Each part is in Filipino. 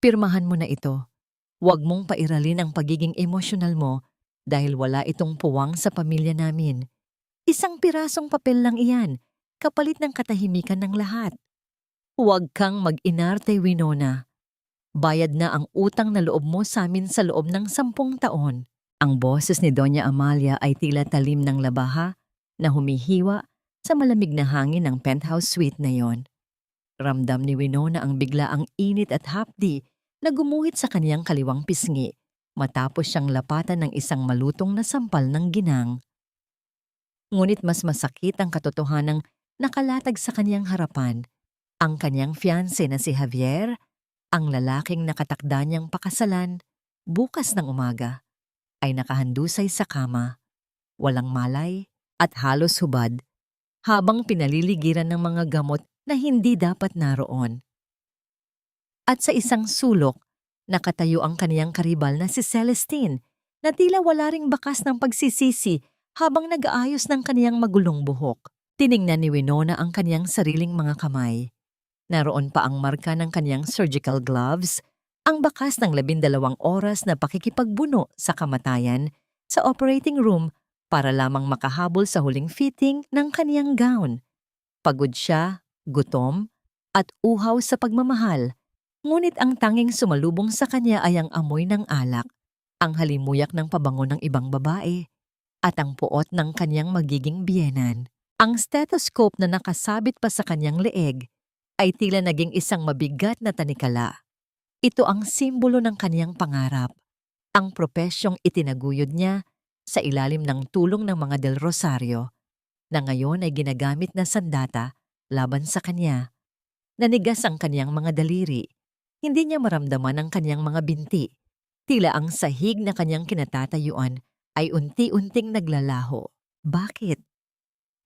Pirmahan mo na ito. Huwag mong pairalin ang pagiging emosyonal mo dahil wala itong puwang sa pamilya namin. Isang pirasong papel lang iyan, kapalit ng katahimikan ng lahat. Huwag kang mag-inarte, Winona. Bayad na ang utang na loob mo sa amin sa loob ng 10 taon. Ang boses ni Doña Amalia ay tila talim ng labaha na humihiwa sa malamig na hangin ng penthouse suite na yon. Ramdam ni Winona ang biglaang init at hapdi na gumuhit sa kaniyang kaliwang pisngi matapos siyang lapatan ng isang malutong na sampal ng ginang. Ngunit mas masakit ang katotohanang nakalatag sa kaniyang harapan. Ang kaniyang fiancé na si Javier, ang lalaking nakatakda niyang pakasalan bukas ng umaga, ay nakahandusay sa kama, walang malay at halos hubad, habang pinaliligiran ng mga gamot na hindi dapat naroon. At sa isang sulok, nakatayo ang kaniyang karibal na si Celestine na tila wala ring bakas ng pagsisisi habang nag-aayos ng kaniyang magulong buhok. Tiningnan ni Winona ang kaniyang sariling mga kamay. Naroon pa ang marka ng kaniyang surgical gloves, ang bakas ng 12 oras na pakikipagbuno sa kamatayan sa operating room para lamang makahabol sa huling fitting ng kaniyang gown. Pagod siya, gutom, at uhaw sa pagmamahal. Ngunit ang tanging sumalubong sa kanya ay ang amoy ng alak, ang halimuyak ng pabango ng ibang babae, at ang puot ng kanyang magiging biyenan. Ang stethoscope na nakasabit pa sa kanyang leeg ay tila naging isang mabigat na tanikala. Ito ang simbolo ng kaniyang pangarap, ang propesyong itinaguyod niya sa ilalim ng tulong ng mga Del Rosario, na ngayon ay ginagamit na sandata laban sa kanya. Nanigas ang kaniyang mga daliri. Hindi niya maramdaman ang kaniyang mga binti. Tila ang sahig na kaniyang kinatatayuan ay unti-unting naglalaho. Bakit?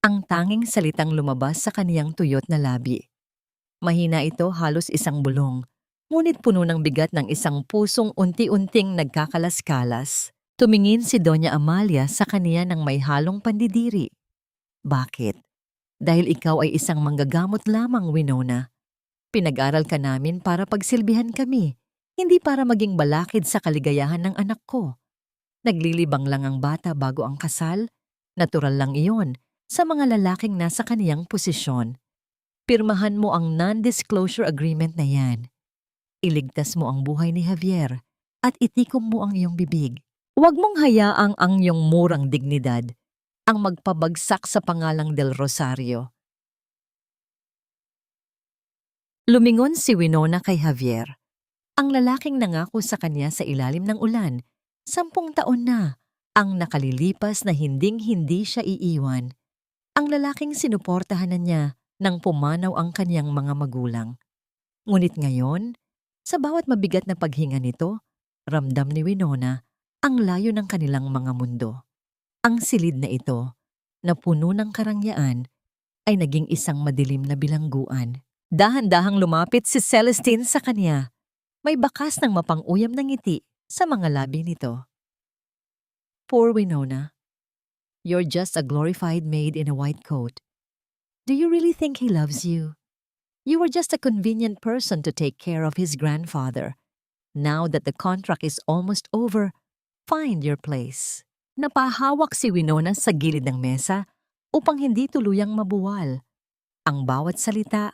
Ang tanging salitang lumabas sa kaniyang tuyot na labi. Mahina ito, halos isang bulong, ngunit puno ng bigat ng isang pusong unti-unting nagkakalas-kalas. Tumingin si Doña Amalia sa kaniya ng may halong pandidiri. Bakit? Dahil ikaw ay isang manggagamot lamang, Winona. Pinag-aral ka namin para pagsilbihan kami, hindi para maging balakid sa kaligayahan ng anak ko. Naglilibang lang ang bata bago ang kasal. Natural lang iyon sa mga lalaking nasa kaniyang posisyon. Pirmahan mo ang non-disclosure agreement na yan. Iligtas mo ang buhay ni Javier at itikom mo ang iyong bibig. Huwag mong hayaang ang iyong murang dignidad ang magpabagsak sa pangalang Del Rosario. Lumingon si Winona kay Javier, ang lalaking nangako sa kanya sa ilalim ng ulan. 10 taon na ang nakalilipas na hinding-hindi siya iiwan. Ang lalaking sinuportahan na niya nang pumanaw ang kaniyang mga magulang. Ngunit ngayon, sa bawat mabigat na paghinga nito, ramdam ni Winona ang layo ng kanilang mga mundo. Ang silid na ito, na puno ng karangyaan, ay naging isang madilim na bilangguan. Dahan-dahang lumapit si Celestine sa kanya. May bakas ng mapang-uyam na ngiti sa mga labi nito. Poor Winona, you're just a glorified maid in a white coat. Do you really think he loves you? You were just a convenient person to take care of his grandfather. Now that the contract is almost over, find your place. Napahawak si Winona sa gilid ng mesa upang hindi tuluyang mabuwal. Ang bawat salita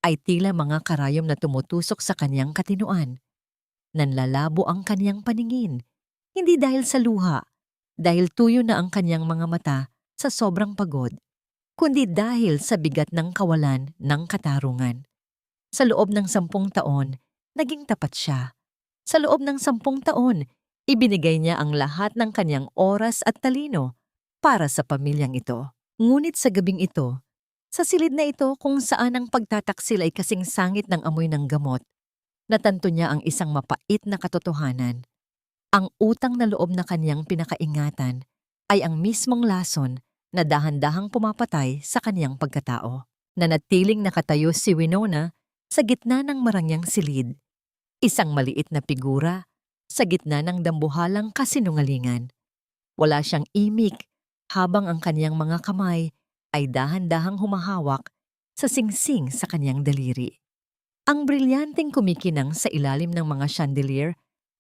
ay tila mga karayom na tumutusok sa kanyang katinuan. Nanlalabo ang kanyang paningin, hindi dahil sa luha, dahil tuyo na ang kanyang mga mata sa sobrang pagod, kundi dahil sa bigat ng kawalan ng katarungan. Sa loob ng 10 taon, naging tapat siya. Sa loob ng 10 taon, ibinigay niya ang lahat ng kanyang oras at talino para sa pamilyang ito. Ngunit sa gabing ito, sa silid na ito kung saan ang pagtataksil ay kasing sangit ng amoy ng gamot, natanto niya ang isang mapait na katotohanan. Ang utang na loob na kanyang pinakaingatan ay ang mismong lason na dahan-dahang pumapatay sa kaniyang pagkatao. Nanatiling nakatayo si Winona sa gitna ng marangyang silid, isang maliit na figura sa gitna ng dambuhalang kasinungalingan. Wala siyang imik habang ang kaniyang mga kamay ay dahan-dahang humahawak sa singsing sa kaniyang daliri. Ang brilyanteng kumikinang sa ilalim ng mga chandelier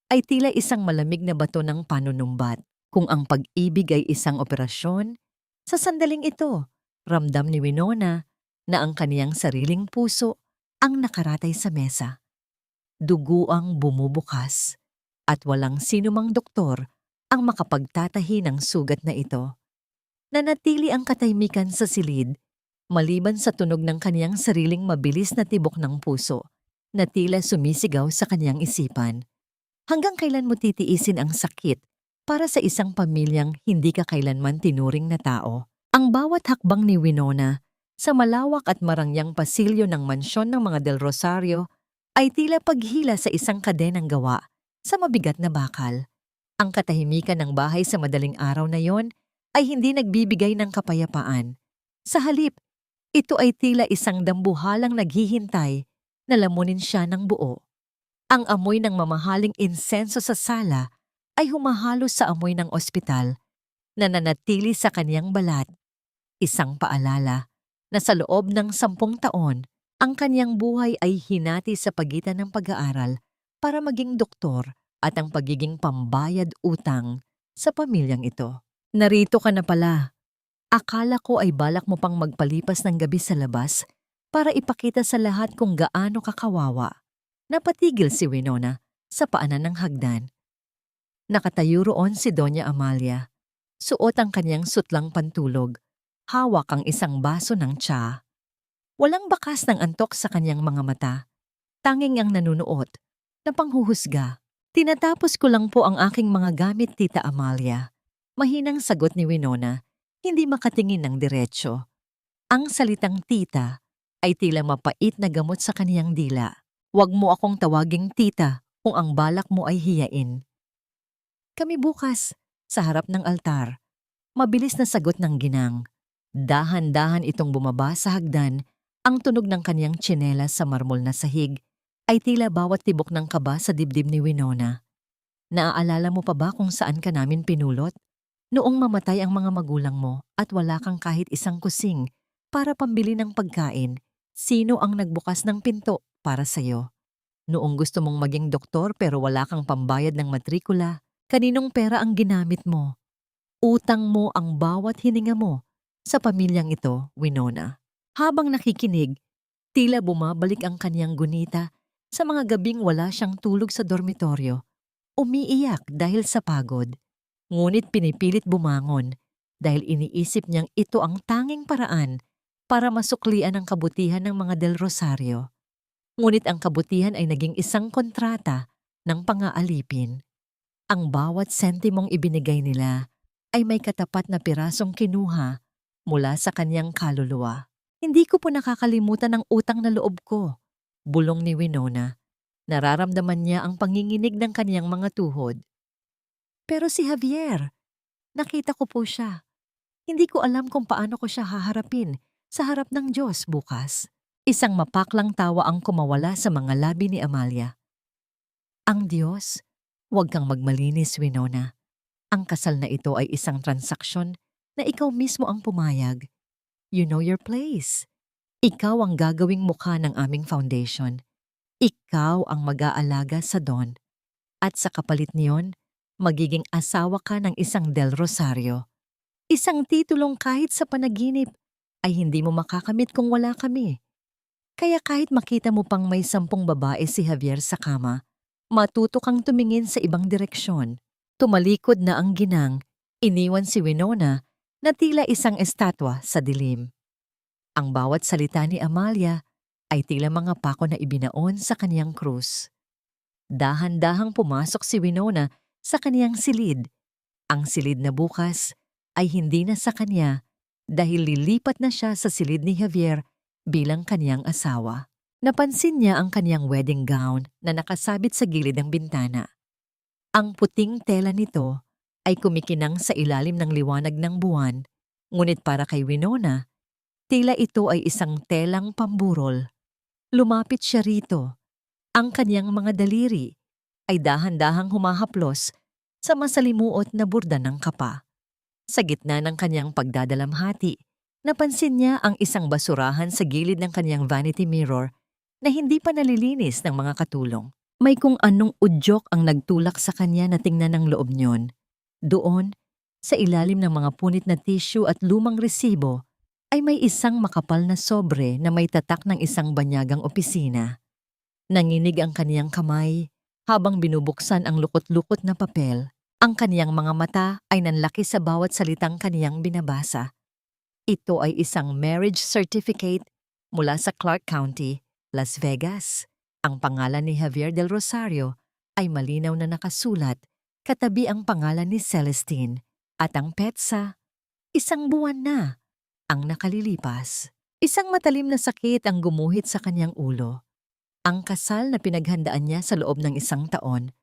ay tila isang malamig na bato ng panunumbat. Kung ang pag-ibig ay isang operasyon, sa sandaling ito, ramdam ni Winona na ang kaniyang sariling puso ang nakaratay sa mesa. Dugo ang bumubukas at walang sinumang doktor ang makapagtatahi ng sugat na ito. Nanatili ang katahimikan sa silid, maliban sa tunog ng kaniyang sariling mabilis na tibok ng puso na tila sumisigaw sa kaniyang isipan. Hanggang kailan mo titiisin ang sakit para sa isang pamilyang hindi ka kailanman tinuring na tao? Ang bawat hakbang ni Winona sa malawak at marangyang pasilyo ng mansyon ng mga Del Rosario ay tila paghila sa isang kadenang gawa sa mabigat na bakal. Ang katahimikan ng bahay sa madaling araw na yon ay hindi nagbibigay ng kapayapaan. Sa halip, ito ay tila isang dambuhalang naghihintay na lamunin siya ng buo. Ang amoy ng mamahaling insenso sa sala ay humahalo sa amoy ng ospital na nanatili sa kaniyang balat. Isang paalala na sa loob ng 10 taon, ang kaniyang buhay ay hinati sa pagitan ng pag-aaral para maging doktor at ang pagiging pambayad utang sa pamilyang ito. Narito ka na pala. Akala ko ay balak mo pang magpalipas ng gabi sa labas para ipakita sa lahat kung gaano kakawawa. Napatigil si Winona sa paanan ng hagdan. Nakatayo roon si Doña Amalia. Suot ang kanyang sutlang pantulog. Hawak ang isang baso ng tsa. Walang bakas ng antok sa kanyang mga mata. Tanging ang nanunuot na panghuhusga. Tinatapos ko lang po ang aking mga gamit, Tita Amalia. Mahinang sagot ni Winona, hindi makatingin ng diretsyo. Ang salitang tita ay tila mapait na gamot sa kaniyang dila. Huwag mo akong tawaging tita kung ang balak mo ay hiyain. Kami bukas, sa harap ng altar. Mabilis na sagot ng ginang. Dahan-dahan itong bumaba sa hagdan, ang tunog ng kaniyang tsinelas sa marmol na sahig ay tila bawat tibok ng kaba sa dibdib ni Winona. Naaalala mo pa ba kung saan ka namin pinulot? Noong mamatay ang mga magulang mo at wala kang kahit isang kusing para pambili ng pagkain, sino ang nagbukas ng pinto para sa'yo? Noong gusto mong maging doktor pero wala kang pambayad ng matrikula, kaninong pera ang ginamit mo? Utang mo ang bawat hininga mo sa pamilyang ito, Winona. Habang nakikinig, tila bumabalik ang kaniyang gunita sa mga gabing wala siyang tulog sa dormitoryo. Umiiyak dahil sa pagod. Ngunit pinipilit bumangon dahil iniisip niyang ito ang tanging paraan para masuklian ang kabutihan ng mga Del Rosario. Ngunit ang kabutihan ay naging isang kontrata ng pang-aalipin. Ang bawat sentimong ibinigay nila ay may katapat na pirasong kinuha mula sa kanyang kaluluwa. Hindi ko po nakakalimutan ang utang na loob ko, bulong ni Winona. Nararamdaman niya ang panginginig ng kaniyang mga tuhod. Pero si Javier, nakita ko po siya. Hindi ko alam kung paano ko siya haharapin sa harap ng Diyos bukas. Isang mapaklang tawa ang kumawala sa mga labi ni Amalia. Ang Diyos? Huwag kang magmalinis, Winona. Ang kasal na ito ay isang transaksyon na ikaw mismo ang pumayag. You know your place. Ikaw ang gagawing mukha ng aming foundation. Ikaw ang mag-aalaga sa Don. At sa kapalit niyon, magiging asawa ka ng isang Del Rosario. Isang titulong kahit sa panaginip ay hindi mo makakamit kung wala kami. Kaya kahit makita mo pang may 10 babae si Javier sa kama, matuto kang tumingin sa ibang direksyon. Tumalikod na ang ginang, iniwan si Winona na tila isang estatwa sa dilim. Ang bawat salita ni Amalia ay tila mga pako na ibinaon sa kaniyang krus. Dahan-dahang pumasok si Winona sa kaniyang silid. Ang silid na bukas ay hindi na sa kanya dahil lilipat na siya sa silid ni Javier bilang kaniyang asawa. Napansin niya ang kaniyang wedding gown na nakasabit sa gilid ng bintana. Ang puting tela nito ay kumikinang sa ilalim ng liwanag ng buwan, ngunit para kay Winona, tila ito ay isang telang pamburol. Lumapit siya rito. Ang kaniyang mga daliri ay dahan-dahang humahaplos sa masalimuot na burda ng kapa. Sa gitna ng kaniyang pagdadalamhati, napansin niya ang isang basurahan sa gilid ng kaniyang vanity mirror na hindi pa nalilinis ng mga katulong. May kung anong udyok ang nagtulak sa kanya na tingnan ang loob niyon. Doon, sa ilalim ng mga punit na tissue at lumang resibo, ay may isang makapal na sobre na may tatak ng isang banyagang opisina. Nanginig ang kaniyang kamay habang binubuksan ang lukot-lukot na papel. Ang kaniyang mga mata ay nanlaki sa bawat salitang kaniyang binabasa. Ito ay isang marriage certificate mula sa Clark County, Las Vegas. Ang pangalan ni Javier Del Rosario ay malinaw na nakasulat katabi ang pangalan ni Celestine at ang petsa, 1 buwan na ang nakalilipas. Isang matalim na sakit ang gumuhit sa kanyang ulo. Ang kasal na pinaghandaan niya sa loob ng 1 taon,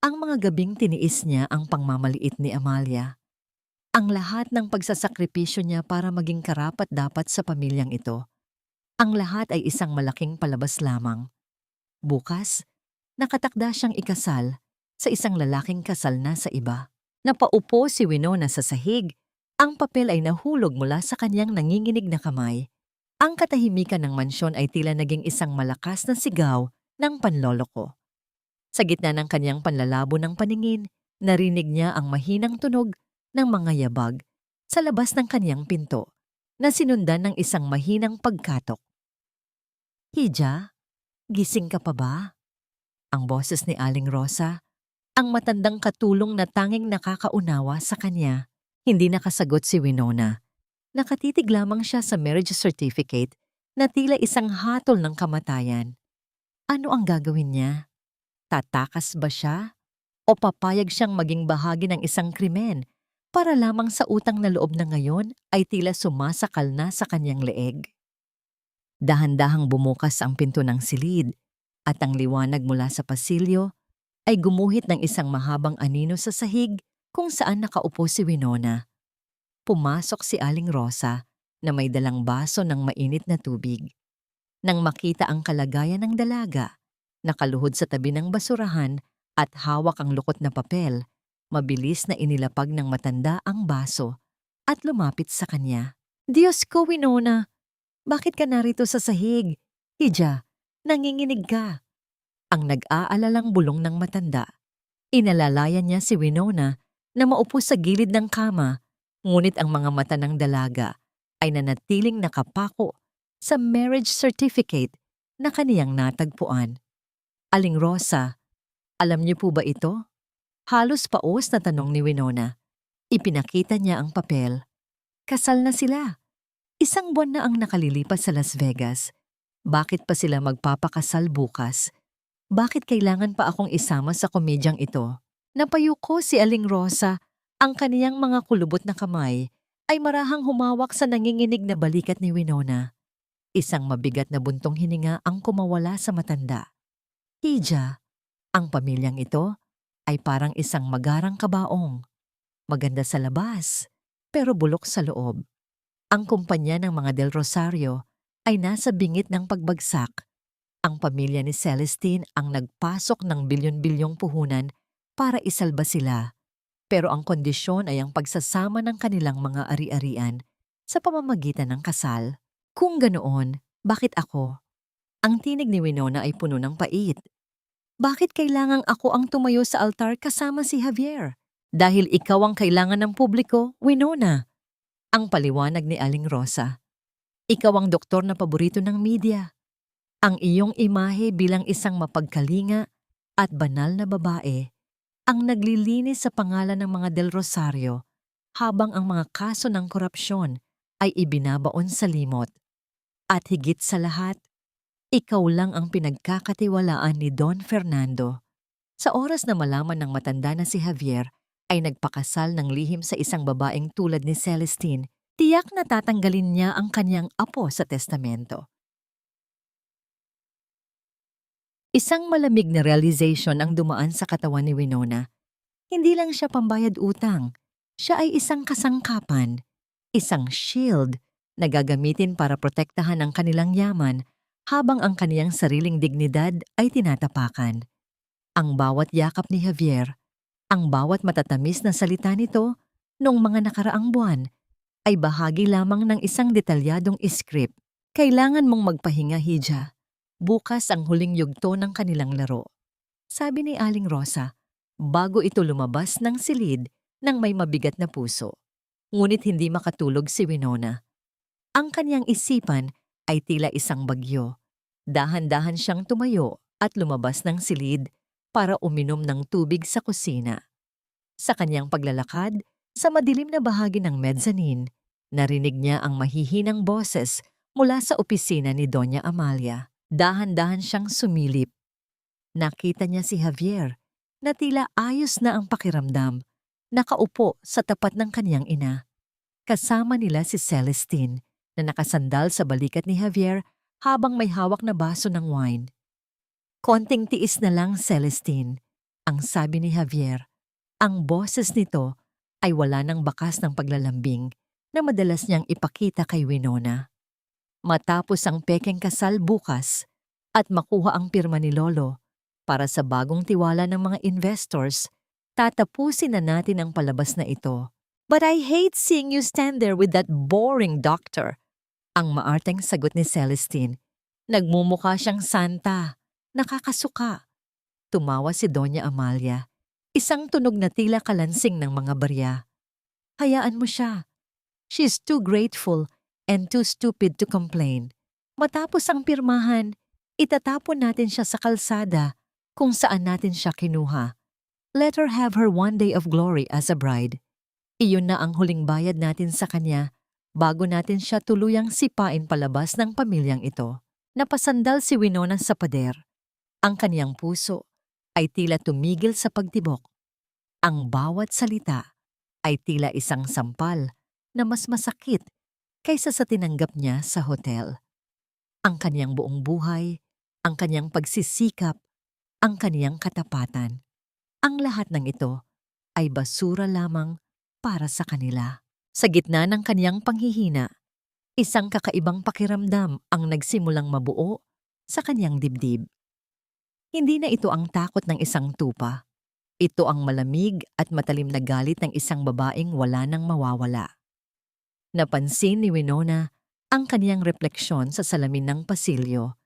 ang mga gabing tiniis niya ang pangmamaliit ni Amalia. Ang lahat ng pagsasakripisyo niya para maging karapat-dapat sa pamilyang ito. Ang lahat ay isang malaking palabas lamang. Bukas, nakatakda siyang ikasal sa isang lalaking kasal na sa iba. Napaupo si Winona sa sahig. Ang papel ay nahulog mula sa kanyang nanginginig na kamay. Ang katahimikan ng mansyon ay tila naging isang malakas na sigaw ng panloloko. Sa gitna ng kanyang panlalabo ng paningin, narinig niya ang mahinang tunog ng mga yabag sa labas ng kanyang pinto na sinundan ng isang mahinang pagkatok. "Hija, gising ka pa ba?" Ang boses ni Aling Rosa, ang matandang katulong na tanging nakakaunawa sa kanya. Hindi nakasagot si Winona. Nakatitig lamang siya sa marriage certificate na tila isang hatol ng kamatayan. Ano ang gagawin niya? Tatakas ba siya? O papayag siyang maging bahagi ng isang krimen para lamang sa utang na loob na ngayon ay tila sumasakal na sa kanyang leeg? Dahan-dahang bumukas ang pinto ng silid at ang liwanag mula sa pasilyo ay gumuhit ng isang mahabang anino sa sahig kung saan nakaupo si Winona. Pumasok si Aling Rosa na may dalang baso ng mainit na tubig. Nang makita ang kalagayan ng dalaga, nakaluhod sa tabi ng basurahan at hawak ang lukot na papel, mabilis na inilapag ng matanda ang baso at lumapit sa kanya. "Diyos ko, Winona! Bakit ka narito sa sahig? Hija, nanginginig ka." Ang nag-aalalang bulong ng matanda. Inalalayan niya si Winona na maupo sa gilid ng kama, ngunit ang mga mata ng dalaga ay nanatiling nakapako sa marriage certificate na kaniyang natagpuan. "Aling Rosa, alam niyo po ba ito?" Halos paos na tanong ni Winona. Ipinakita niya ang papel. Kasal na sila. 1 buwan na ang nakalilipas sa Las Vegas. Bakit pa sila magpapakasal bukas? Bakit kailangan pa akong isama sa komedyang ito? Napayuko si Aling Rosa. Ang kaniyang mga kulubot na kamay ay marahang humawak sa nanginginig na balikat ni Winona. Isang mabigat na buntong hininga ang kumawala sa matanda. "Hija, ang pamilyang ito ay parang isang magarang kabaong. Maganda sa labas, pero bulok sa loob. Ang kumpanya ng mga Del Rosario ay nasa bingit ng pagbagsak. Ang pamilya ni Celestine ang nagpasok ng bilyon-bilyong puhunan para isalba sila. Pero ang kondisyon ay ang pagsasama ng kanilang mga ari-arian sa pamamagitan ng kasal. Kung ganoon, bakit ako?" Ang tinig ni Winona ay puno ng pait. "Bakit kailangang ako ang tumayo sa altar kasama si Javier? Dahil ikaw ang kailangan ng publiko, Winona." Ang paliwanag ni Aling Rosa. "Ikaw ang doktor na paborito ng media. Ang iyong imahe bilang isang mapagkalinga at banal na babae ang naglilinis sa pangalan ng mga Del Rosario habang ang mga kaso ng korupsyon ay ibinabaon sa limot. At higit sa lahat, ikaw lang ang pinagkakatiwalaan ni Don Fernando." Sa oras na malaman ng matanda na si Javier ay nagpakasal ng lihim sa isang babaeng tulad ni Celestine, tiyak na tatanggalin niya ang kanyang apo sa testamento. Isang malamig na realization ang dumaan sa katawan ni Winona. Hindi lang siya pambayad utang. Siya ay isang kasangkapan, isang shield na gagamitin para protektahan ang kanilang yaman habang ang kaniyang sariling dignidad ay tinatapakan. Ang bawat yakap ni Javier, ang bawat matatamis na salita nito noong mga nakaraang buwan ay bahagi lamang ng isang detalyadong script. "Kailangan mong magpahinga, Hija. Bukas ang huling yugto ng kanilang laro. Sabi ni Aling Rosa, bago ito lumabas ng silid ng may mabigat na puso. Ngunit hindi makatulog si Winona. Ang kanyang isipan ay tila isang bagyo. Dahan-dahan siyang tumayo at lumabas ng silid para uminom ng tubig sa kusina. Sa kanyang paglalakad, sa madilim na bahagi ng mezzanine, narinig niya ang mahihinang boses mula sa opisina ni Doña Amalia. Dahan-dahan siyang sumilip. Nakita niya si Javier na tila ayos na ang pakiramdam, nakaupo sa tapat ng kanyang ina. Kasama nila si Celestine na nakasandal sa balikat ni Javier habang may hawak na baso ng wine. Konting tiis na lang, Celestine, ang sabi ni Javier. Ang boses nito ay wala ng bakas ng paglalambing na madalas niyang ipakita kay Winona. Matapos ang pekeng kasal bukas at makuha ang pirma ni Lolo para sa bagong tiwala ng mga investors, tatapusin na natin ang palabas na ito. But I hate seeing you stand there with that boring doctor. Ang maarteng sagot ni Celestine. Nagmumukha siyang santa, nakakasuka. Tumawa si Doña Amalia. Isang tunog na tila kalansing ng mga barya. Hayaan mo siya. She's too grateful and too stupid to complain. Matapos ang pirmahan, itatapon natin siya sa kalsada kung saan natin siya kinuha. Let her have her one day of glory as a bride. Iyon na ang huling bayad natin sa kanya bago natin siya tuluyang sipain palabas ng pamilyang ito. Napasandal si Winona sa pader. Ang kaniyang puso ay tila tumigil sa pagtibok. Ang bawat salita ay tila isang sampal na mas masakit kaysa sa tinanggap niya sa hotel. Ang kaniyang buong buhay, ang kaniyang pagsisikap, ang kaniyang katapatan. Ang lahat ng ito ay basura lamang para sa kanila. Sa gitna ng kaniyang panghihina, isang kakaibang pakiramdam ang nagsimulang mabuo sa kaniyang dibdib. Hindi na ito ang takot ng isang tupa. Ito ang malamig at matalim na galit ng isang babaeng wala nang mawawala. Napansin ni Winona ang kaniyang refleksyon sa salamin ng pasilyo.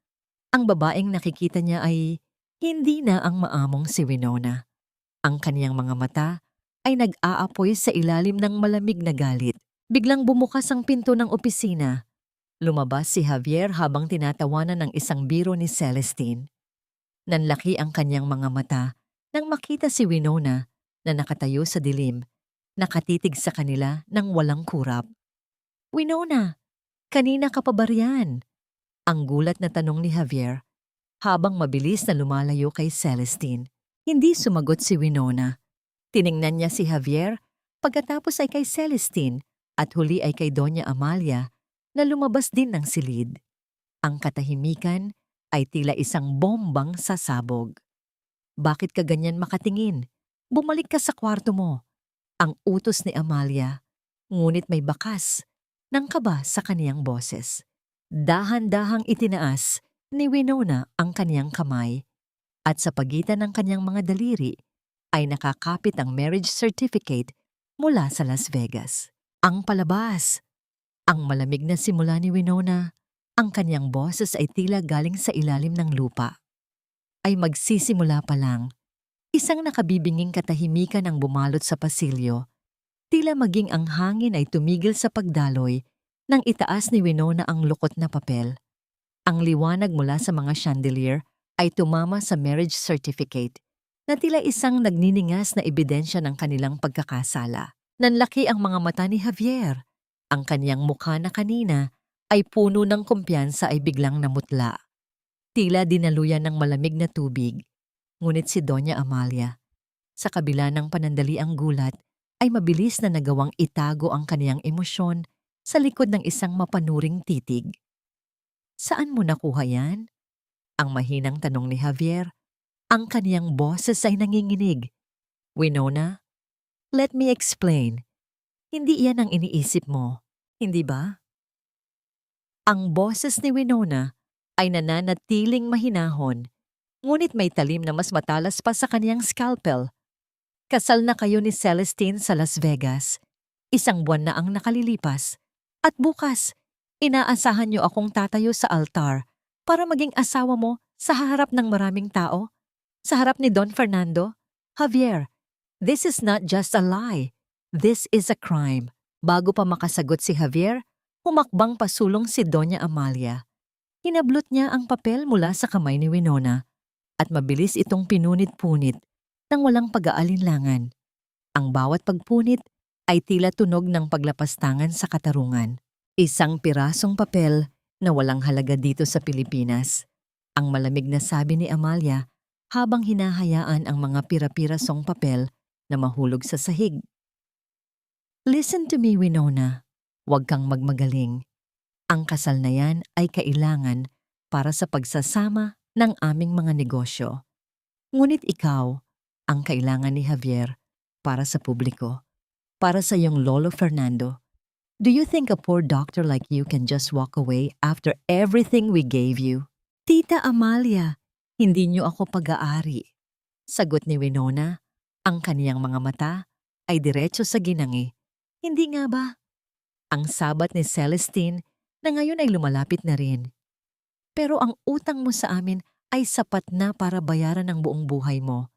Ang babaeng nakikita niya ay hindi na ang maamong si Winona. Ang kaniyang mga mata ay nag-aapoy sa ilalim ng malamig na galit. Biglang bumukas ang pinto ng opisina. Lumabas si Javier habang tinatawanan ng isang biro ni Celestine. Nanlaki ang kanyang mga mata nang makita si Winona na nakatayo sa dilim, nakatitig sa kanila ng walang kurap. Winona, kanina ka pa ba riyan? Ang gulat na tanong ni Javier habang mabilis na lumalayo kay Celestine. Hindi sumagot si Winona. Tiningnan niya si Javier, pagkatapos ay kay Celestine at huli ay kay Doña Amalia na lumabas din ng silid. Ang katahimikan ay tila isang bombang sasabog. Bakit ka ganyan makatingin? Bumalik ka sa kwarto mo. Ang utos ni Amalia, ngunit may bakas ng kaba sa kaniyang boses. Dahan-dahang itinaas ni Winona ang kaniyang kamay at sa pagitan ng kaniyang mga daliri ay nakakapit ang marriage certificate mula sa Las Vegas. Ang palabas! Ang malamig na simula ni Winona, ang kaniyang boses ay tila galing sa ilalim ng lupa. Ay magsisimula pa lang, isang nakabibinging katahimikan ang bumalot sa pasilyo. Tila maging ang hangin ay tumigil sa pagdaloy nang itaas ni Winona ang lukot na papel. Ang liwanag mula sa mga chandelier ay tumama sa marriage certificate na tila isang nagniningas na ebidensya ng kanilang pagkakasala. Nanlaki ang mga mata ni Javier. Ang kaniyang mukha na kanina ay puno ng kumpiyansa ay biglang namutla. Tila dinaluyan ng malamig na tubig. Ngunit si Doña Amalia, sa kabila ng panandaliang gulat, ay mabilis na nagawang itago ang kaniyang emosyon sa likod ng isang mapanuring titig. Saan mo nakuha yan? Ang mahinang tanong ni Javier. Ang kaniyang boses ay nanginginig. Winona, let me explain. Hindi yan ang iniisip mo, hindi ba? Ang boses ni Winona ay nananatiling mahinahon, ngunit may talim na mas matalas pa sa kaniyang scalpel. Kasal na kayo ni Celestine sa Las Vegas. Isang buwan na ang nakalilipas. At bukas, inaasahan niyo akong tatayo sa altar para maging asawa mo sa harap ng maraming tao? Sa harap ni Don Fernando? Javier, this is not just a lie. This is a crime. Bago pa makasagot si Javier, humakbang pasulong si Doña Amalia. Hinablot niya ang papel mula sa kamay ni Winona at mabilis itong pinunit-punit nang walang pag-aalinlangan. Ang bawat pagpunit ay tila tunog ng paglapastangan sa katarungan. Isang pirasong papel na walang halaga dito sa Pilipinas. Ang malamig na sabi ni Amalia habang hinahayaan ang mga pira-pirasong papel na mahulog sa sahig. Listen to me, Winona. Huwag kang magmagaling. Ang kasal na yan ay kailangan para sa pagsasama ng aming mga negosyo. Ngunit ikaw ang kailangan ni Javier para sa publiko, para sa iyong Lolo Fernando. Do you think a poor doctor like you can just walk away after everything we gave you? Tita Amalia, hindi niyo ako pag-aari. Sagot ni Winona, ang kaniyang mga mata ay diretso sa ginangi. Hindi nga ba? Ang sabat ni Celestine na ngayon ay lumalapit na rin. Pero ang utang mo sa amin ay sapat na para bayaran ang buong buhay mo.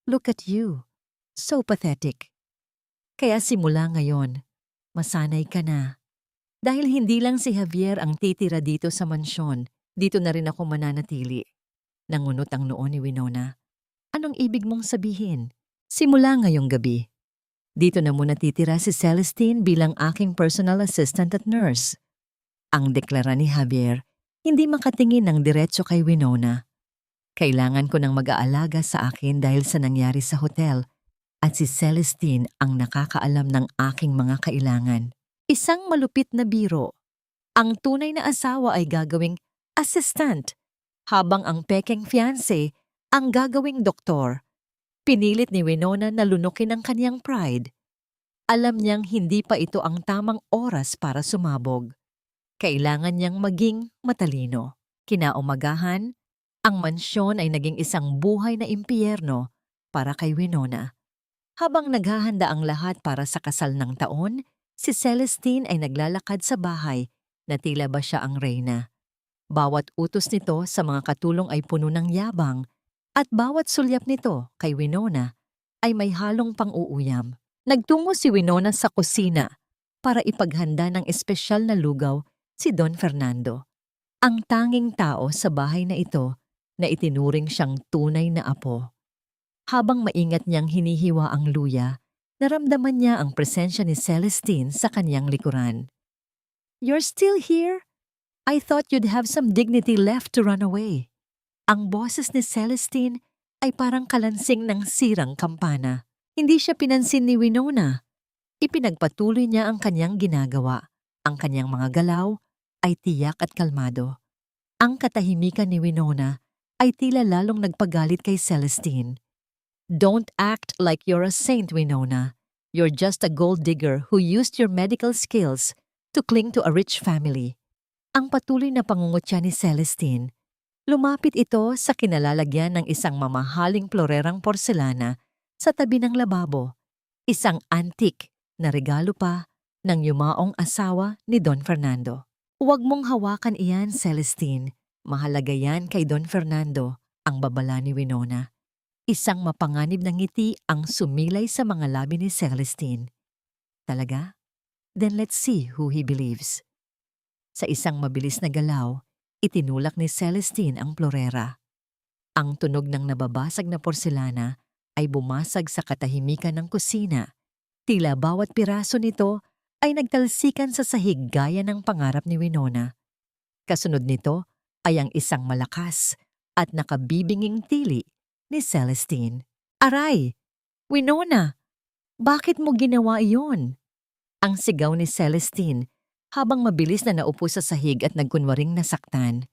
Look at you. So pathetic. Kaya simula ngayon, masanay ka na. Dahil hindi lang si Javier ang titira dito sa mansyon, dito na rin ako mananatili. Nangunot ang noo ni Winona. Anong ibig mong sabihin? Simula ngayong gabi. Dito na muna titira si Celestine bilang aking personal assistant at nurse. Ang deklara ni Javier, hindi makatingin ng diretso kay Winona. Kailangan ko ng mag-aalaga sa akin dahil sa nangyari sa hotel at si Celestine ang nakakaalam ng aking mga kailangan. Isang malupit na biro. Ang tunay na asawa ay gagawing assistant, habang ang pekeng fiancé ang gagawing doktor. Pinilit ni Winona na lunukin ang kaniyang pride. Alam niyang hindi pa ito ang tamang oras para sumabog. Kailangan niyang maging matalino. Kinaumagahan, ang mansyon ay naging isang buhay na impyerno para kay Winona. Habang naghahanda ang lahat para sa kasal ng taon, si Celestine ay naglalakad sa bahay na tila ba siya ang reyna. Bawat utos nito sa mga katulong ay puno ng yabang at bawat sulyap nito kay Winona ay may halong pang-uuyam. Nagtungo si Winona sa kusina para ipaghanda ng espesyal na lugaw si Don Fernando. Ang tanging tao sa bahay na ito na itinuring siyang tunay na apo. Habang maingat niyang hinihiwa ang luya, naramdaman niya ang presensya ni Celestine sa kanyang likuran. "You're still here? I thought you'd have some dignity left to run away." Ang boses ni Celestine ay parang kalansing ng sirang kampana. Hindi siya pinansin ni Winona. Ipinagpatuloy niya ang kanyang ginagawa. Ang kanyang mga galaw ay tiyak at kalmado. Ang katahimikan ni Winona ay tila lalong nagpagalit kay Celestine. "Don't act like you're a saint, Winona. You're just a gold digger who used your medical skills to cling to a rich family." Ang patuloy na pangungutya ni Celestine. Lumapit ito sa kinalalagyan ng isang mamahaling florerang porselana sa tabi ng lababo. Isang antique na regalo pa ng yumaong asawa ni Don Fernando. "Huwag mong hawakan iyan, Celestine. Mahalaga yan kay Don Fernando," ang babala ni Winona. Isang mapanganib na ngiti ang sumilay sa mga labi ni Celestine. "Talaga? Then let's see who he believes." Sa isang mabilis na galaw, itinulak ni Celestine ang florera. Ang tunog ng nababasag na porselana ay bumasag sa katahimikan ng kusina. Tila bawat piraso nito ay nagtalsikan sa sahig gaya ng pangarap ni Winona. Kasunod nito ay ang isang malakas at nakabibinging tili ni Celestine. "Aray! Winona! Bakit mo ginawa iyon?" Ang sigaw ni Celestine habang mabilis na naupo sa sahig at nagkunwaring nasaktan.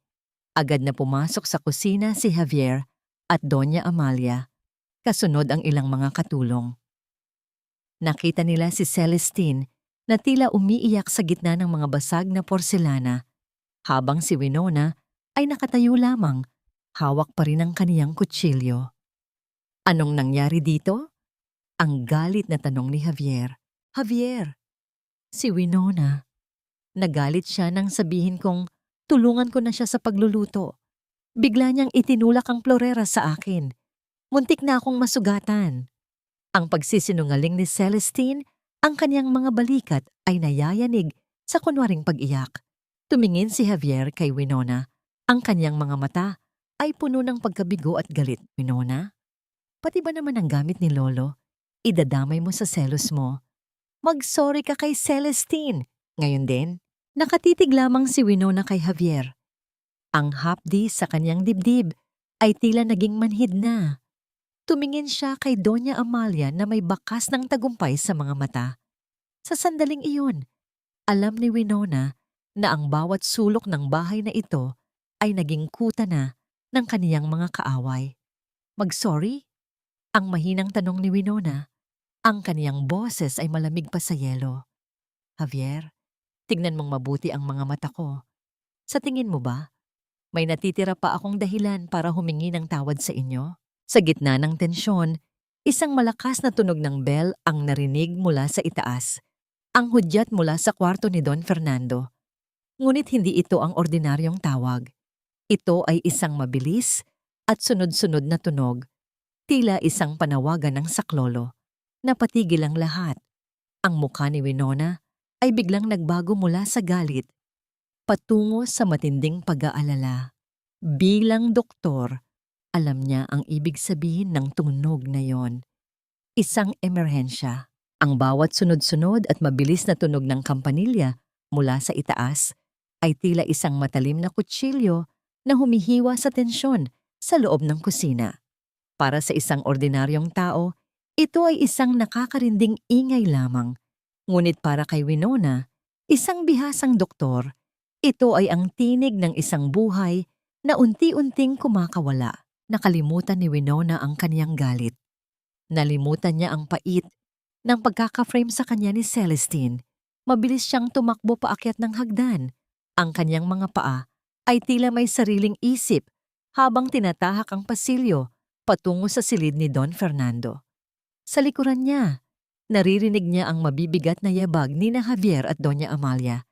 Agad na pumasok sa kusina si Javier at Doña Amalia. Kasunod ang ilang mga katulong. Nakita nila si Celestine na tila umiiyak sa gitna ng mga basag na porselana, habang si Winona ay nakatayo lamang, hawak pa rin ang kaniyang kutsilyo. "Anong nangyari dito?" Ang galit na tanong ni Javier. "Javier, si Winona." Nagalit siya nang sabihin kong Tulungan ko na siya sa pagluluto. Bigla niyang itinulak ang plorera sa akin. Muntik na akong masugatan. Ang pagsisinungaling ni Celestine, ang kanyang mga balikat ay nayayanig sa kunwaring pag-iyak. Tumingin si Javier kay Winona. Ang kanyang mga mata ay puno ng pagkabigo at galit. Winona, pati ba naman ang gamit ni Lolo? Idadamay mo sa selos mo. Mag-sorry ka kay Celestine. Ngayon din, nakatitig lamang si Winona kay Javier. Ang hapdi sa kanyang dibdib ay tila naging manhid na. Tumingin siya kay Doña Amalia na may bakas ng tagumpay sa mga mata. Sa sandaling iyon, alam ni Winona na ang bawat sulok ng bahay na ito ay naging kuta na ng kaniyang mga kaaway. Mag-sorry? Ang mahinang tanong ni Winona. Ang kaniyang boses ay malamig pa sa yelo. Javier, tignan mong mabuti ang mga mata ko. Sa tingin mo ba, may natitira pa akong dahilan para humingi ng tawad sa inyo? Sa gitna ng tensyon, isang malakas na tunog ng bell ang narinig mula sa itaas. Ang hudyat mula sa kwarto ni Don Fernando. Ngunit hindi ito ang ordinaryong tawag. Ito ay isang mabilis at sunod-sunod na tunog. Tila isang panawagan ng saklolo. Napatigil ang lahat. Ang mukha ni Winona ay biglang nagbago mula sa galit patungo sa matinding pag-aalala. Bilang doktor, alam niya ang ibig sabihin ng tunog na yon. Isang emerhensya. Ang bawat sunod-sunod at mabilis na tunog ng kampanilya mula sa itaas ay tila isang matalim na kutsilyo na humihiwa sa tensyon sa loob ng kusina. Para sa isang ordinaryong tao, ito ay isang nakakarinding ingay lamang. Ngunit para kay Winona, isang bihasang doktor, ito ay ang tinig ng isang buhay na unti-unting kumakawala. Nakalimutan ni Winona ang kaniyang galit. Nalimutan niya ang pait ng pagkaka-frame sa kanya ni Celestine. Mabilis siyang tumakbo paakyat ng hagdan. Ang kaniyang mga paa ay tila may sariling isip habang tinatahak ang pasilyo patungo sa silid ni Don Fernando. Sa likuran niya, naririnig niya ang mabibigat na yabag ni na Javier at Doña Amalia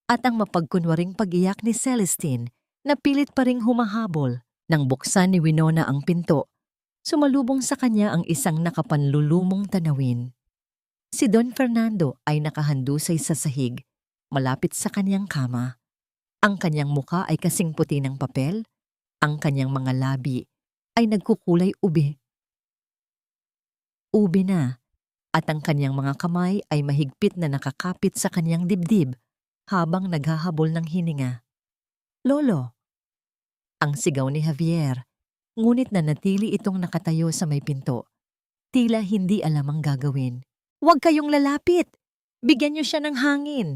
at ang mapagkunwaring pag-iyak ni Celestine na pilit pa ring humahabol. Nang buksan ni Winona ang pinto, sumalubong sa kanya ang isang nakapanlulumong tanawin. Si Don Fernando ay nakahandusay sa sahig, malapit sa kanyang kama. Ang kanyang muka ay kasing puti ng papel, ang kanyang mga labi ay nagkukulay ube. Ube na, at ang kanyang mga kamay ay mahigpit na nakakapit sa kanyang dibdib habang naghahabol ng hininga. Lolo! Ang sigaw ni Javier, ngunit nanatili itong nakatayo sa may pinto. Tila hindi alam ang gagawin. Huwag kayong lalapit! Bigyan niyo siya ng hangin!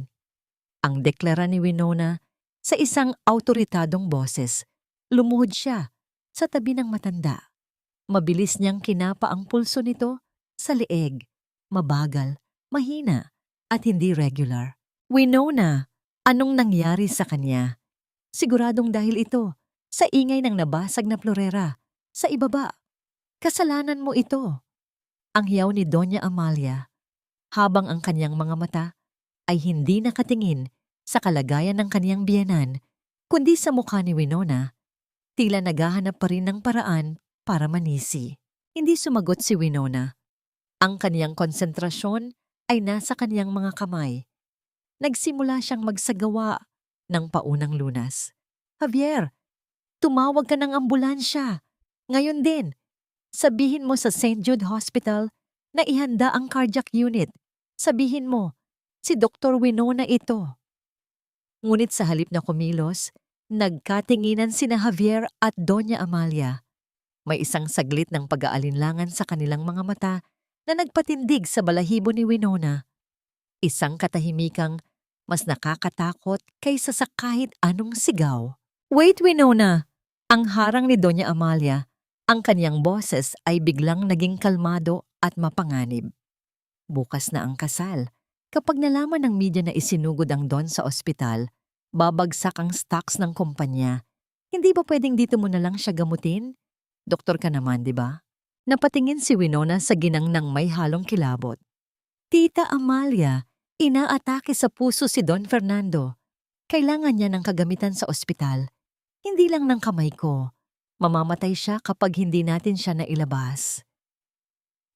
Ang deklara ni Winona sa isang awtoritadong boses. Lumuhod siya sa tabi ng matanda. Mabilis niyang kinapa ang pulso nito sa leeg. Mabagal, mahina, at hindi regular. Winona, anong nangyari sa kanya? Siguradong dahil ito sa ingay ng nabasag na plorera sa ibaba. Kasalanan mo ito. Ang hiyaw ni Doña Amalia, habang ang kanyang mga mata ay hindi nakatingin sa kalagayan ng kanyang biyenan, kundi sa mukha ni Winona. Tila naghahanap pa rin ng paraan para manisi. Hindi sumagot si Winona. Ang kanyang konsentrasyon ay nasa kanyang mga kamay. Nagsimula siyang magsagawa ng paunang lunas. Javier, tumawag ka ng ambulansya. Ngayon din, sabihin mo sa St. Jude Hospital na ihanda ang cardiac unit. Sabihin mo, si Dr. Winona ito. Ngunit sa halip na kumilos, nagkatinginan sina Javier at Doña Amalia. May isang saglit ng pag-aalinlangan sa kanilang mga mata na nagpatindig sa balahibo ni Winona. Isang katahimikang mas nakakatakot kaysa sa kahit anong sigaw. Wait, Winona! Ang harang ni Doña Amalia, ang kanyang boses ay biglang naging kalmado at mapanganib. Bukas na ang kasal. Kapag nalaman ng media na isinugod ang Don sa ospital, babagsak ang stocks ng kumpanya. Hindi ba pwedeng dito mo na lang siya gamutin? Doktor ka naman, di ba? Napatingin si Winona sa ginang ng may halong kilabot. Tita Amalia, inaatake sa puso si Don Fernando. Kailangan niya ng kagamitan sa ospital, hindi lang ng kamay ko. Mamamatay siya kapag hindi natin siya nailabas.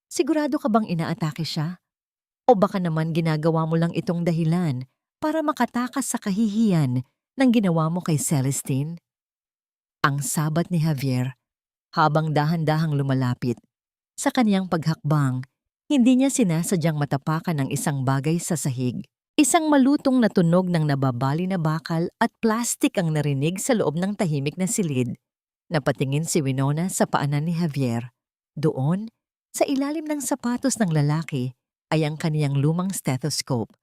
Sigurado ka bang inaatake siya? O baka naman ginagawa mo lang itong dahilan para makatakas sa kahihiyan ng ginawa mo kay Celestine? Ang sabat ni Javier habang dahan-dahang lumalapit. Sa kaniyang paghakbang, hindi niya sinasadyang matapakan ng isang bagay sa sahig. Isang malutong na tunog ng nababali na bakal at plastik ang narinig sa loob ng tahimik na silid. Napatingin si Winona sa paanan ni Javier. Doon, sa ilalim ng sapatos ng lalaki, ay ang kaniyang lumang stethoscope,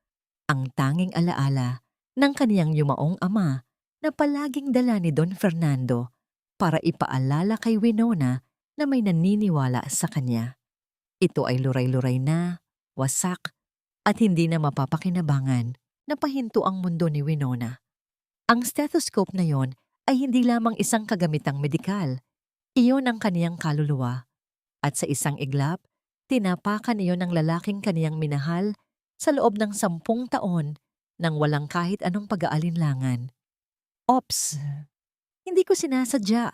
ang tanging alaala ng kaniyang yumaong ama na palaging dala ni Don Fernando para ipaalala kay Winona na may naniniwala sa kanya. Ito ay luray-luray na, wasak, at hindi na mapapakinabangan na pahinto ang mundo ni Winona. Ang stethoscope na yon ay hindi lamang isang kagamitang medikal. Iyon ang kaniyang kaluluwa. At sa isang iglap, tinapakan iyon ng lalaking kaniyang minahal sa loob ng 10 taon nang walang kahit anong pag-aalinlangan. Ops! Hindi ko sinasadya.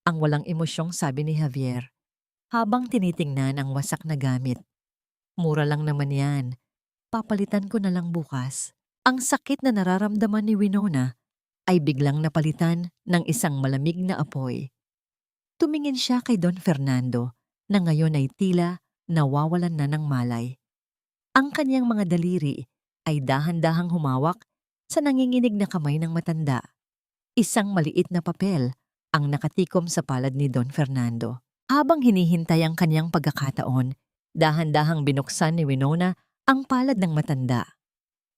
Ang walang emosyong sabi ni Javier habang tinitingnan ang wasak na gamit. Mura lang naman yan. Papalitan ko na lang bukas. Ang sakit na nararamdaman ni Winona ay biglang napalitan ng isang malamig na apoy. Tumingin siya kay Don Fernando na ngayon ay tila nawawalan na ng malay. Ang kanyang mga daliri ay dahan-dahang humawak sa nanginginig na kamay ng matanda. Isang maliit na papel ang nakatikom sa palad ni Don Fernando. Habang hinihintay ang kanyang pagkakataon, dahan-dahang binuksan ni Winona ang palad ng matanda.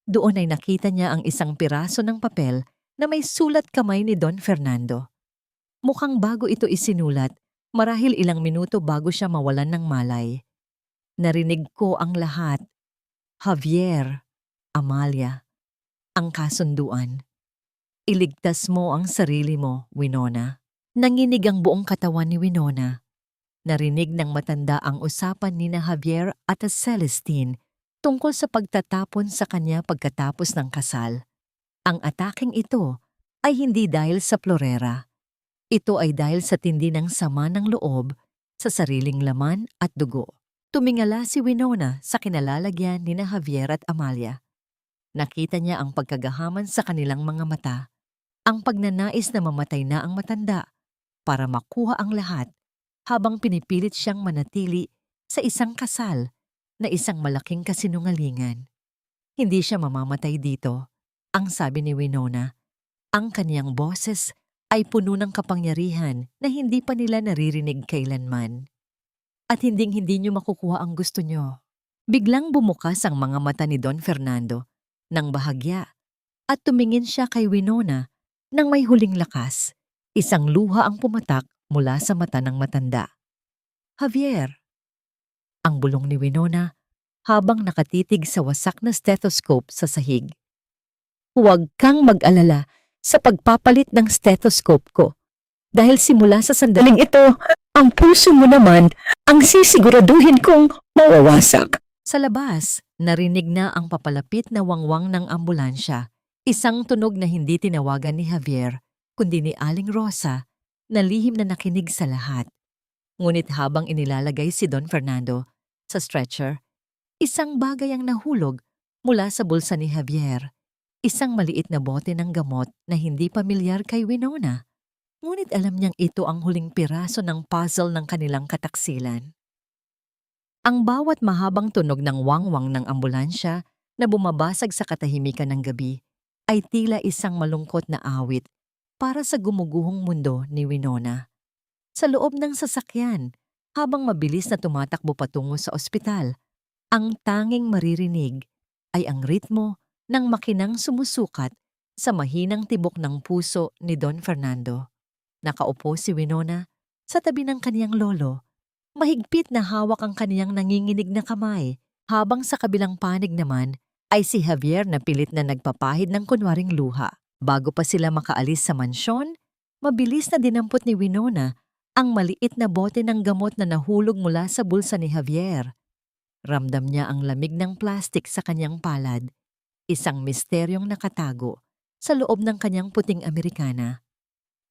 Doon ay nakita niya ang isang piraso ng papel na may sulat kamay ni Don Fernando. Mukhang bago ito isinulat, marahil ilang minuto bago siya mawalan ng malay. Narinig ko ang lahat. Javier, Amalia, ang kasunduan. Iligtas mo ang sarili mo, Winona. Nanginig ang buong katawan ni Winona. Narinig ng matanda ang usapan ni Javier at Celestine tungkol sa pagtatapon sa kanya pagkatapos ng kasal. Ang ataking ito ay hindi dahil sa plorera. Ito ay dahil sa tindi ng sama ng loob sa sariling laman at dugo. Tumingala si Winona sa kinalalagyan ni Javier at Amalia. Nakita niya ang pagkagahaman sa kanilang mga mata, ang pagnanais na mamatay na ang matanda para makuha ang lahat habang pinipilit siyang manatili sa isang kasal na isang malaking kasinungalingan. Hindi siya mamamatay dito, ang sabi ni Winona. Ang kaniyang boses ay puno ng kapangyarihan na hindi pa nila naririnig kailanman. At hinding-hindi niyo makukuha ang gusto niyo. Biglang bumukas ang mga mata ni Don Fernando ng bahagya at tumingin siya kay Winona nang may huling lakas. Isang luha ang pumatak mula sa mata ng matanda. Javier, ang bulong ni Winona habang nakatitig sa wasak na stethoscope sa sahig. Huwag kang mag-alala sa pagpapalit ng stethoscope ko. Dahil simula sa sandaling ito, ang puso mo naman ang sisiguraduhin kong mawawasak. Sa labas, narinig na ang papalapit na wangwang ng ambulansya. Isang tunog na hindi tinawagan ni Javier, kundi ni Aling Rosa, na lihim na nakinig sa lahat. Ngunit habang inilalagay si Don Fernando sa stretcher, isang bagay ang nahulog mula sa bulsa ni Javier. Isang maliit na bote ng gamot na hindi pamilyar kay Winona. Ngunit alam niyang ito ang huling piraso ng puzzle ng kanilang kataksilan. Ang bawat mahabang tunog ng wangwang ng ambulansya na bumabasag sa katahimikan ng gabi ay tila isang malungkot na awit para sa gumuguhong mundo ni Winona. Sa loob ng sasakyan, habang mabilis na tumatakbo patungo sa ospital, ang tanging maririnig ay ang ritmo ng makinang sumusukat sa mahinang tibok ng puso ni Don Fernando. Nakaupo si Winona sa tabi ng kaniyang lolo. Mahigpit na hawak ang kaniyang nanginginig na kamay, habang sa kabilang panig naman ay si Javier na pilit na nagpapahid ng kunwaring luha. Bago pa sila makaalis sa mansyon, mabilis na dinampot ni Winona ang maliit na bote ng gamot na nahulog mula sa bulsa ni Javier. Ramdam niya ang lamig ng plastik sa kanyang palad, isang misteryong nakatago sa loob ng kanyang puting Amerikana.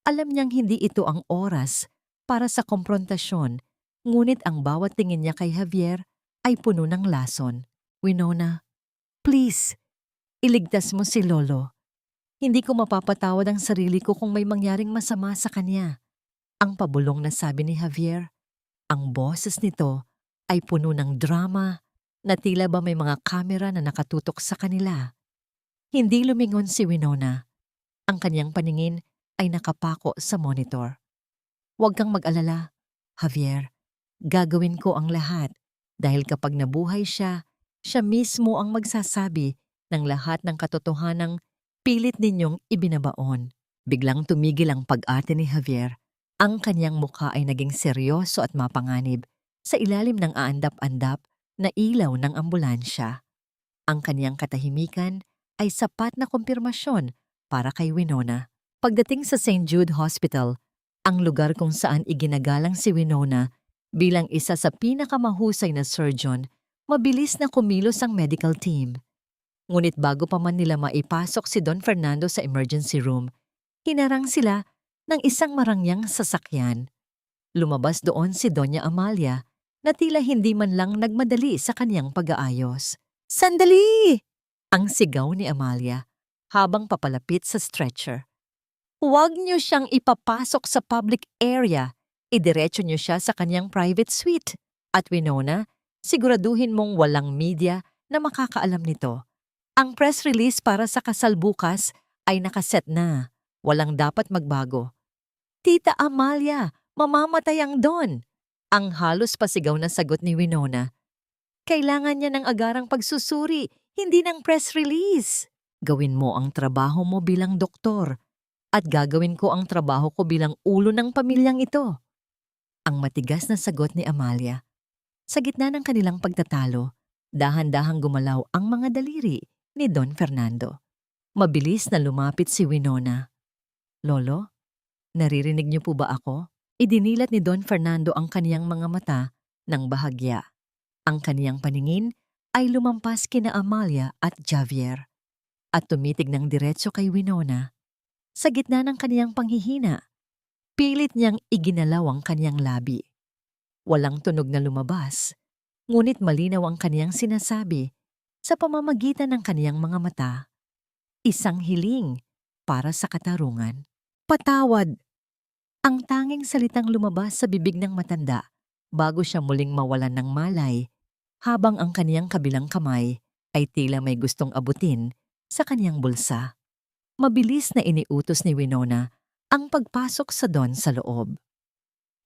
Alam niyang hindi ito ang oras para sa komprontasyon, ngunit ang bawat tingin niya kay Javier ay puno ng lason. Winona, please, iligtas mo si Lolo. Hindi ko mapapatawad ang sarili ko kung may mangyaring masama sa kanya. Ang pabulong na sabi ni Javier. Ang boses nito ay puno ng drama na tila ba may mga kamera na nakatutok sa kanila. Hindi lumingon si Winona. Ang kanyang paningin ay nakapako sa monitor. Huwag kang mag-alala, Javier. Gagawin ko ang lahat dahil kapag nabuhay siya, siya mismo ang magsasabi ng lahat ng katotohanang pilit ninyong ibinabaon. Biglang tumigil ang pag-ate ni Javier. Ang kanyang mukha ay naging seryoso at mapanganib sa ilalim ng aandap-andap na ilaw ng ambulansya. Ang kanyang katahimikan ay sapat na kumpirmasyon para kay Winona. Pagdating sa St. Jude Hospital, ang lugar kung saan iginagalang si Winona bilang isa sa pinakamahusay na surgeon, mabilis na kumilos ang medical team. Ngunit bago pa man nila maipasok si Don Fernando sa emergency room, hinarang sila ng isang marangyang sasakyan. Lumabas doon si Doña Amalia na tila hindi man lang nagmadali sa kanyang pag-aayos. "Sandali!" ang sigaw ni Amalia habang papalapit sa stretcher. "Huwag niyo siyang ipapasok sa public area. Idiretso niyo siya sa kanyang private suite. At Winona, siguraduhin mong walang media na makakaalam nito. Ang press release para sa kasal bukas ay nakaset na. Walang dapat magbago." "Tita Amalia, mamamatay ang Don!" Ang halos pasigaw na sagot ni Winona. "Kailangan niya ng agarang pagsusuri, hindi ng press release." "Gawin mo ang trabaho mo bilang doktor at gagawin ko ang trabaho ko bilang ulo ng pamilyang ito." Ang matigas na sagot ni Amalia. Sa gitna ng kanilang pagtatalo, dahan-dahang gumalaw ang mga daliri ni Don Fernando. Mabilis na lumapit si Winona. "Lolo, naririnig niyo po ba ako?" Idinilat ni Don Fernando ang kaniyang mga mata ng bahagya. Ang kaniyang paningin ay lumampas kina Amalia at Javier at tumitig ng diretso kay Winona. Sa gitna ng kaniyang panghihina, pilit niyang iginalaw ang kaniyang labi. Walang tunog na lumabas, ngunit malinaw ang kaniyang sinasabi sa pamamagitan ng kaniyang mga mata. Isang hiling para sa katarungan. "Patawad!" Ang tanging salitang lumabas sa bibig ng matanda bago siya muling mawalan ng malay, habang ang kaniyang kabilang kamay ay tila may gustong abutin sa kaniyang bulsa. Mabilis na iniutos ni Winona ang pagpasok sa Don sa loob.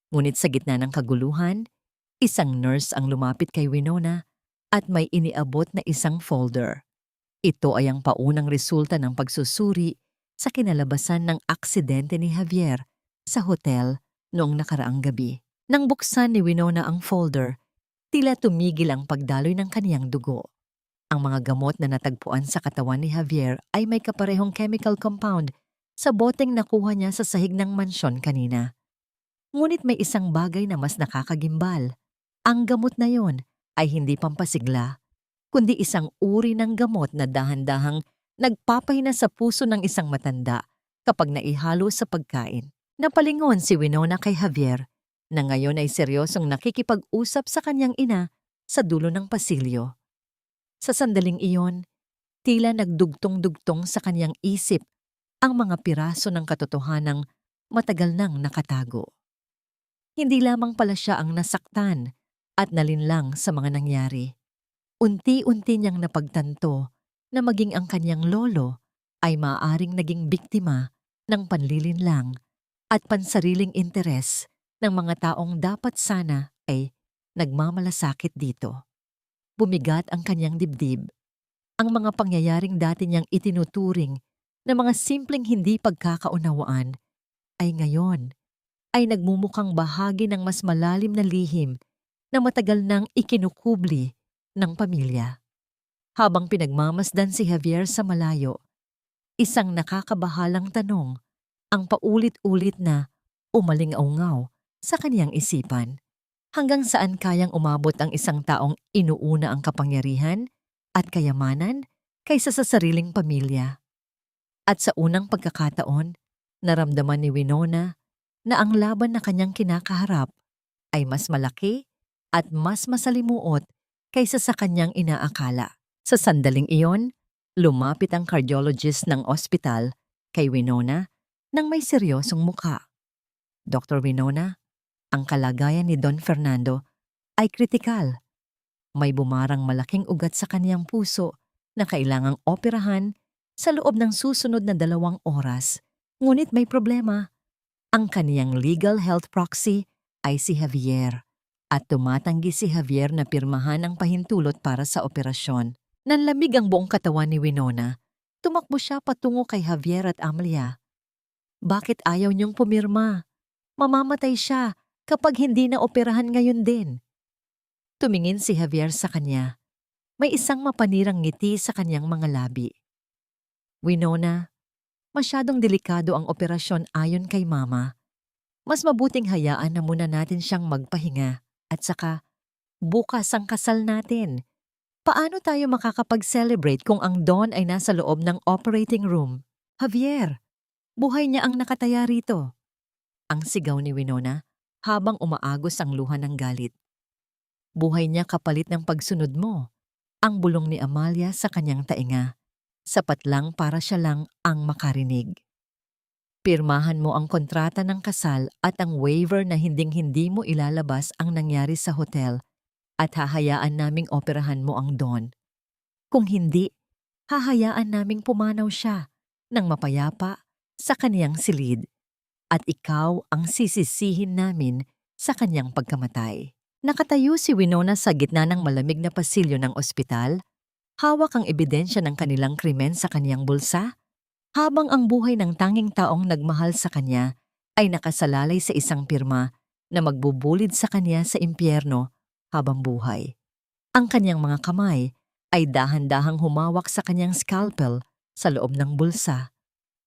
Ngunit sa gitna ng kaguluhan, isang nurse ang lumapit kay Winona at may iniabot na isang folder. Ito ay ang paunang resulta ng pagsusuri sa kinalabasan ng aksidente ni Javier sa hotel noong nakaraang gabi. Nang buksan ni Winona ang folder, tila tumigil ang pagdaloy ng kaniyang dugo. Ang mga gamot na natagpuan sa katawan ni Javier ay may kaparehong chemical compound sa boteng nakuha niya sa sahig ng mansyon kanina. Ngunit may isang bagay na mas nakakagimbal. Ang gamot na yon ay hindi pampasigla, kundi isang uri ng gamot na dahan-dahang nagpapahina sa puso ng isang matanda kapag naihalo sa pagkain. Napalingon si Winona kay Javier na ngayon ay seryosong nakikipag-usap sa kanyang ina sa dulo ng pasilyo. Sa sandaling iyon, tila nagdugtong-dugtong sa kanyang isip ang mga piraso ng katotohanang matagal nang nakatago. Hindi lamang pala siya ang nasaktan at nalinlang sa mga nangyari. Unti-unti niyang napagtanto na maging ang kanyang lolo ay maaaring naging biktima ng panlilinlang at pansariling interes ng mga taong dapat sana ay nagmamalasakit dito. Bumigat ang kanyang dibdib. Ang mga pangyayaring dati niyang itinuturing na mga simpleng hindi pagkakaunawaan ay ngayon ay nagmumukhang bahagi ng mas malalim na lihim na matagal nang ikinukubli ng pamilya. Habang pinagmamasdan si Javier sa malayo, isang nakakabahalang tanong ang paulit-ulit na umaling-aungaw sa kaniyang isipan. Hanggang saan kayang umabot ang isang taong inuuna ang kapangyarihan at kayamanan kaysa sa sariling pamilya? At sa unang pagkakataon, naramdaman ni Winona na ang laban na kanyang kinakaharap ay mas malaki at mas masalimuot kaysa sa kanyang inaakala. Sa sandaling iyon, lumapit ang cardiologist ng ospital kay Winona nang may seryosong mukha. Dr. Winona, ang kalagayan ni Don Fernando ay kritikal. May bumarang malaking ugat sa kaniyang puso na kailangang operahan sa loob ng susunod na 2 oras. Ngunit may problema. Ang kaniyang legal health proxy ay si Javier at tumatanggi si Javier na pirmahan ang pahintulot para sa operasyon. Nanlamig ang buong katawan ni Winona. Tumakbo siya patungo kay Javier at Amelia. Bakit ayaw niyong pumirma? Mamamatay siya kapag hindi na operahan ngayon din. Tumingin si Javier sa kanya. May isang mapanirang ngiti sa kanyang mga labi. Winona, masyadong delikado ang operasyon ayon kay Mama. Mas mabuting hayaan na muna natin siyang magpahinga at saka bukas ang kasal natin. Paano tayo makakapag-celebrate kung ang Don ay nasa loob ng operating room? Javier, buhay niya ang nakataya rito. Ang sigaw ni Winona habang umaagos ang luha ng galit. Buhay niya kapalit ng pagsunod mo. Ang bulong ni Amalia sa kanyang tainga. Sapat lang para siya lang ang makarinig. Pirmahan mo ang kontrata ng kasal at ang waiver na hinding-hindi mo ilalabas ang nangyari sa hotel at hahayaan naming operahan mo ang Don. Kung hindi, hahayaan naming pumanaw siya ng mapayapa sa kaniyang silid at ikaw ang sisisihin namin sa kanyang pagkamatay. Nakatayo si Winona sa gitna ng malamig na pasilyo ng ospital, hawak ang ebidensya ng kanilang krimen sa kaniyang bulsa, habang ang buhay ng tanging taong nagmahal sa kanya ay nakasalalay sa isang pirma na magbubulid sa kanya sa impyerno habang buhay. Ang kanyang mga kamay ay dahan-dahang humawak sa kanyang scalpel sa loob ng bulsa.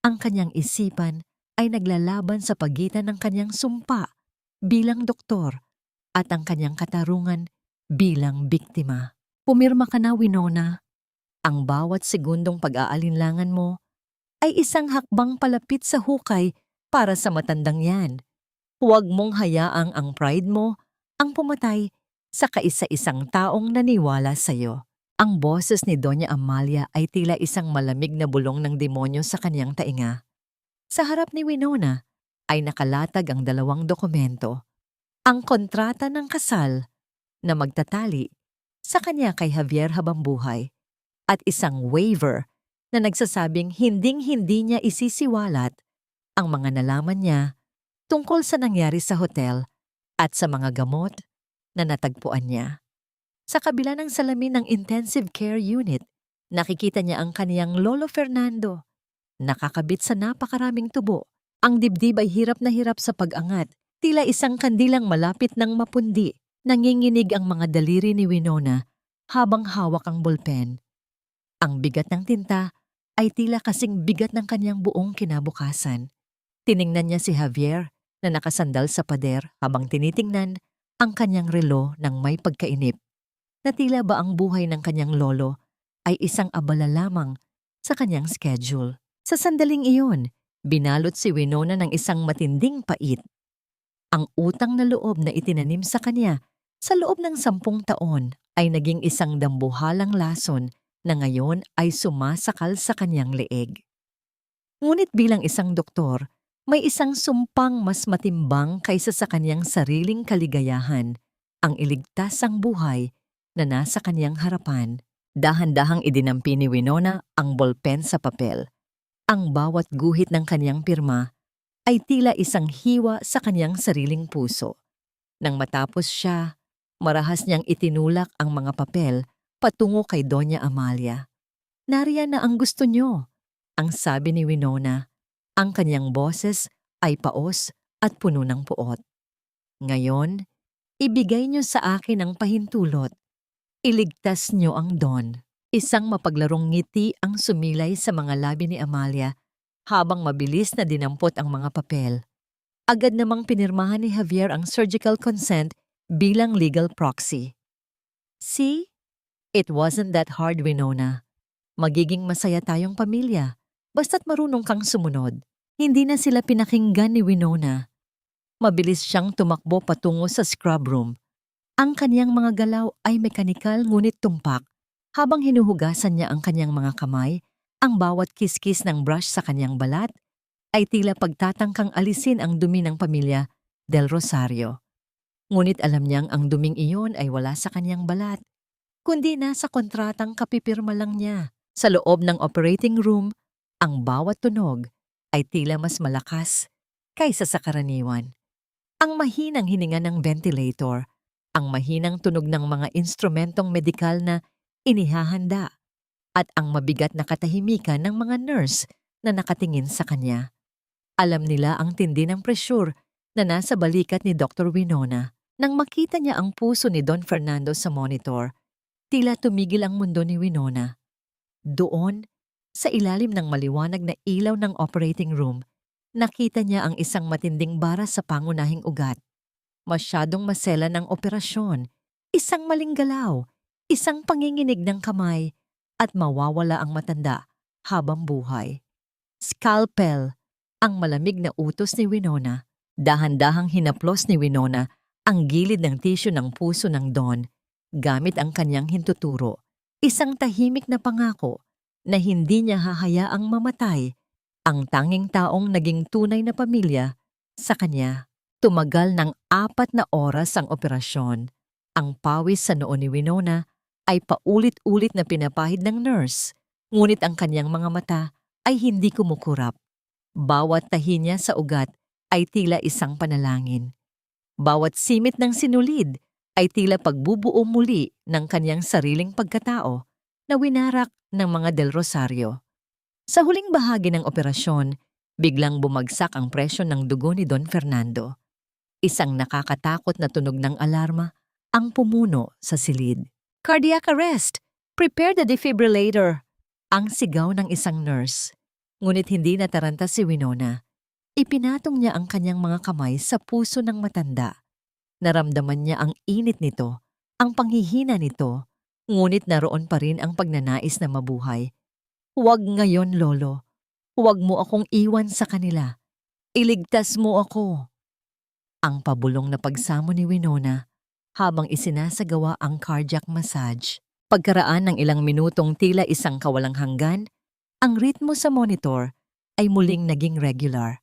Ang kanyang isipan ay naglalaban sa pagitan ng kanyang sumpa bilang doktor at ang kanyang katarungan bilang biktima. Pumirma ka na, Winona. Ang bawat segundong pag-aalinlangan mo ay isang hakbang palapit sa hukay para sa matandang yan. Huwag mong hayaang ang pride mo ang pumatay sa kaisa-isang taong naniwala sa iyo. Ang boses ni Doña Amalia ay tila isang malamig na bulong ng demonyo sa kanyang tainga. Sa harap ni Winona ay nakalatag ang 2 dokumento. Ang kontrata ng kasal na magtatali sa kanya kay Javier habang buhay at isang waiver na nagsasabing hinding-hindi niya isisiwalat ang mga nalaman niya tungkol sa nangyari sa hotel at sa mga gamot na natagpuan niya. Sa kabila ng salamin ng intensive care unit, nakikita niya ang kaniyang Lolo Fernando. Nakakabit sa napakaraming tubo. Ang dibdib ay hirap na hirap sa pag-angat. Tila isang kandilang malapit ng mapundi. Nanginginig ang mga daliri ni Winona habang hawak ang bolpen. Ang bigat ng tinta ay tila kasing bigat ng kanyang buong kinabukasan. Tiningnan niya si Javier na nakasandal sa pader habang tinitingnan ang kanyang relo ng may pagkainip. Na tila ba ang buhay ng kanyang lolo ay isang abala lamang sa kanyang schedule. Sa sandaling iyon, binalot si Winona ng isang matinding pait. Ang utang na loob na itinanim sa kanya sa loob ng 10 taon ay naging isang dambuhalang lason na ngayon ay sumasakal sa kanyang leeg. Ngunit bilang isang doktor, may isang sumpang mas matimbang kaysa sa kanyang sariling kaligayahan, ang iligtas ang buhay na nasa kanyang harapan. Dahan-dahang idinampi ni Winona ang bolpen sa papel. Ang bawat guhit ng kanyang pirma ay tila isang hiwa sa kanyang sariling puso. Nang matapos siya, marahas niyang itinulak ang mga papel patungo kay Doña Amalia. Nariyan na ang gusto niyo, ang sabi ni Winona. Ang kanyang boses ay paos at puno ng puot. Ngayon, ibigay niyo sa akin ang pahintulot. Iligtas niyo ang Don. Isang mapaglarong ngiti ang sumilay sa mga labi ni Amalia habang mabilis na dinampot ang mga papel. Agad namang pinirmahan ni Javier ang surgical consent bilang legal proxy. See? It wasn't that hard, Winona. Magiging masaya tayong pamilya. Basta't marunong kang sumunod. Hindi na sila pinakinggan ni Winona. Mabilis siyang tumakbo patungo sa scrub room. Ang kaniyang mga galaw ay mekanikal ngunit tumpak. Habang hinuhugasan niya ang kaniyang mga kamay, ang bawat kiskis ng brush sa kaniyang balat ay tila pagtatangkang alisin ang dumi ng pamilya Del Rosario. Ngunit alam niyang ang duming iyon ay wala sa kaniyang balat, kundi nasa kontratang kapipirma lang niya. Sa loob ng operating room, ang bawat tunog ay tila mas malakas kaysa sa karaniwan. Ang mahinang hininga ng ventilator, ang mahinang tunog ng mga instrumentong medikal na inihahanda, at ang mabigat na katahimikan ng mga nurse na nakatingin sa kanya. Alam nila ang tindi ng presyur na nasa balikat ni Dr. Winona. Nang makita niya ang puso ni Don Fernando sa monitor, tila tumigil ang mundo ni Winona. Doon, sa ilalim ng maliwanag na ilaw ng operating room, nakita niya ang isang matinding bara sa pangunahing ugat. Masyadong masela ng operasyon, isang maling galaw, isang panginginig ng kamay, at mawawala ang matanda habang buhay. Scalpel, ang malamig na utos ni Winona. Dahan-dahang hinaplos ni Winona ang gilid ng tissue ng puso ng Don gamit ang kanyang hintuturo. Isang tahimik na pangako na hindi niya hahayaang mamatay ang tanging taong naging tunay na pamilya sa kanya. Tumagal ng 4 na oras ang operasyon. Ang pawis sa noo ni Winona ay paulit-ulit na pinapahid ng nurse, ngunit ang kanyang mga mata ay hindi kumukurap. Bawat tahi niya sa ugat ay tila isang panalangin. Bawat simit ng sinulid ay tila pagbubuo muli ng kanyang sariling pagkatao na winarak ng mga Del Rosario. Sa huling bahagi ng operasyon, biglang bumagsak ang presyon ng dugo ni Don Fernando. Isang nakakatakot na tunog ng alarma ang pumuno sa silid. Cardiac arrest! Prepare the defibrillator! Ang sigaw ng isang nurse. Ngunit hindi nataranta si Winona. Ipinatong niya ang kanyang mga kamay sa puso ng matanda. Naramdaman niya ang init nito, ang panghihina nito, ngunit naroon pa rin ang pagnanais na mabuhay. Huwag ngayon, Lolo. Huwag mo akong iwan sa kanila. Iligtas mo ako. Ang pabulong na pagsamo ni Winona habang isinasagawa ang cardiac massage. Pagkaraan ng ilang minutong tila isang kawalang hanggan, ang ritmo sa monitor ay muling naging regular.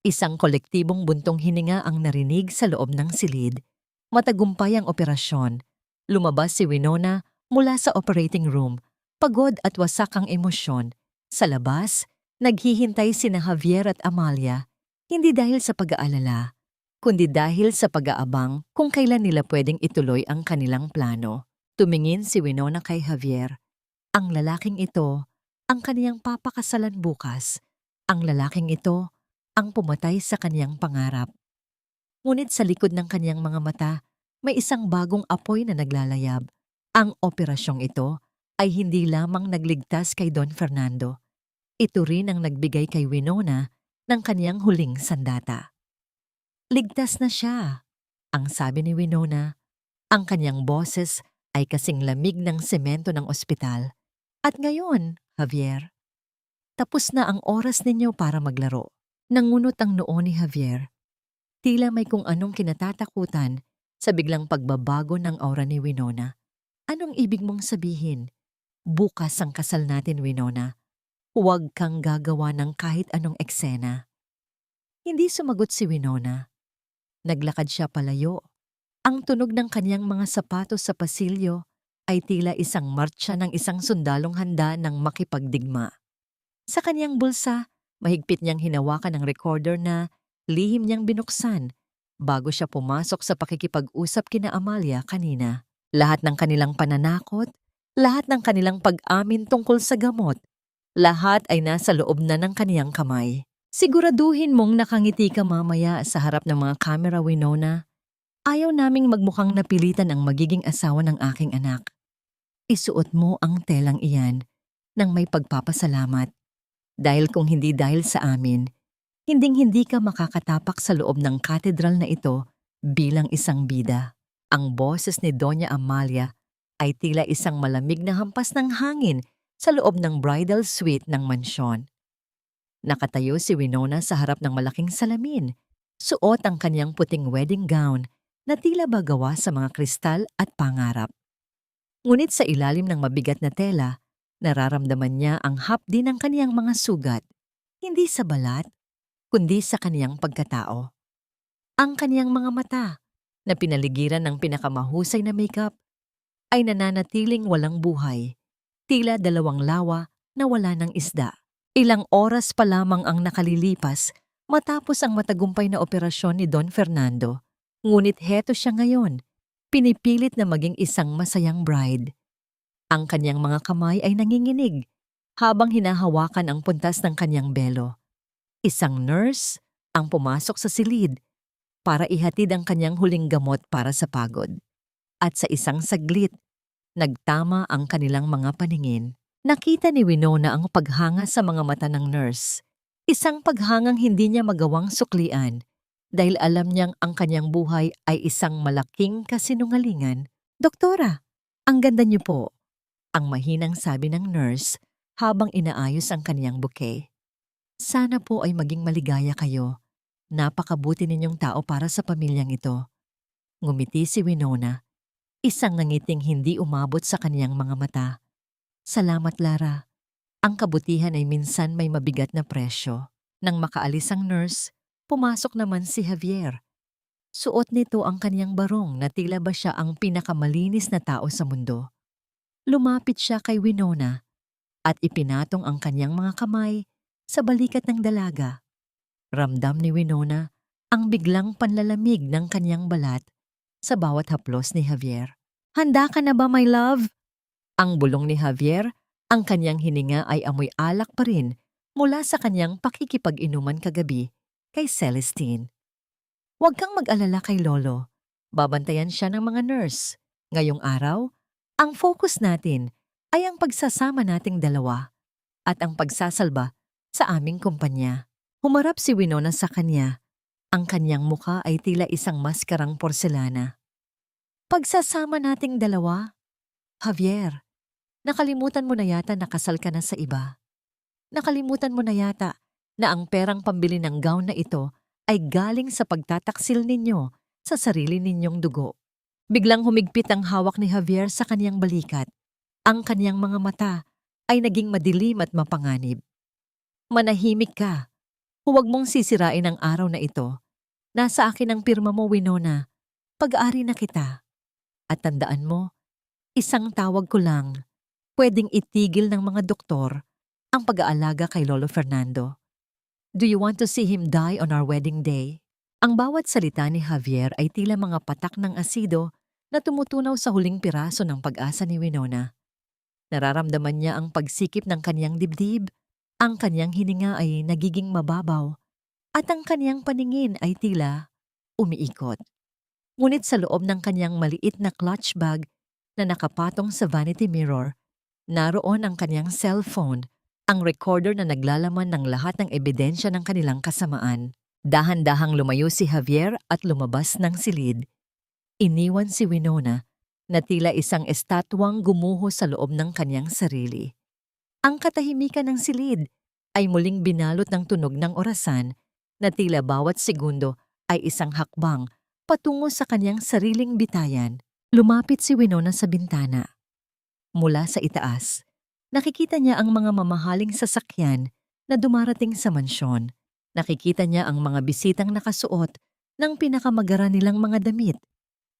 Isang kolektibong buntong hininga ang narinig sa loob ng silid. Matagumpay ang operasyon. Lumabas si Winona mula sa operating room, pagod at wasak ang emosyon. Sa labas, naghihintay sina Javier at Amalia, hindi dahil sa pag-aalala, kundi dahil sa pag-aabang kung kailan nila pwedeng ituloy ang kanilang plano. Tumingin si Winona kay Javier. Ang lalaking ito, ang kaniyang papakasalan bukas. Ang lalaking ito, ang pumatay sa kaniyang pangarap. Ngunit sa likod ng kaniyang mga mata, may isang bagong apoy na naglalayab. Ang operasyong ito ay hindi lamang nagligtas kay Don Fernando. Ito rin ang nagbigay kay Winona ng kaniyang huling sandata. Ligtas na siya, ang sabi ni Winona. Ang kaniyang boses ay kasing lamig ng semento ng ospital. At ngayon, Javier, tapos na ang oras ninyo para maglaro. Nangunot ang noo ni Javier. Tila may kung anong kinatatakutan sa biglang pagbabago ng aura ni Winona. Anong ibig mong sabihin? Bukas ang kasal natin, Winona. Huwag kang gagawa ng kahit anong eksena. Hindi sumagot si Winona. Naglakad siya palayo. Ang tunog ng kanyang mga sapatos sa pasilyo ay tila isang martsa ng isang sundalong handa ng makipagdigma. Sa kanyang bulsa, mahigpit niyang hinawakan ang recorder na lihim niyang binuksan bago siya pumasok sa pakikipag-usap kina Amalia kanina. Lahat ng kanilang pananakot, lahat ng kanilang pag-amin tungkol sa gamot, lahat ay nasa loob na ng kaniyang kamay. Siguraduhin mong nakangiti ka mamaya sa harap ng mga kamera, Winona. Ayaw naming magmukhang napilitan ang magiging asawa ng aking anak. Isuot mo ang telang iyan ng may pagpapasalamat. Dahil kung hindi dahil sa amin, hinding-hindi ka makakatapak sa loob ng katedral na ito bilang isang bida. Ang boses ni Doña Amalia ay tila isang malamig na hampas ng hangin sa loob ng bridal suite ng mansyon. Nakatayo si Winona sa harap ng malaking salamin. Suot ang kanyang puting wedding gown na tila ba gawa sa mga kristal at pangarap. Ngunit sa ilalim ng mabigat na tela, nararamdaman niya ang hapdi ng kaniyang mga sugat, hindi sa balat, kundi sa kaniyang pagkatao. Ang kaniyang mga mata, na pinaligiran ng pinakamahusay na makeup, ay nananatiling walang buhay, tila dalawang lawa na wala ng isda. Ilang oras pa lamang ang nakalilipas matapos ang matagumpay na operasyon ni Don Fernando. Ngunit heto siya ngayon, pinipilit na maging isang masayang bride. Ang kanyang mga kamay ay nanginginig habang hinahawakan ang puntas ng kanyang belo. Isang nurse ang pumasok sa silid para ihatid ang kanyang huling gamot para sa pagod. At sa isang saglit, nagtama ang kanilang mga paningin. Nakita ni Winona ang paghanga sa mga mata ng nurse. Isang paghangang hindi niya magawang suklian dahil alam niyang ang kanyang buhay ay isang malaking kasinungalingan. "Doktora, ang ganda niyo po," ang mahinang sabi ng nurse habang inaayos ang kanyang bouquet. "Sana po ay maging maligaya kayo. Napakabuti ninyong tao para sa pamilyang ito." Ngumiti si Winona, isang ngangiting hindi umabot sa kaniyang mga mata. "Salamat, Lara. Ang kabutihan ay minsan may mabigat na presyo." Nang makaalis ang nurse, pumasok naman si Javier. Suot nito ang kaniyang barong na tila ba siya ang pinakamalinis na tao sa mundo. Lumapit siya kay Winona at ipinatong ang kaniyang mga kamay sa balikat ng dalaga. Ramdam ni Winona ang biglang panlalamig ng kaniyang balat sa bawat haplos ni Javier. "Handa ka na ba, my love?" Ang bulong ni Javier, ang kanyang hininga ay amoy alak pa rin mula sa kanyang pakikipag-inuman kagabi kay Celestine. "Huwag kang mag-alala kay Lolo. Babantayan siya ng mga nurse. Ngayong araw, ang focus natin ay ang pagsasama nating dalawa at ang pagsasalba sa aming kumpanya." Humarap si Winona sa kanya. Ang kanyang muka ay tila isang maskarang porselana. "Pagsasama nating dalawa? Javier, nakalimutan mo na yata na kasal ka na sa iba. Nakalimutan mo na yata na ang perang pambili ng gown na ito ay galing sa pagtataksil ninyo sa sarili ninyong dugo." Biglang humigpit ang hawak ni Javier sa kaniyang balikat. Ang kaniyang mga mata ay naging madilim at mapanganib. "Manahimik ka. Huwag mong sisirain ang araw na ito. Nasa akin ang pirma mo, Winona. Pag-aari na kita. At tandaan mo, isang tawag ko lang, pwedeng itigil ng mga doktor ang pag-aalaga kay Lolo Fernando. Do you want to see him die on our wedding day?" Ang bawat salita ni Javier ay tila mga patak ng asido na tumutunaw sa huling piraso ng pag-asa ni Winona. Nararamdaman niya ang pagsikip ng kaniyang dibdib, ang kaniyang hininga ay nagiging mababaw, at ang kaniyang paningin ay tila umiikot. Ngunit sa loob ng kaniyang maliit na clutch bag na nakapatong sa vanity mirror, naroon ang kaniyang cellphone, ang recorder na naglalaman ng lahat ng ebidensya ng kanilang kasamaan. Dahan-dahang lumayo si Javier at lumabas ng silid. Iniwan si Winona na tila isang estatwang gumuho sa loob ng kaniyang sarili. Ang katahimikan ng silid ay muling binalot ng tunog ng orasan na tila bawat segundo ay isang hakbang patungo sa kaniyang sariling bitayan. Lumapit si Winona sa bintana. Mula sa itaas, nakikita niya ang mga mamahaling sasakyan na dumarating sa mansyon. Nakikita niya ang mga bisitang nakasuot ng pinakamagara nilang mga damit,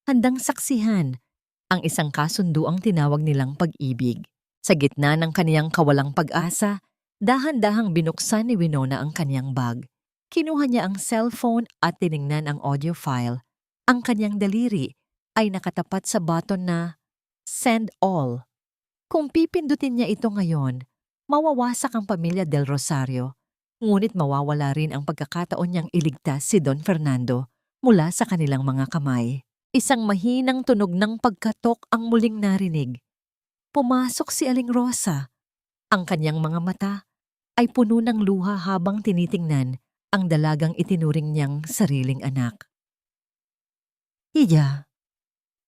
handang saksihan ang isang kasunduang tinawag nilang pag-ibig. Sa gitna ng kaniyang kawalang pag-asa, dahan-dahang binuksan ni Winona ang kaniyang bag. Kinuha niya ang cellphone at tiningnan ang audio file. Ang kaniyang daliri ay nakatapat sa button na Send All. Kung pipindutin niya ito ngayon, mawawasak ang pamilya Del Rosario, ngunit mawawala rin ang pagkakataon niyang iligtas si Don Fernando mula sa kanilang mga kamay. Isang mahinang tunog ng pagkatok ang muling narinig. Pumasok si Aling Rosa. Ang kanyang mga mata ay puno ng luha habang tinitingnan ang dalagang itinuring niyang sariling anak. "Iya,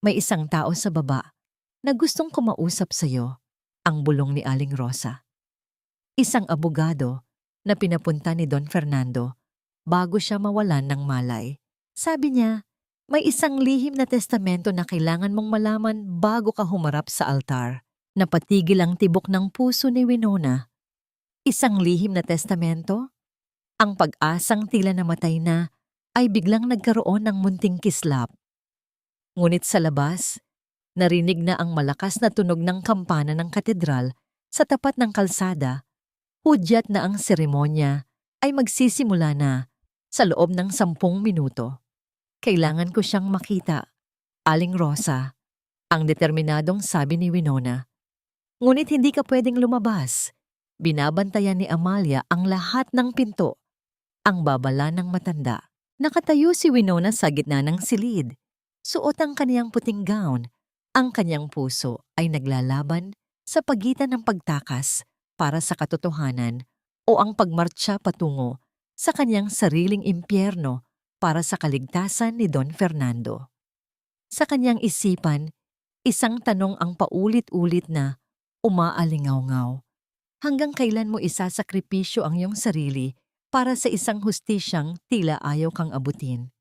may isang tao sa baba na gustong kumausap sa iyo," ang bulong ni Aling Rosa. Isang abogado na pinapunta ni Don Fernando bago siya mawalan ng malay. Sabi niya, may isang lihim na testamento na kailangan mong malaman bago ka humarap sa altar. Napatigil ang tibok ng puso ni Winona. Isang lihim na testamento? Ang pag-asang tila namatay na ay biglang nagkaroon ng munting kislap. Ngunit sa labas, narinig na ang malakas na tunog ng kampana ng katedral sa tapat ng kalsada. Hudyat na ang seremonya ay magsisimula na sa loob ng 10 minuto. Kailangan ko siyang makita, Aling Rosa, ang determinadong sabi ni Winona. Ngunit hindi ka pwedeng lumabas. Binabantayan ni Amalia ang lahat ng pinto. Ang babala ng matanda. Nakatayo si Winona sa gitna ng silid. Suot ang kaniyang puting gown. Ang kanyang puso ay naglalaban sa pagitan ng pagtakas para sa katotohanan o ang pagmartsa patungo sa kanyang sariling impyerno para sa kaligtasan ni Don Fernando. Sa kanyang isipan, isang tanong ang paulit-ulit na umaalingaw-ngaw. Hanggang kailan mo isasakripisyo ang iyong sarili para sa isang hustisyang tila ayaw kang abutin?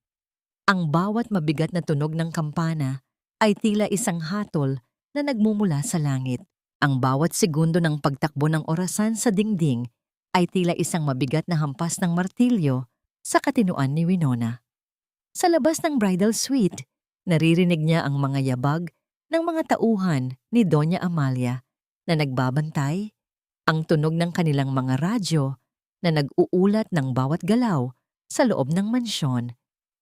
Ang bawat mabigat na tunog ng kampana ay tila isang hatol na nagmumula sa langit. Ang bawat segundo ng pagtakbo ng orasan sa dingding ay tila isang mabigat na hampas ng martilyo sa katinuan ni Winona. Sa labas ng bridal suite, naririnig niya ang mga yabag ng mga tauhan ni Doña Amalia na nagbabantay, ang tunog ng kanilang mga radyo na nag-uulat ng bawat galaw sa loob ng mansyon.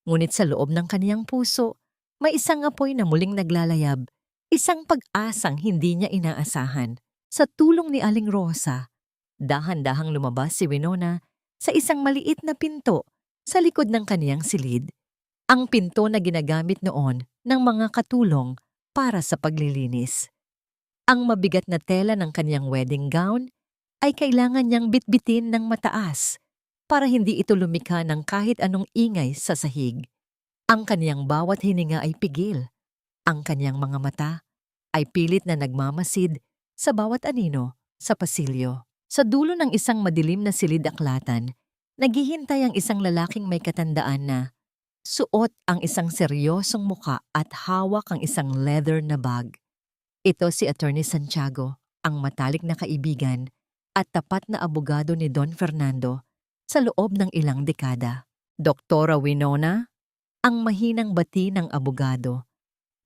Ngunit sa loob ng kaniyang puso, may isang apoy na muling naglalayab, isang pag-asang hindi niya inaasahan. Sa tulong ni Aling Rosa, dahan-dahang lumabas si Winona sa isang maliit na pinto sa likod ng kaniyang silid. Ang pinto na ginagamit noon ng mga katulong para sa paglilinis. Ang mabigat na tela ng kanyang wedding gown ay kailangan niyang bitbitin ng mataas para hindi ito lumikha ng kahit anong ingay sa sahig. Ang kaniyang bawat hininga ay pigil. Ang kaniyang mga mata ay pilit na nagmamasid sa bawat anino sa pasilyo. Sa dulo ng isang madilim na silid-aklatan, naghihintay ang isang lalaking may katandaan na suot ang isang seryosong muka at hawak ang isang leather na bag. Ito si Attorney Santiago, ang matalik na kaibigan at tapat na abogado ni Don Fernando sa loob ng ilang dekada. Doktora Winona, ang mahinang bati ng abogado.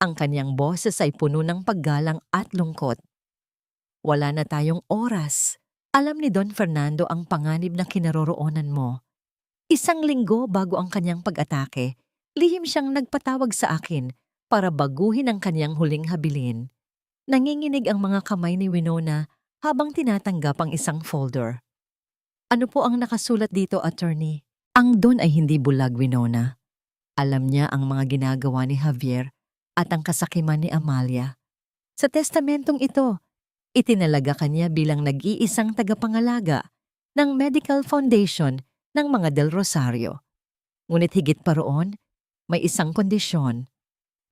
Ang kanyang boses ay puno ng paggalang at lungkot. Wala na tayong oras. Alam ni Don Fernando ang panganib na kinaroroonan mo. Isang linggo bago ang kanyang pag-atake, lihim siyang nagpatawag sa akin para baguhin ang kanyang huling habilin. Nanginginig ang mga kamay ni Winona habang tinatanggap ang isang folder. Ano po ang nakasulat dito, attorney? Ang Don ay hindi bulag, Winona. Alam niya ang mga ginagawa ni Javier at ang kasakiman ni Amalia. Sa testamentong ito, itinalaga kanya bilang nag-iisang tagapangalaga ng Medical Foundation ng mga Del Rosario. Ngunit higit pa roon, may isang kondisyon.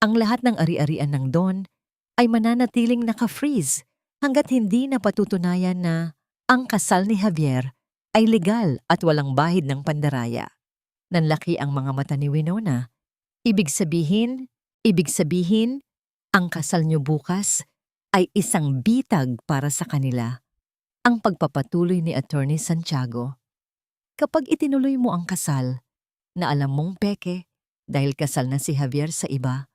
Ang lahat ng ari-arian ng Don ay mananatiling naka-freeze hanggat hindi napatutunayan na ang kasal ni Javier ay legal at walang bahid ng pandaraya. Nanlaki ang mga mata ni Winona. Ibig sabihin, ang kasal niyo bukas ay isang bitag para sa kanila. Ang pagpapatuloy ni Attorney Santiago. Kapag itinuloy mo ang kasal, na alam mong peke dahil kasal na si Javier sa iba,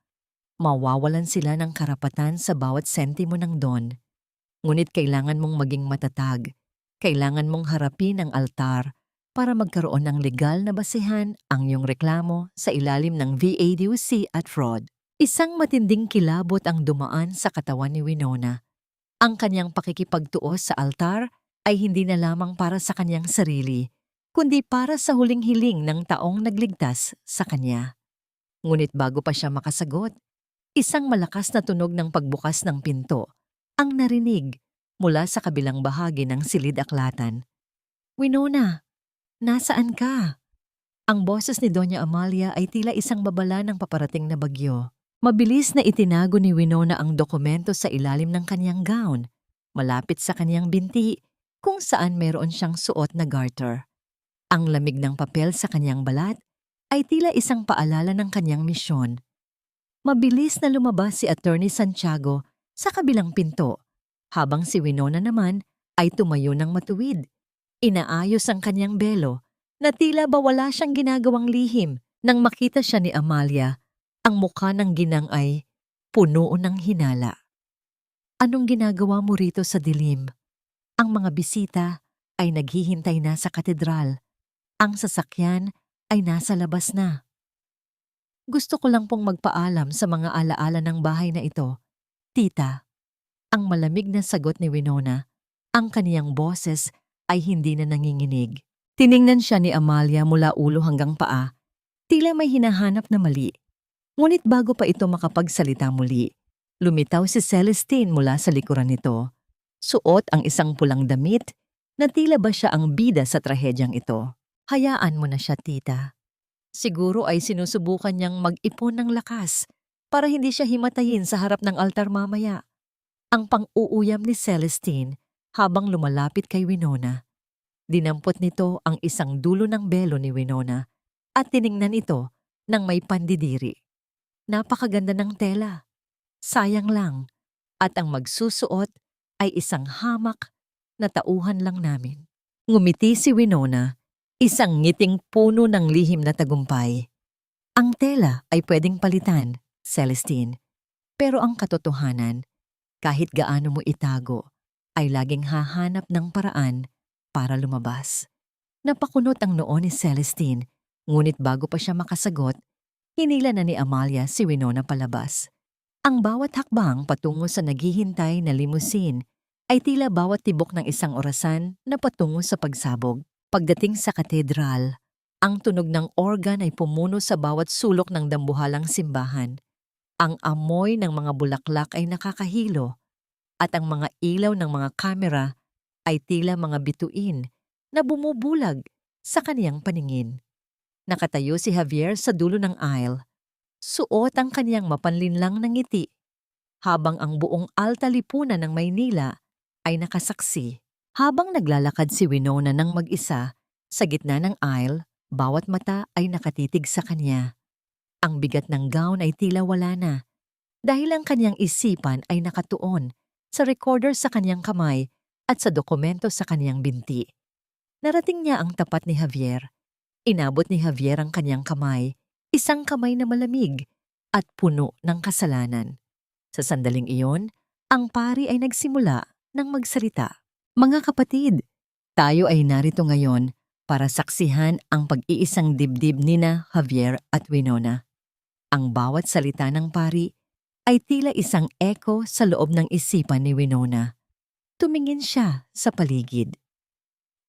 mawawalan sila ng karapatan sa bawat sentimo ng Don. Ngunit kailangan mong maging matatag. Kailangan mong harapin ang altar para magkaroon ng legal na basihan ang iyong reklamo sa ilalim ng VADUC at fraud. Isang matinding kilabot ang dumaan sa katawan ni Winona. Ang kanyang pakikipagtuos sa altar ay hindi na lamang para sa kanyang sarili, kundi para sa huling hiling ng taong nagligtas sa kanya. Ngunit bago pa siya makasagot, isang malakas na tunog ng pagbukas ng pinto ang narinig mula sa kabilang bahagi ng silid-aklatan. Winona, nasaan ka? Ang boses ni Doña Amalia ay tila isang babala ng paparating na bagyo. Mabilis na itinago ni Winona ang dokumento sa ilalim ng kanyang gown, malapit sa kanyang binti, kung saan meron siyang suot na garter. Ang lamig ng papel sa kanyang balat ay tila isang paalala ng kanyang misyon. Mabilis na lumabas si Attorney Santiago sa kabilang pinto, habang si Winona naman ay tumayo ng matuwid. Inaayos ang kanyang belo na tila ba wala siyang ginagawang lihim nang makita siya ni Amalia. Ang mukha ng ginang ay puno ng hinala. Anong ginagawa mo rito sa dilim? Ang mga bisita ay naghihintay na sa katedral. Ang sasakyan ay nasa labas na. Gusto ko lang pong magpaalam sa mga alaala ng bahay na ito. Tita, ang malamig na sagot ni Winona. Ang kaniyang boses ay hindi na nanginginig. Tiningnan siya ni Amalia mula ulo hanggang paa. Tila may hinahanap na mali. Ngunit bago pa ito makapagsalita muli, lumitaw si Celestine mula sa likuran nito. Suot ang isang pulang damit na tila ba siya ang bida sa trahedyang ito. Hayaan mo na siya, tita. Siguro ay sinusubukan niyang mag-ipon ng lakas para hindi siya himatayin sa harap ng altar mamaya. Ang pang-uuyam ni Celestine habang lumalapit kay Winona. Dinampot nito ang isang dulo ng belo ni Winona at tiningnan ito ng may pandidiri. Napakaganda ng tela. Sayang lang. At ang magsusuot ay isang hamak na tauhan lang namin. Ngumiti si Winona, isang ngiting puno ng lihim na tagumpay. Ang tela ay pwedeng palitan, Celestine. Pero ang katotohanan, kahit gaano mo itago, ay laging hahanap ng paraan para lumabas. Napakunot ang noo ni Celestine, ngunit bago pa siya makasagot, hinila na ni Amalia si Winona palabas. Ang bawat hakbang patungo sa naghihintay na limousine ay tila bawat tibok ng isang orasan na patungo sa pagsabog. Pagdating sa katedral, ang tunog ng organ ay pumuno sa bawat sulok ng dambuhalang simbahan. Ang amoy ng mga bulaklak ay nakakahilo at ang mga ilaw ng mga kamera ay tila mga bituin na bumubulag sa kaniyang paningin. Nakatayo si Javier sa dulo ng aisle. Suot ang kaniyang mapanlinlang na ngiti, habang ang buong alta lipunan ng Maynila ay nakasaksi. Habang naglalakad si Winona ng mag-isa sa gitna ng aisle, bawat mata ay nakatitig sa kanya. Ang bigat ng gown ay tila wala na, dahil ang kaniyang isipan ay nakatuon sa recorder sa kaniyang kamay at sa dokumento sa kaniyang binti. Narating niya ang tapat ni Javier. Inabot ni Javier ang kaniyang kamay, isang kamay na malamig at puno ng kasalanan. Sa sandaling iyon, ang pari ay nagsimula ng magsalita. Mga kapatid, tayo ay narito ngayon para saksihan ang pag-iisang dibdib nina Javier at Winona. Ang bawat salita ng pari ay tila isang echo sa loob ng isipan ni Winona. Tumingin siya sa paligid.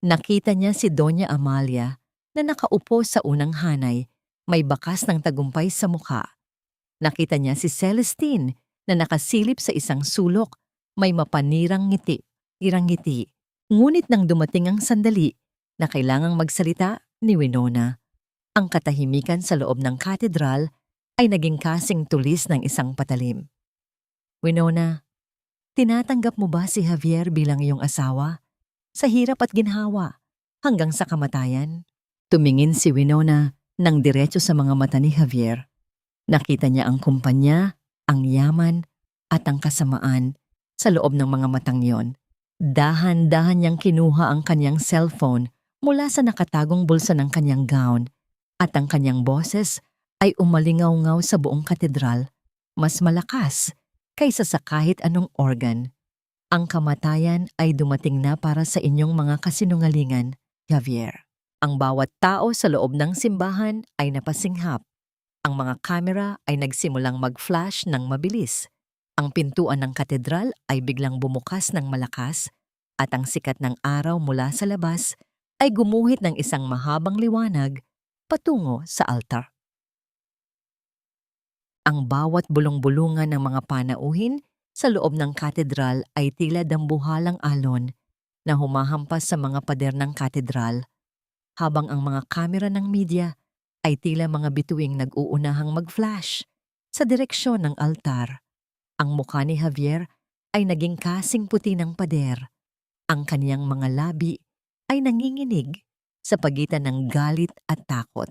Nakita niya si Doña Amalia na nakaupo sa unang hanay, may bakas ng tagumpay sa mukha. Nakita niya si Celestine na nakasilip sa isang sulok, may mapanirang ngiti. Ngunit nang dumating ang sandali na kailangang magsalita ni Winona, ang katahimikan sa loob ng katedral ay naging kasing tulis ng isang patalim. Winona, tinatanggap mo ba si Javier bilang iyong asawa? Sa hirap at ginhawa, hanggang sa kamatayan? Tumingin si Winona ng diretso sa mga mata ni Javier. Nakita niya ang kumpanya, ang yaman, at ang kasamaan sa loob ng mga matang yon. Dahan-dahan niyang kinuha ang kanyang cellphone mula sa nakatagong bulsa ng kanyang gown at ang kanyang boses ay umalingaw-ngaw sa buong katedral, mas malakas kaysa sa kahit anong organ. Ang kamatayan ay dumating na para sa inyong mga kasinungalingan, Javier. Ang bawat tao sa loob ng simbahan ay napasinghap. Ang mga kamera ay nagsimulang mag-flash ng mabilis. Ang pintuan ng katedral ay biglang bumukas ng malakas at ang sikat ng araw mula sa labas ay gumuhit ng isang mahabang liwanag patungo sa altar. Ang bawat bulong-bulungan ng mga panauhin sa loob ng katedral ay tila dambuhalang alon na humahampas sa mga pader ng katedral, habang ang mga kamera ng media ay tila mga bituing nag-uunahang mag-flash sa direksyon ng altar. Ang mukha ni Javier ay naging kasing puti ng pader. Ang kaniyang mga labi ay nanginginig sa pagitan ng galit at takot.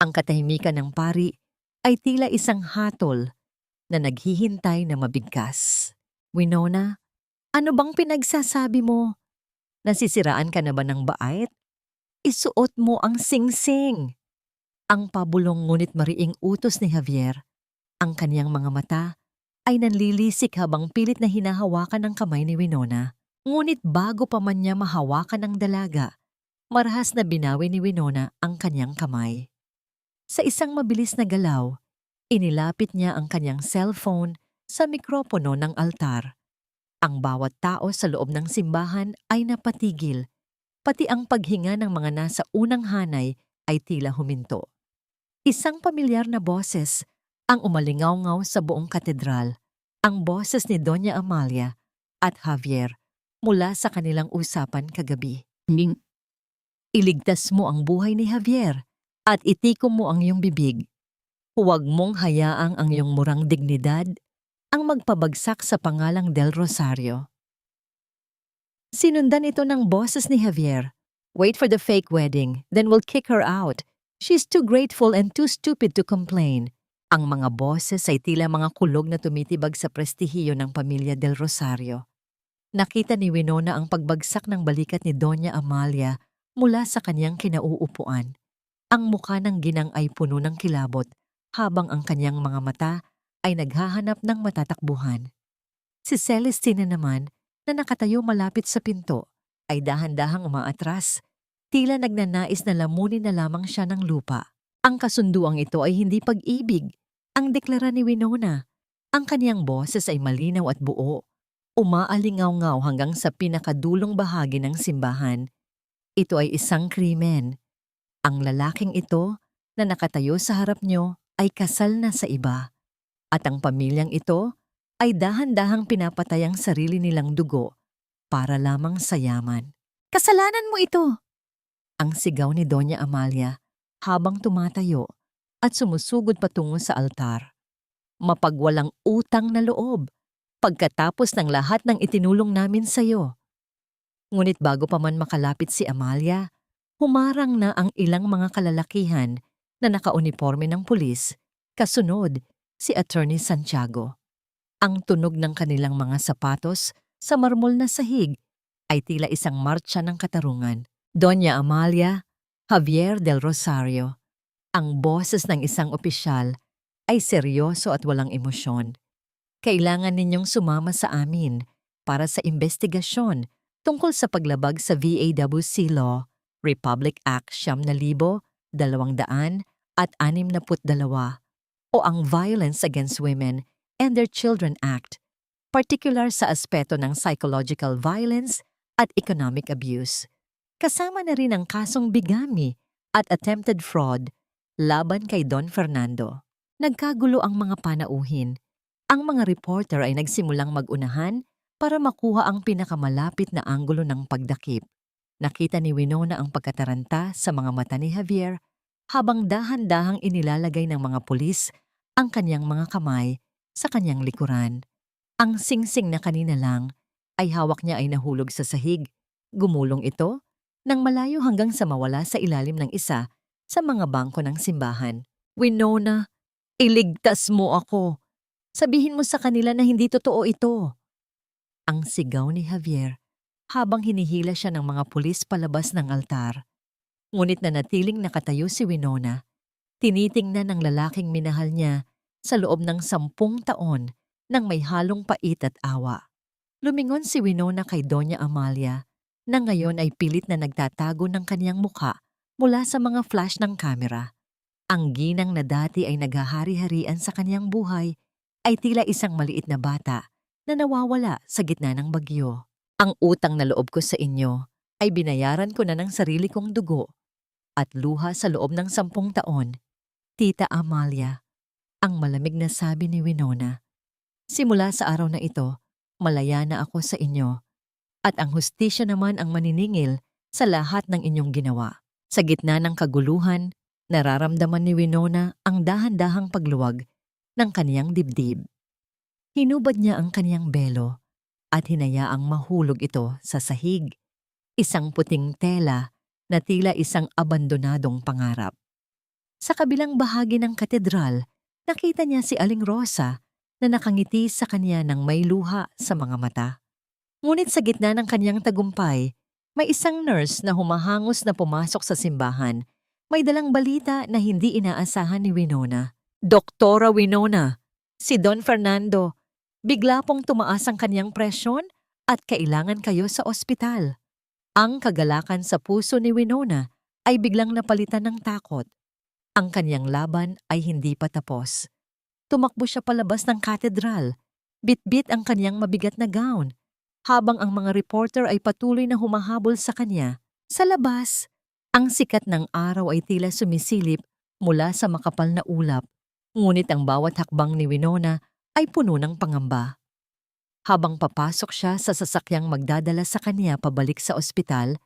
Ang katahimikan ng pari ay tila isang hatol na naghihintay na mabigkas. Winona, ano bang pinagsasabi mo? Nasisiraan ka na ba ng bait? Isuot mo ang singsing. Ang pabulong ngunit mariing utos ni Javier, ang kaniyang mga mata ay nanlilisik habang pilit na hinahawakan ng kamay ni Winona. Ngunit bago pa man niya mahawakan ng dalaga, marahas na binawi ni Winona ang kanyang kamay. Sa isang mabilis na galaw, inilapit niya ang kanyang cellphone sa mikropono ng altar. Ang bawat tao sa loob ng simbahan ay napatigil, pati ang paghinga ng mga nasa unang hanay ay tila huminto. Isang pamilyar na boses ang umalingaw-ngaw sa buong katedral, ang boses ni Doña Amalia at Javier mula sa kanilang usapan kagabi. Iligtas mo ang buhay ni Javier at itikom mo ang iyong bibig. Huwag mong hayaang ang iyong murang dignidad ang magpabagsak sa pangalang Del Rosario. Sinundan ito ng boses ni Javier. Wait for the fake wedding, then we'll kick her out. She's too grateful and too stupid to complain. Ang mga boses ay tila mga kulog na tumitibag sa prestihiyo ng pamilya Del Rosario. Nakita ni Winona ang pagbagsak ng balikat ni Doña Amalia mula sa kanyang kinauupuan. Ang mukha ng ginang ay puno ng kilabot habang ang kanyang mga mata ay naghahanap ng matatakbuhan. Si Celestina naman na nakatayo malapit sa pinto ay dahan-dahang umaatras, tila nagnanais na lamunin na lamang siya ng lupa. Ang kasunduang ito ay hindi pag-ibig, ang deklara ni Winona. Ang kaniyang boses ay malinaw at buo, umaalingaw-ngaw hanggang sa pinakadulong bahagi ng simbahan. Ito ay isang krimen. Ang lalaking ito na nakatayo sa harap niyo ay kasal na sa iba. At ang pamilyang ito ay dahan-dahang pinapatay ang sarili nilang dugo para lamang sa yaman. Kasalanan mo ito! Ang sigaw ni Doña Amalia habang tumatayo at sumusugod patungo sa altar. Mapagwalang utang na loob pagkatapos ng lahat ng itinulong namin sa iyo. Ngunit bago pa man makalapit si Amalia, humarang na ang ilang mga kalalakihan na nakauniforme ng pulis, kasunod si Attorney Santiago. Ang tunog ng kanilang mga sapatos sa marmol na sahig ay tila isang martsa ng katarungan. Doña Amalia, Javier del Rosario, ang boses ng isang opisyal ay seryoso at walang emosyon. Kailangan ninyong sumama sa amin para sa investigasyon tungkol sa paglabag sa VAWC Law, Republic Act 9,262 o ang Violence Against Women and Their Children Act, partikular sa aspeto ng psychological violence at economic abuse. Kasama na rin ang kasong bigami at attempted fraud laban kay Don Fernando. Nagkagulo ang mga panauhin. Ang mga reporter ay nagsimulang mag-unahan para makuha ang pinakamalapit na anggulo ng pagdakip. Nakita ni Winona ang pagkataranta sa mga mata ni Javier habang dahan-dahang inilalagay ng mga pulis ang kanyang mga kamay sa kanyang likuran. Ang singsing na kanina lang ay hawak niya ay nahulog sa sahig. Gumulong ito nang malayo hanggang sa mawala sa ilalim ng isa sa mga bangko ng simbahan. Winona, iligtas mo ako. Sabihin mo sa kanila na hindi totoo ito. Ang sigaw ni Javier habang hinihila siya ng mga pulis palabas ng altar. Ngunit nanatiling nakatayo si Winona, tinitingnan ng lalaking minahal niya sa loob ng 10 taon nang may halong pait at awa. Lumingon si Winona kay Doña Amalia na ngayon ay pilit na nagtatago ng kaniyang mukha mula sa mga flash ng kamera. Ang ginang na dati ay naghahari-harian sa kaniyang buhay ay tila isang maliit na bata na nawawala sa gitna ng bagyo. Ang utang na loob ko sa inyo ay binayaran ko na ng sarili kong dugo at luha sa loob ng 10 taon. Tita Amalia, ang malamig na sabi ni Winona. Simula sa araw na ito, malaya na ako sa inyo at ang hustisya naman ang maniningil sa lahat ng inyong ginawa. Sa gitna ng kaguluhan, nararamdaman ni Winona ang dahan-dahang pagluwag ng kaniyang dibdib. Hinubad niya ang kaniyang belo at hinayaang mahulog ito sa sahig. Isang puting tela na tila isang abandonadong pangarap. Sa kabilang bahagi ng katedral, nakita niya si Aling Rosa na nakangiti sa kanya ng may luha sa mga mata. Ngunit sa gitna ng kanyang tagumpay, may isang nurse na humahangos na pumasok sa simbahan. May dalang balita na hindi inaasahan ni Winona. Doktora Winona, si Don Fernando, bigla pong tumaas ang kanyang presyon at kailangan kayo sa ospital. Ang kagalakan sa puso ni Winona ay biglang napalitan ng takot. Ang kanyang laban ay hindi pa tapos. Tumakbo siya palabas ng katedral. Bit-bit ang kanyang mabigat na gown. Habang ang mga reporter ay patuloy na humahabol sa kanya, sa labas, ang sikat ng araw ay tila sumisilip mula sa makapal na ulap. Ngunit ang bawat hakbang ni Winona ay puno ng pangamba. Habang papasok siya sa sasakyang magdadala sa kanya pabalik sa ospital,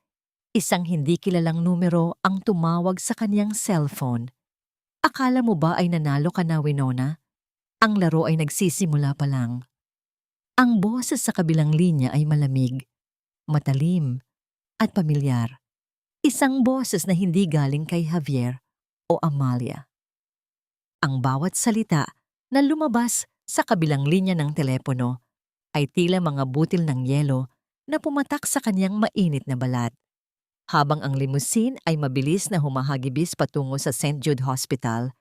isang hindi kilalang numero ang tumawag sa kanyang cellphone. Akala mo ba ay nanalo ka na, Winona? Ang laro ay nagsisimula pa lang. Ang boses sa kabilang linya ay malamig, matalim, at pamilyar. Isang boses na hindi galing kay Javier o Amalia. Ang bawat salita na lumabas sa kabilang linya ng telepono ay tila mga butil ng yelo na pumatak sa kanyang mainit na balat. Habang ang limousine ay mabilis na humahagibis patungo sa St. Jude Hospital,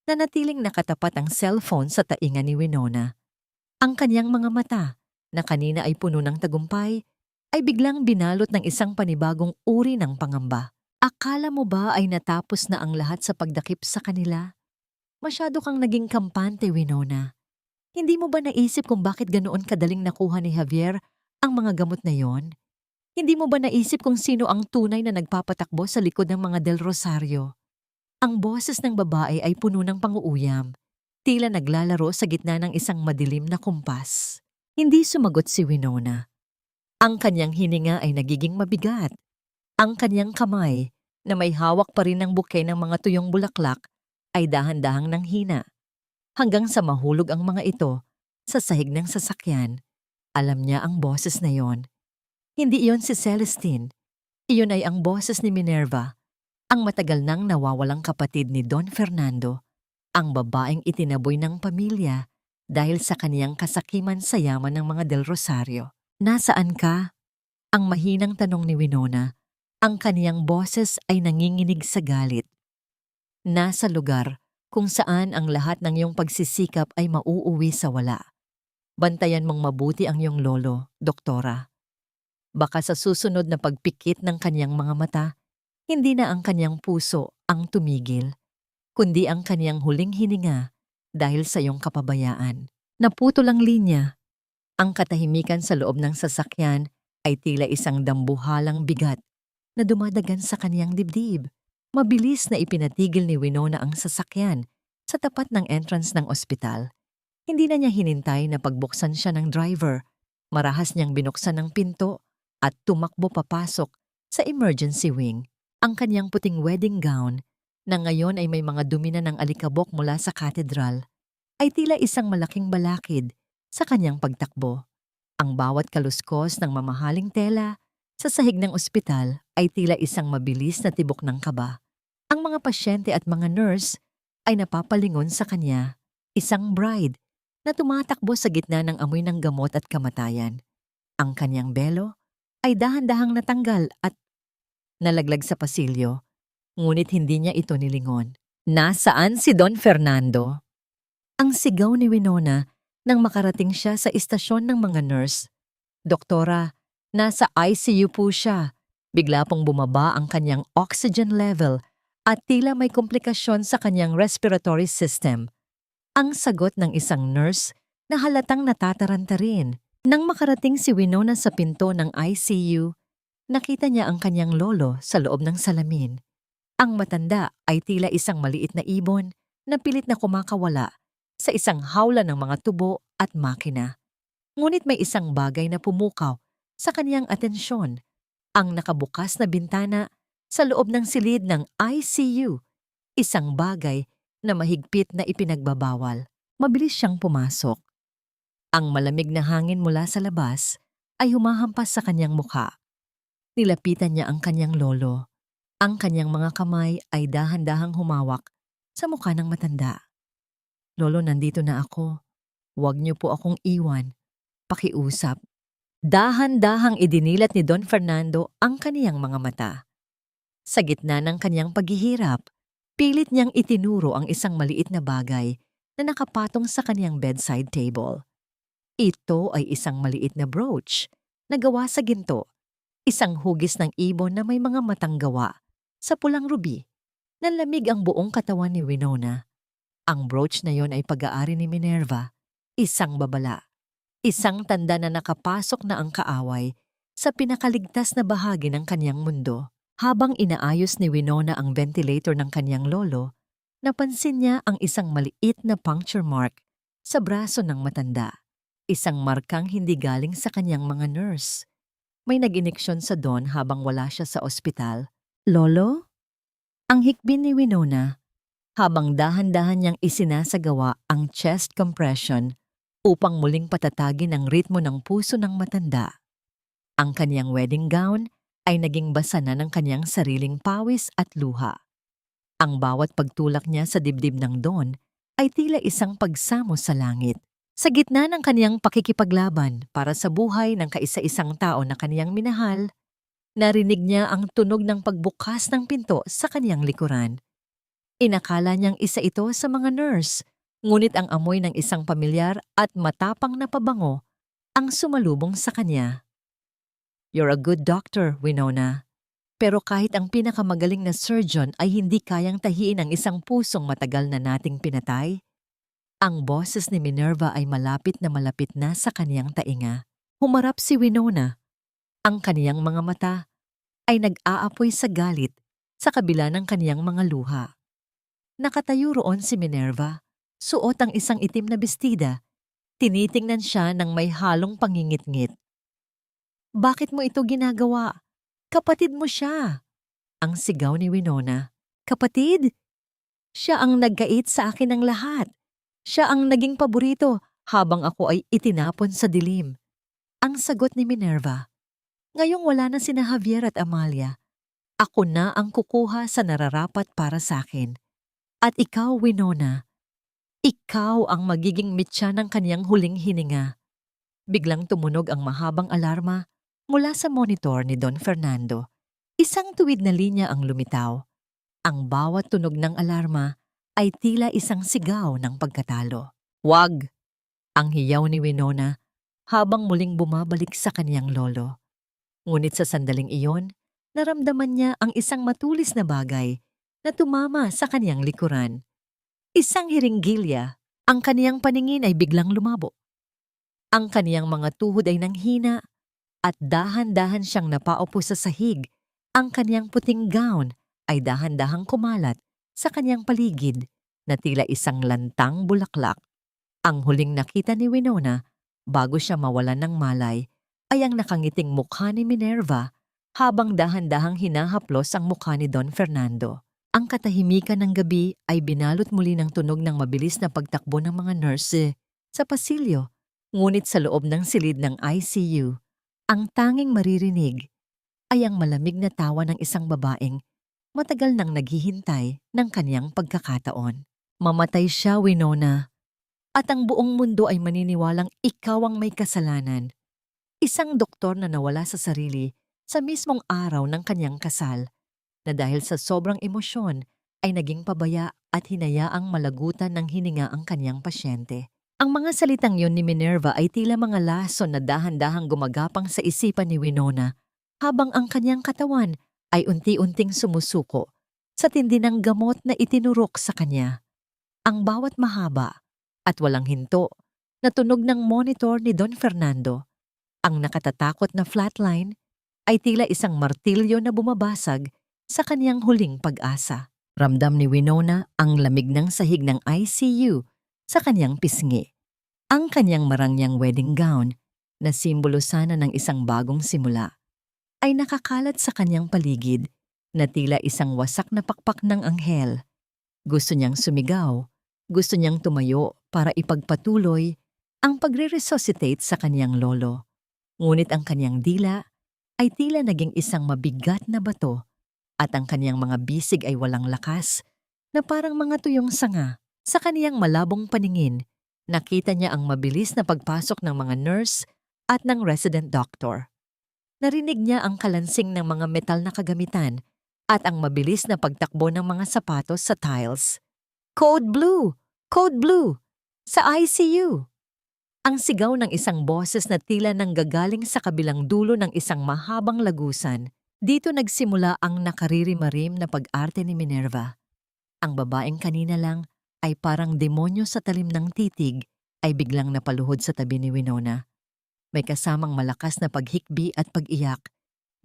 nanatiling nakatapat ang cellphone sa tainga ni Winona. Ang kanyang mga mata, na kanina ay puno ng tagumpay, ay biglang binalot ng isang panibagong uri ng pangamba. Akala mo ba ay natapos na ang lahat sa pagdakip sa kanila? Masyado kang naging kampante, Winona. Hindi mo ba naisip kung bakit ganoon kadaling nakuha ni Javier ang mga gamot na yon? Hindi mo ba naisip kung sino ang tunay na nagpapatakbo sa likod ng mga Del Rosario? Ang boses ng babae ay puno ng pang-uuyam. Tila naglalaro sa gitna ng isang madilim na kumpas. Hindi sumagot si Winona. Ang kanyang hininga ay nagiging mabigat. Ang kanyang kamay, na may hawak pa rin ng bouquet ng mga tuyong bulaklak, ay dahan-dahang nanghina. Hanggang sa mahulog ang mga ito sa sahig ng sasakyan. Alam niya ang boses na yon. Hindi iyon si Celestine. Iyon ay ang boses ni Minerva, ang matagal nang nawawalang kapatid ni Don Fernando. Ang babaeng itinaboy ng pamilya dahil sa kaniyang kasakiman sa yaman ng mga Del Rosario. Nasaan ka? Ang mahinang tanong ni Winona. Ang kaniyang boses ay nanginginig sa galit. Nasa lugar kung saan ang lahat ng iyong pagsisikap ay mauuwi sa wala. Bantayan mong mabuti ang iyong lolo, doktora. Baka sa susunod na pagpikit ng kaniyang mga mata, hindi na ang kaniyang puso ang tumigil, kundi ang kaniyang huling hininga dahil sa iyong kapabayaan. Naputol ang linya. Ang katahimikan sa loob ng sasakyan ay tila isang dambuhalang bigat na dumadagan sa kaniyang dibdib. Mabilis na ipinatigil ni Winona ang sasakyan sa tapat ng entrance ng ospital. Hindi na niya hinintay na pagbuksan siya ng driver. Marahas niyang binuksan ang pinto at tumakbo papasok sa emergency wing. Ang kaniyang puting wedding gown, na ngayon ay may mga dumi na ng alikabok mula sa katedral, ay tila isang malaking balakid sa kanyang pagtakbo. Ang bawat kaluskos ng mamahaling tela sa sahig ng ospital ay tila isang mabilis na tibok ng kaba. Ang mga pasyente at mga nurse ay napapalingon sa kanya, isang bride na tumatakbo sa gitna ng amoy ng gamot at kamatayan. Ang kanyang belo ay dahan-dahang natanggal at nalaglag sa pasilyo, ngunit hindi niya ito nilingon. Nasaan si Don Fernando? Ang sigaw ni Winona nang makarating siya sa istasyon ng mga nurse. Doktora, nasa ICU po siya. Bigla pong bumaba ang kanyang oxygen level at tila may komplikasyon sa kanyang respiratory system. Ang sagot ng isang nurse na halatang natataranta rin. Nang makarating si Winona sa pinto ng ICU, nakita niya ang kanyang lolo sa loob ng salamin. Ang matanda ay tila isang maliit na ibon na pilit na kumakawala sa isang hawla ng mga tubo at makina. Ngunit may isang bagay na pumukaw sa kanyang atensyon, ang nakabukas na bintana sa loob ng silid ng ICU, isang bagay na mahigpit na ipinagbabawal. Mabilis siyang pumasok. Ang malamig na hangin mula sa labas ay humahampas sa kanyang mukha. Nilapitan niya ang kanyang lolo. Ang kanyang mga kamay ay dahan-dahang humawak sa mukha ng matanda. Lolo, nandito na ako. Huwag niyo po akong iwan. Pakiusap. Dahan-dahang idinilat ni Don Fernando ang kaniyang mga mata. Sa gitna ng kanyang paghihirap, pilit niyang itinuro ang isang maliit na bagay na nakapatong sa kaniyang bedside table. Ito ay isang maliit na brooch na gawa sa ginto, isang hugis ng ibon na may mga matang gawa sa pulang ruby. Nanlamig ang buong katawan ni Winona. Ang brooch na yon ay pag-aari ni Minerva, isang babala, isang tanda na nakapasok na ang kaaway sa pinakaligtas na bahagi ng kanyang mundo. Habang inaayos ni Winona ang ventilator ng kanyang lolo, napansin niya ang isang maliit na puncture mark sa braso ng matanda. Isang markang hindi galing sa kanyang mga nurse. May nag-ineksyon sa Don habang wala siya sa ospital. Lolo? Ang hikbi ni Winona habang dahan-dahan niyang isinasagawa ang chest compression upang muling patatagin ang ritmo ng puso ng matanda. Ang kanyang wedding gown ay naging basa na ng kanyang sariling pawis at luha. Ang bawat pagtulak niya sa dibdib ng Don ay tila isang pagsamo sa langit. Sa gitna ng kaniyang pakikipaglaban para sa buhay ng kaisa-isang tao na kaniyang minahal, narinig niya ang tunog ng pagbukas ng pinto sa kaniyang likuran. Inakala niyang isa ito sa mga nurse, ngunit ang amoy ng isang pamilyar at matapang na pabango ang sumalubong sa kanya. You're a good doctor, Winona. Pero kahit ang pinakamagaling na surgeon ay hindi kayang tahiin ang isang pusong matagal na nating pinatay. Ang boses ni Minerva ay malapit na sa kaniyang tainga. Humarap si Winona. Ang kaniyang mga mata ay nag-aapoy sa galit sa kabila ng kaniyang mga luha. Nakatayo roon si Minerva, suot ang isang itim na bestida. Tinitingnan siya ng may halong pangingit-ngit. Bakit mo ito ginagawa? Kapatid mo siya. Ang sigaw ni Winona. Kapatid? Siya ang nagkait sa akin ng lahat. Siya ang naging paborito habang ako ay itinapon sa dilim. Ang sagot ni Minerva. Ngayong wala na sina Javier at Amalia, ako na ang kukuha sa nararapat para sa akin. At ikaw, Winona, ikaw ang magiging mitya ng kaniyang huling hininga. Biglang tumunog ang mahabang alarma mula sa monitor ni Don Fernando. Isang tuwid na linya ang lumitaw. Ang bawat tunog ng alarma ay tila isang sigaw ng pagkatalo. Wag! Ang hiyaw ni Winona habang muling bumabalik sa kaniyang lolo. Ngunit sa sandaling iyon, naramdaman niya ang isang matulis na bagay na tumama sa kaniyang likuran. Isang hiringgilya, ang kaniyang paningin ay biglang lumabo. Ang kaniyang mga tuhod ay nanghina at dahan-dahan siyang napaupo sa sahig. Ang kaniyang puting gown ay dahan-dahang kumalat sa kaniyang paligid na tila isang lantang bulaklak. Ang huling nakita ni Winona bago siya mawalan ng malay ay ang nakangiting mukha ni Minerva habang dahan-dahang hinahaplos ang mukha ni Don Fernando. Ang katahimikan ng gabi ay binalot muli ng tunog ng mabilis na pagtakbo ng mga nurse sa pasilyo, ngunit sa loob ng silid ng ICU, ang tanging maririnig ay ang malamig na tawa ng isang babaeng matagal nang naghihintay ng kaniyang pagkakataon. Mamatay siya, Winona, at ang buong mundo ay maniniwalang ikaw ang may kasalanan. Isang doktor na nawala sa sarili sa mismong araw ng kaniyang kasal, na dahil sa sobrang emosyon ay naging pabaya at hinayaang malagutan ng hininga ang kaniyang pasyente. Ang mga salitang yon ni Minerva ay tila mga lason na dahan-dahang gumagapang sa isipan ni Winona habang ang kanyang katawan ay unti-unting sumusuko sa tindi ng gamot na itinurok sa kanya. Ang bawat mahaba at walang hinto na tunog ng monitor ni Don Fernando, ang nakatatakot na flatline, ay tila isang martilyo na bumabasag sa kaniyang huling pag-asa. Ramdam ni Winona ang lamig ng sahig ng ICU sa kaniyang pisngi. Ang kaniyang marangyang wedding gown, na simbolo sana ng isang bagong simula, ay nakakalat sa kaniyang paligid na tila isang wasak na pakpak ng anghel. Gusto niyang sumigaw, gusto niyang tumayo para ipagpatuloy ang pagre-resuscitate sa kaniyang lolo. Ngunit ang kanyang dila ay tila naging isang mabigat na bato at ang kanyang mga bisig ay walang lakas na parang mga tuyong sanga. Sa kaniyang malabong paningin, nakita niya ang mabilis na pagpasok ng mga nurse at ng resident doctor. Narinig niya ang kalansing ng mga metal na kagamitan at ang mabilis na pagtakbo ng mga sapatos sa tiles. Code Blue! Code Blue! Sa ICU! Ang sigaw ng isang boses na tila nanggagaling sa kabilang dulo ng isang mahabang lagusan. Dito nagsimula ang nakaririmarim na pag-arte ni Minerva. Ang babaeng kanina lang ay parang demonyo sa talim ng titig ay biglang napaluhod sa tabi ni Winona. May kasamang malakas na paghikbi at pag-iyak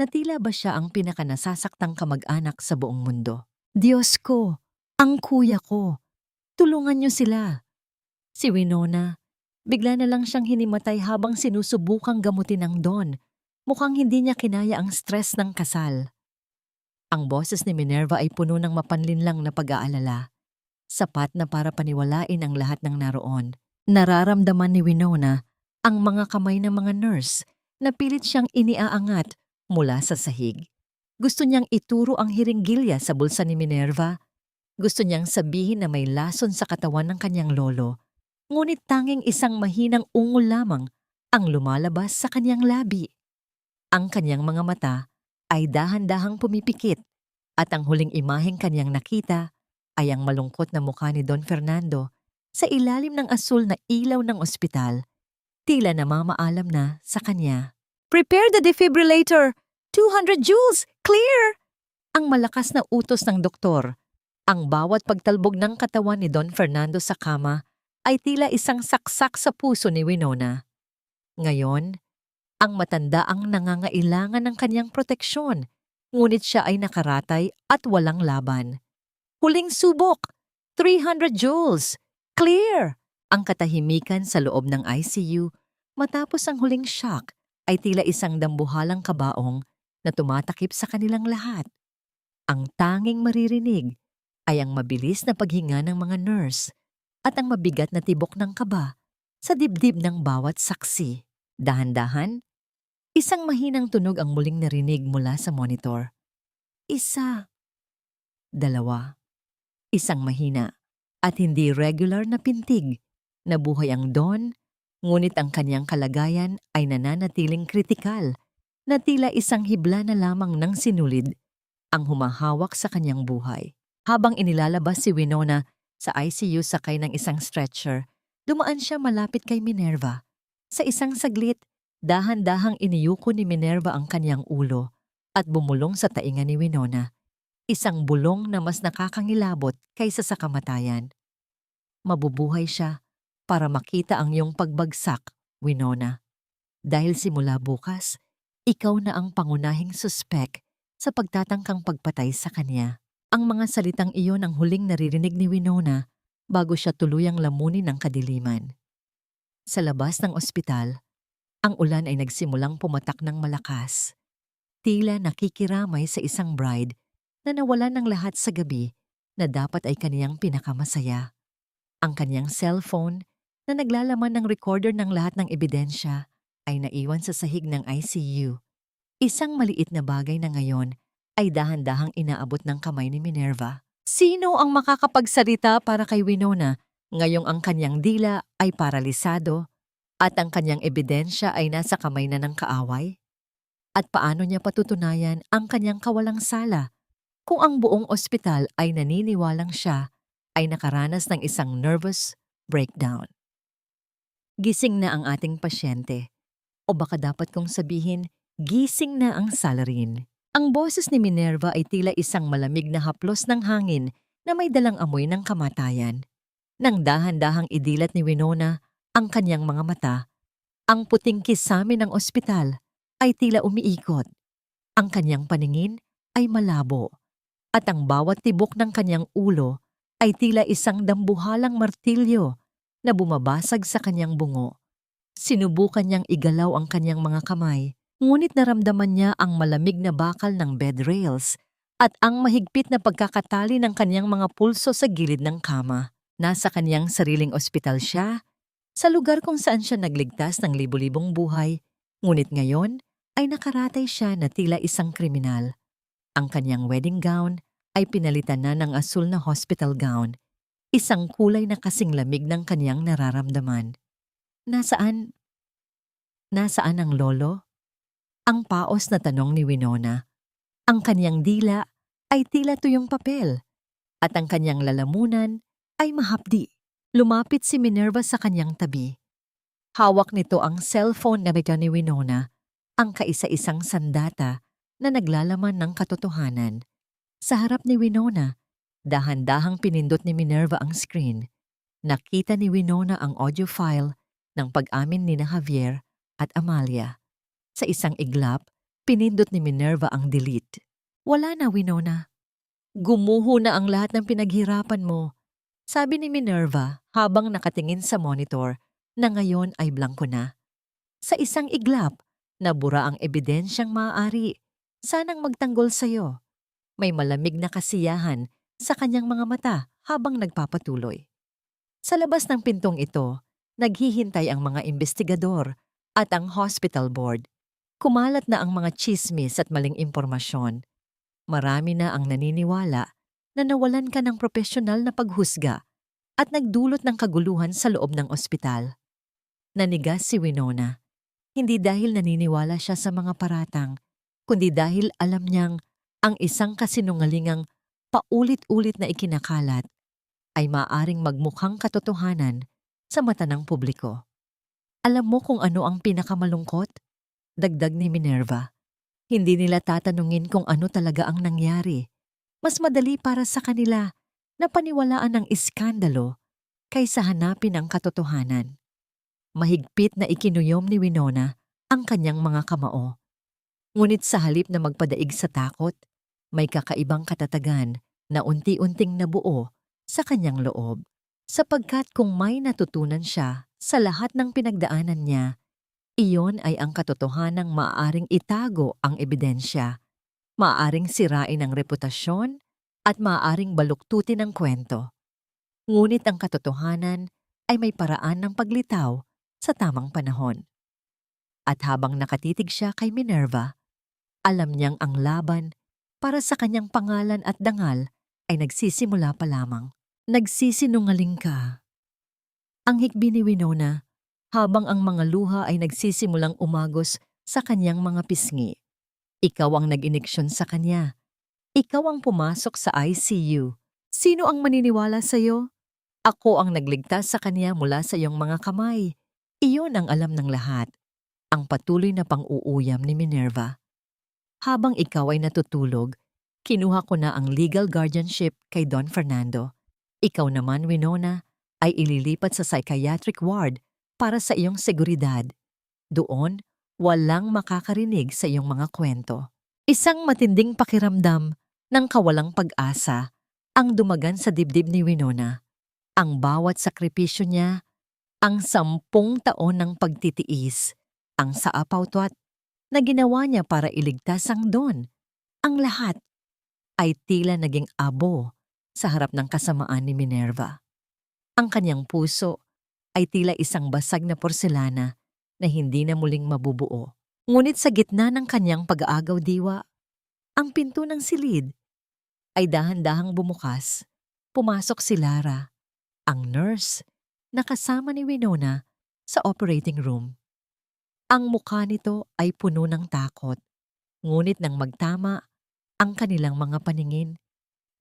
na tila ba siya ang pinakanasasaktan kamag-anak sa buong mundo. Diyos ko! Ang kuya ko! Tulungan niyo sila! Si Winona, bigla na lang siyang hinimatay habang sinusubukang gamutin ng Don. Mukhang hindi niya kinaya ang stress ng kasal. Ang boses ni Minerva ay puno ng mapanlinlang na pag-aalala. Sapat na para paniwalain ang lahat ng naroon. Nararamdaman ni Winona ang mga kamay ng mga nurse na pilit siyang iniaangat mula sa sahig. Gusto niyang ituro ang hiringgilya sa bulsa ni Minerva. Gusto niyang sabihin na may lason sa katawan ng kanyang lolo. Ngunit tanging isang mahinang ungol lamang ang lumalabas sa kanyang labi. Ang kanyang mga mata ay dahan-dahang pumipikit at ang huling imaheng kanyang nakita ay ang malungkot na mukha ni Don Fernando sa ilalim ng asul na ilaw ng ospital, tila namamaalam na sa kanya. Prepare the defibrillator! 200 joules! Clear! Ang malakas na utos ng doktor. Ang bawat pagtalbog ng katawan ni Don Fernando sa kama ay tila isang saksak sa puso ni Winona. Ngayon, ang matanda ang nangangailangan ng kanyang proteksyon, ngunit siya ay nakaratay at walang laban. Huling subok! 300 joules! Clear! Ang katahimikan sa loob ng ICU matapos ang huling shock ay tila isang dambuhalang kabaong na tumatakip sa kanilang lahat. Ang tanging maririnig ay ang mabilis na paghinga ng mga nurse at ang mabigat na tibok ng kaba sa dibdib ng bawat saksi. Dahan-dahan, isang mahinang tunog ang muling narinig mula sa monitor. Isa. Dalawa. Isang mahina at hindi regular na pintig. Nabuhay ang Don, ngunit ang kanyang kalagayan ay nananatiling kritikal na tila isang hibla na lamang ng sinulid ang humahawak sa kanyang buhay. Habang inilalabas si Winona sa ICU sakay ng isang stretcher, dumaan siya malapit kay Minerva. Sa isang saglit, dahan-dahang iniyuko ni Minerva ang kanyang ulo at bumulong sa tainga ni Winona. Isang bulong na mas nakakangilabot kaysa sa kamatayan. Mabubuhay siya para makita ang iyong pagbagsak, Winona. Dahil simula bukas, ikaw na ang pangunahing suspek sa pagtatangkang pagpatay sa kanya. Ang mga salitang iyon ang huling naririnig ni Winona bago siya tuluyang lamunin ng kadiliman. Sa labas ng ospital, ang ulan ay nagsimulang pumatak ng malakas. Tila nakikiramay sa isang bride na nawalan ng lahat sa gabi na dapat ay kaniyang pinakamasaya. Ang kanyang cellphone na naglalaman ng recorder ng lahat ng ebidensya ay naiwan sa sahig ng ICU. Isang maliit na bagay na ngayon ay dahan-dahang inaabot ng kamay ni Minerva. Sino ang makakapagsalita para kay Winona ngayong ang kanyang dila ay paralisado at ang kanyang ebidensya ay nasa kamay na ng kaaway? At paano niya patutunayan ang kanyang kawalang sala kung ang buong ospital ay naniniwalang siya ay nakaranas ng isang nervous breakdown? Gising na ang ating pasyente. O baka dapat kong sabihin, gising na ang salarin. Ang boses ni Minerva ay tila isang malamig na haplos ng hangin na may dalang amoy ng kamatayan. Nang dahan-dahang idilat ni Winona ang kanyang mga mata, ang puting kisame ng ospital ay tila umiikot. Ang kanyang paningin ay malabo at ang bawat tibok ng kanyang ulo ay tila isang dambuhalang martilyo na bumabasag sa kanyang bungo. Sinubukan niyang igalaw ang kanyang mga kamay, ngunit naramdaman niya ang malamig na bakal ng bed rails at ang mahigpit na pagkakatali ng kanyang mga pulso sa gilid ng kama. Nasa kanyang sariling ospital siya, sa lugar kung saan siya nagligtas ng libu-libong buhay, Ngunit ngayon ay nakaratay siya na tila isang kriminal. Ang kanyang wedding gown ay pinalitan na ng asul na hospital gown, isang kulay na kasing lamig ng kanyang nararamdaman. Nasaan? Nasaan ang lolo? Ang paos na tanong ni Winona. Ang kanyang dila ay tila tuyong papel at ang kanyang lalamunan ay mahapdi. Lumapit si Minerva sa kanyang tabi. Hawak nito ang cellphone na bigyan ni Winona, ang kaisa-isang sandata na naglalaman ng katotohanan. Sa harap ni Winona, dahan-dahang pinindot ni Minerva ang screen. Nakita ni Winona ang audio file ng pag-amin ni Javier at Amalia. Sa isang iglap, pinindot ni Minerva ang delete. Wala na, Winona. Gumuho na ang lahat ng pinaghirapan mo, sabi ni Minerva habang nakatingin sa monitor na ngayon ay blanko na. Sa isang iglap, nabura ang ebidensyang maaari. Sanang magtanggol sa'yo. May malamig na kasiyahan sa kanyang mga mata habang nagpapatuloy. Sa labas ng pintong ito, naghihintay ang mga investigador at ang hospital board. Kumalat na ang mga tsismis at maling impormasyon. Marami na ang naniniwala na nawalan ka ng propesyonal na paghusga at nagdulot ng kaguluhan sa loob ng ospital. Nanigas si Winona, hindi dahil naniniwala siya sa mga paratang, kundi dahil alam niyang ang isang kasinungalingang paulit-ulit na ikinakalat ay maaring magmukhang katotohanan sa mata ng publiko. Alam mo kung ano ang pinakamalungkot? Dagdag ni Minerva. Hindi nila tatanungin kung ano talaga ang nangyari. Mas madali para sa kanila na paniwalaan ang iskandalo kaysa hanapin ang katotohanan. Mahigpit na ikinuyom ni Winona ang kanyang mga kamao. Ngunit sa halip na magpadaig sa takot, may kakaibang katatagan na unti-unting nabuo sa kanyang loob. Sapagkat kung may natutunan siya sa lahat ng pinagdaanan niya, iyon ay ang katotohanang maaaring itago ang ebidensya, maaaring sirain ang reputasyon, at maaaring baluktutin ang kwento. Ngunit ang katotohanan ay may paraan ng paglitaw sa tamang panahon. At habang nakatitig siya kay Minerva, alam niyang ang laban para sa kanyang pangalan at dangal ay nagsisimula pa lamang. Nagsisinungaling ka. Ang hikbi ni Winona habang ang mga luha ay nagsisimulang umagos sa kanyang mga pisngi. Ikaw ang nag-iniksyon sa kanya. Ikaw ang pumasok sa ICU. Sino ang maniniwala sa'yo? Ako ang nagligtas sa kanya mula sa iyong mga kamay. Iyon ang alam ng lahat. Ang patuloy na pang-uuyam ni Minerva. Habang ikaw ay natutulog, kinuha ko na ang legal guardianship kay Don Fernando. Ikaw naman, Winona, ay ililipat sa psychiatric ward para sa iyong seguridad. Doon, walang makakarinig sa iyong mga kwento. Isang matinding pakiramdam ng kawalang pag-asa ang dumagan sa dibdib ni Winona. Ang bawat sakripisyo niya, ang 10 taon ng pagtitiis, ang saapawtwat na ginawa niya para iligtas ang Don. Ang lahat ay tila naging abo sa harap ng kasamaan ni Minerva. Ang kanyang puso ay tila isang basag na porselana na hindi na muling mabubuo. Ngunit sa gitna ng kanyang pag-aagaw diwa, ang pinto ng silid ay dahan-dahang bumukas. Pumasok si Lara, ang nurse na kasama ni Winona sa operating room. Ang mukha nito ay puno ng takot, ngunit nang magtama ang kanilang mga paningin,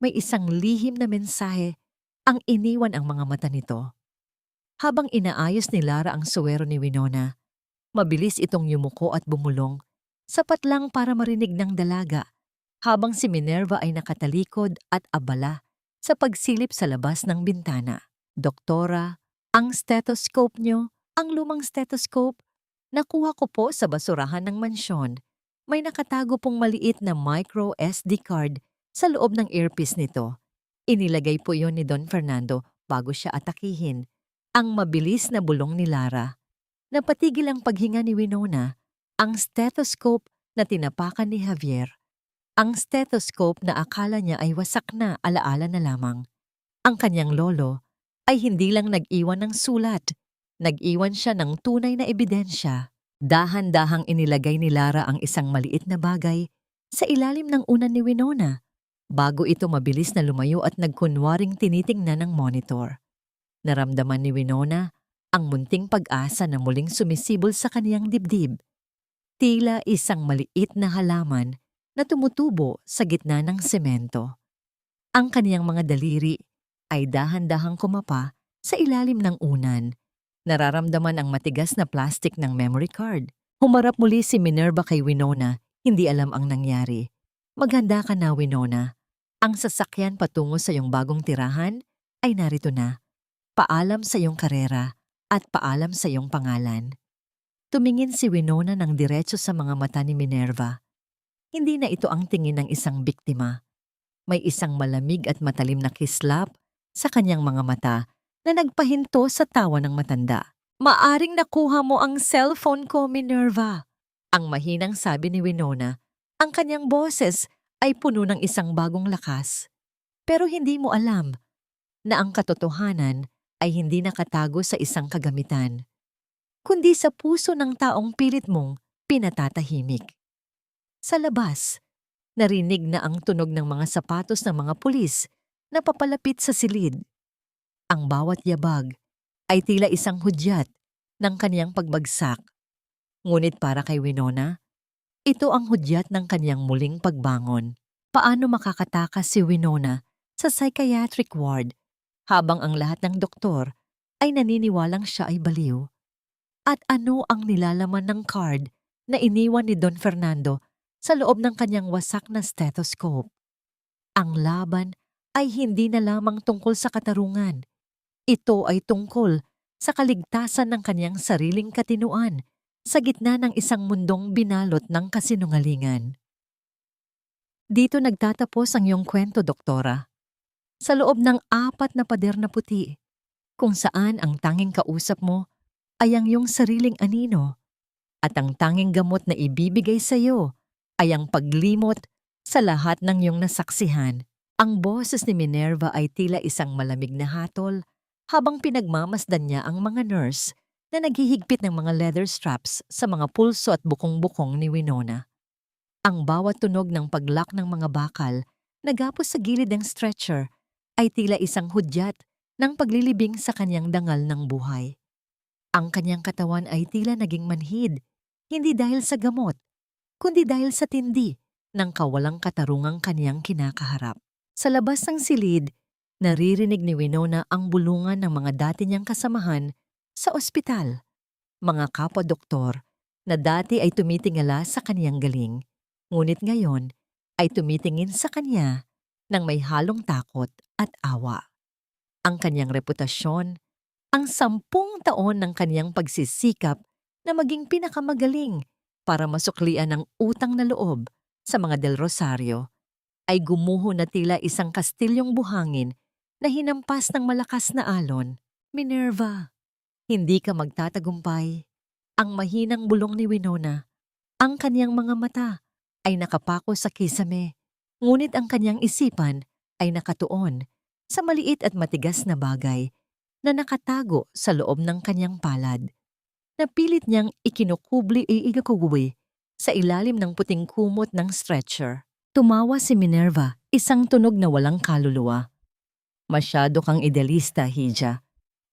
may isang lihim na mensahe ang iniwan ang mga mata nito. Habang inaayos ni Lara ang suwero ni Winona, mabilis itong yumuko at bumulong, sapat lang para marinig ng dalaga, habang si Minerva ay nakatalikod at abala sa pagsilip sa labas ng bintana. Doktora, ang stethoscope niyo, ang lumang stethoscope, nakuha ko po sa basurahan ng mansyon. May nakatago pong maliit na micro SD card sa loob ng earpiece nito. Inilagay po iyon ni Don Fernando bago siya atakihin. Ang mabilis na bulong ni Lara. Napatigil ang paghinga ni Winona, ang stethoscope na tinapakan ni Javier. Ang stethoscope na akala niya ay wasak na alaala na lamang. Ang kanyang lolo ay hindi lang nag-iwan ng sulat, nag-iwan siya ng tunay na ebidensya. Dahan-dahang inilagay ni Lara ang isang maliit na bagay sa ilalim ng unan ni Winona bago ito mabilis na lumayo at nagkunwaring tinitingnan ng monitor. Naramdaman ni Winona ang munting pag-asa na muling sumisibol sa kaniyang dibdib. Tila isang maliit na halaman na tumutubo sa gitna ng semento. Ang kaniyang mga daliri ay dahan-dahang kumapa sa ilalim ng unan. Nararamdaman ang matigas na plastic ng memory card. Humarap muli si Minerva kay Winona, hindi alam ang nangyari. Maghanda ka na, Winona. Ang sasakyan patungo sa iyong bagong tirahan ay narito na. Paalam sa iyong karera at paalam sa iyong pangalan. Tumingin si Winona ng diretso sa mga mata ni Minerva. Hindi na ito ang tingin ng isang biktima. May isang malamig at matalim na kislap sa kanyang mga mata na nagpahinto sa tawa ng matanda. Maaring nakuha mo ang cellphone ko, Minerva. Ang mahinang sabi ni Winona. Ang kanyang boses ay puno ng isang bagong lakas. Pero hindi mo alam na ang katotohanan ay hindi nakatago sa isang kagamitan, kundi sa puso ng taong pilit mong pinatatahimik. Sa labas, narinig na ang tunog ng mga sapatos ng mga pulis na papalapit sa silid. Ang bawat yabag ay tila isang hudyat ng kaniyang pagbagsak. Ngunit para kay Winona, ito ang hudyat ng kaniyang muling pagbangon. Paano makakatakas si Winona sa psychiatric ward habang ang lahat ng doktor ay naniniwalang siya ay baliw? At ano ang nilalaman ng card na iniwan ni Don Fernando sa loob ng kanyang wasak na stethoscope? Ang laban ay hindi na lamang tungkol sa katarungan. Ito ay tungkol sa kaligtasan ng kanyang sariling katinuan sa gitna ng isang mundong binalot ng kasinungalingan. Dito nagtatapos ang iyong kwento, Doktora. Sa loob ng 4 na pader na puti, kung saan ang tanging kausap mo ay ang iyong sariling anino at ang tanging gamot na ibibigay sa iyo ay ang paglimot sa lahat ng iyong nasaksihan. Ang boses ni Minerva ay tila isang malamig na hatol habang pinagmamasdan niya ang mga nurse na naghihigpit ng mga leather straps sa mga pulso at bukong-bukong ni Winona. Ang bawat tunog ng paglock ng mga bakal na gapos sa gilid ng stretcher ay tila isang hudyat ng paglilibing sa kanyang dangal ng buhay. Ang kanyang katawan ay tila naging manhid, hindi dahil sa gamot, kundi dahil sa tindi ng kawalang katarungang kanyang kinakaharap. Sa labas ng silid, naririnig ni Winona ang bulungan ng mga dati niyang kasamahan sa ospital. Mga kapwa-doktor na dati ay tumitingala sa kaniyang galing, ngunit ngayon ay tumitingin sa kanya ng may halong takot at awa. Ang kanyang reputasyon, ang 10 taon ng kaniyang pagsisikap na maging pinakamagaling para masuklian ang utang na loob sa mga Del Rosario, ay gumuho na tila isang kastilyong buhangin na hinampas ng malakas na alon. Minerva, hindi ka magtatagumpay. Ang mahinang bulong ni Winona. Ang kaniyang mga mata ay nakapako sa kisame, ngunit ang kaniyang isipan ay nakatuon sa maliit at matigas na bagay na nakatago sa loob ng kaniyang palad. Napilit niyang ikinukubli sa ilalim ng puting kumot ng stretcher. Tumawa si Minerva, isang tunog na walang kaluluwa. Masyado kang idealista, Hija.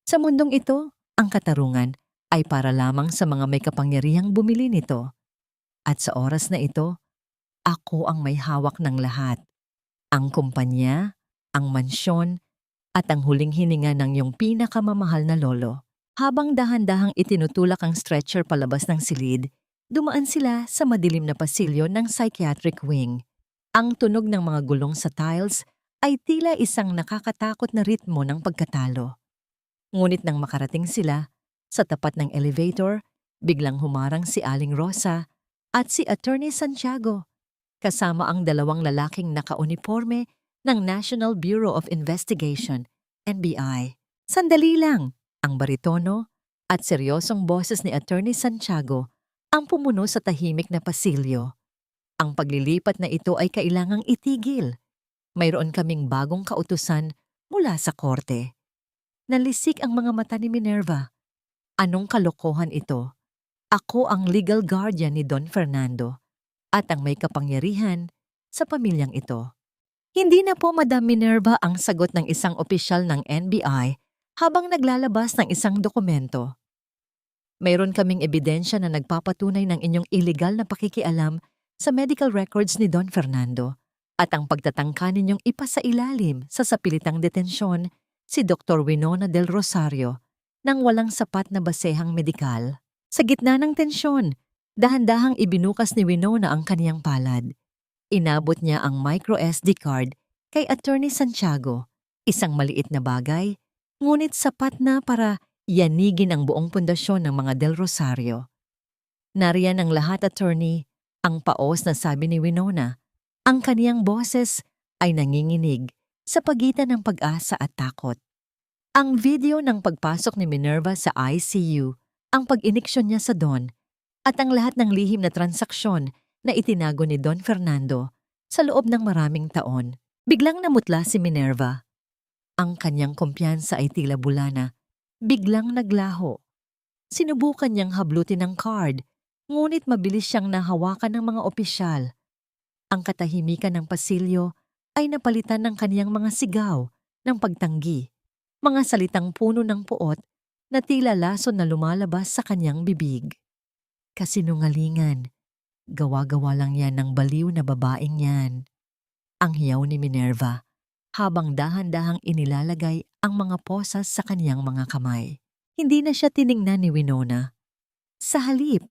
Sa mundong ito, ang katarungan ay para lamang sa mga may kapangyarihang bumili nito. At sa oras na ito, ako ang may hawak ng lahat. Ang kumpanya, ang mansyon, at ang huling hininga ng iyong pinakamamahal na lolo. Habang dahan-dahang itinutulak ang stretcher palabas ng silid, dumaan sila sa madilim na pasilyo ng psychiatric wing. Ang tunog ng mga gulong sa tiles ay tila isang nakakatakot na ritmo ng pagkatalo. Ngunit nang makarating sila sa tapat ng elevator, biglang humarang si Aling Rosa at si Attorney Santiago, kasama ang 2 lalaking nakauniforme ng National Bureau of Investigation, NBI. Sandali lang! Ang baritono at seryosong boses ni Attorney Santiago ang pumuno sa tahimik na pasilyo. Ang paglilipat na ito ay kailangang itigil. Mayroon kaming bagong kautusan mula sa korte. Nalisik ang mga mata ni Minerva. Anong kalokohan ito? Ako ang legal guardian ni Don Fernando at ang may kapangyarihan sa pamilyang ito. Hindi na po, Madam Minerva, ang sagot ng isang opisyal ng NBI habang naglalabas ng isang dokumento. Mayroon kaming ebidensya na nagpapatunay ng inyong illegal na pakikialam sa medical records ni Don Fernando at ang pagtatangka ninyong ipasailalim sa sapilitang detensyon si Dr. Winona del Rosario nang walang sapat na basehang medikal. Sa gitna ng tensyon, dahan-dahang ibinukas ni Winona ang kaniyang palad. Inabot niya ang micro SD card kay Attorney Santiago, isang maliit na bagay, ngunit sapat na para yanigin ang buong pundasyon ng mga Del Rosario. Nariyan ang lahat, Attorney, ang paos na sabi ni Winona. Ang kaniyang boses ay nanginginig sa pagitan ng pag-asa at takot. Ang video ng pagpasok ni Minerva sa ICU, ang pag-iniksyon niya sa Don, at ang lahat ng lihim na transaksyon na itinago ni Don Fernando sa loob ng maraming taon. Biglang namutla si Minerva. Ang kanyang kumpiyansa ay tila bulana. Biglang naglaho. Sinubukan niyang hablutin ang card, ngunit mabilis siyang nahawakan ng mga opisyal. Ang katahimikan ng pasilyo ay napalitan ng kaniyang mga sigaw ng pagtanggi, mga salitang puno ng puot na tila lason na lumalabas sa kaniyang bibig. Kasinungalingan, gawa-gawa lang yan ng baliw na babaeng yan. Ang hiyaw ni Minerva habang dahan-dahang inilalagay ang mga posas sa kaniyang mga kamay. Hindi na siya tiningnan ni Winona. Sa halip,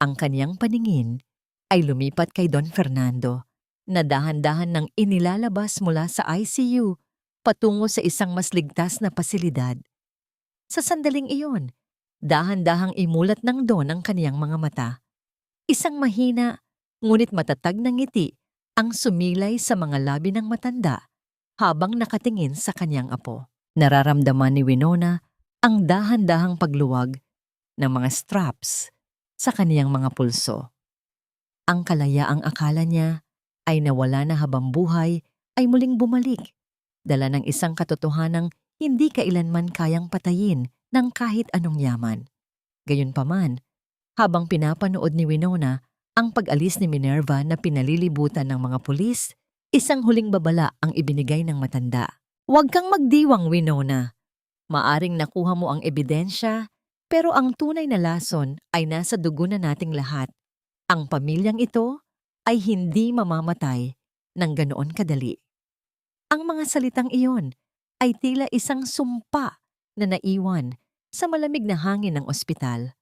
ang kaniyang paningin ay lumipat kay Don Fernando na dahan-dahan nang inilalabas mula sa ICU patungo sa isang mas ligtas na pasilidad. Sa sandaling iyon, dahan-dahang imulat ng Don ang kaniyang mga mata. Isang mahina, ngunit matatag na ngiti ang sumilay sa mga labi ng matanda habang nakatingin sa kaniyang apo. Nararamdaman ni Winona ang dahan-dahang pagluwag ng mga straps sa kaniyang mga pulso. Ang kalayaang akala niya ay nawala na habang buhay ay muling bumalik, dala ng isang katotohanang hindi kailanman kayang patayin ng kahit anong yaman. Gayunpaman, habang pinapanood ni Winona ang pag-alis ni Minerva na pinalilibutan ng mga pulis, isang huling babala ang ibinigay ng matanda. Huwag kang magdiwang, Winona. Maaring nakuha mo ang ebidensya, pero ang tunay na lason ay nasa dugo na nating lahat. Ang pamilyang ito ay hindi mamamatay ng ganoon kadali. Ang mga salitang iyon ay tila isang sumpa na naiwan sa malamig na hangin ng ospital.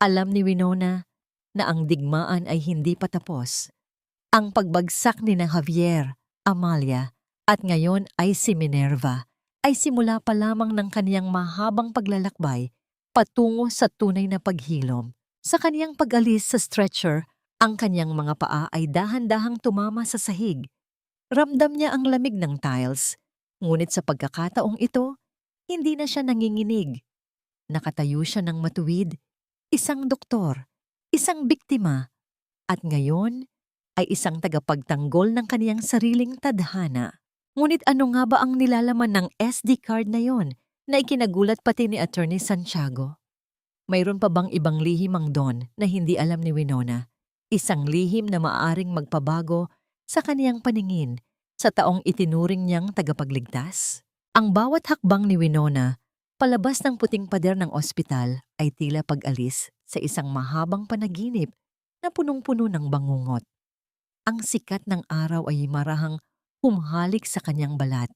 Alam ni Winona na ang digmaan ay hindi pa tapos. Ang pagbagsak ni na Javier, Amalia, at ngayon ay si Minerva ay simula pa lamang ng kaniyang mahabang paglalakbay patungo sa tunay na paghilom. Sa kaniyang pag-alis sa stretcher, ang kaniyang mga paa ay dahan-dahang tumama sa sahig. Ramdam niya ang lamig ng tiles, ngunit sa pagkakataong ito, hindi na siya nanginginig. Nakatayo siya ng matuwid, isang doktor, isang biktima, at ngayon ay isang tagapagtanggol ng kaniyang sariling tadhana. Ngunit ano nga ba ang nilalaman ng SD card na yon na ikinagulat pati ni Attorney Santiago? Mayroon pa bang ibang lihim ang Don na hindi alam ni Winona? Isang lihim na maaaring magpabago sa kaniyang paningin sa taong itinuring niyang tagapagligtas? Ang bawat hakbang ni Winona palabas ng puting pader ng ospital ay tila pag-alis sa isang mahabang panaginip na punong-puno ng bangungot. Ang sikat ng araw ay marahang humhalik sa kanyang balat,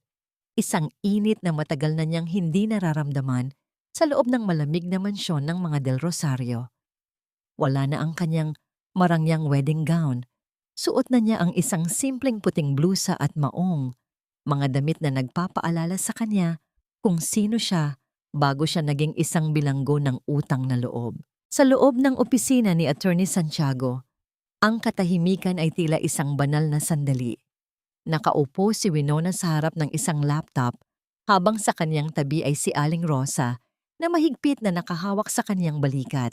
isang init na matagal na niyang hindi nararamdaman sa loob ng malamig na mansyon ng mga Del Rosario. Wala na ang kanyang marangyang wedding gown. Suot na niya ang isang simpleng puting blusa at maong, mga damit na nagpapaalala sa kanya kung sino siya bago siya naging isang bilanggo ng utang na loob. Sa loob ng opisina ni Attorney Santiago, ang katahimikan ay tila isang banal na sandali. Nakaupo si Winona sa harap ng isang laptop habang sa kanyang tabi ay si Aling Rosa na mahigpit na nakahawak sa kanyang balikat.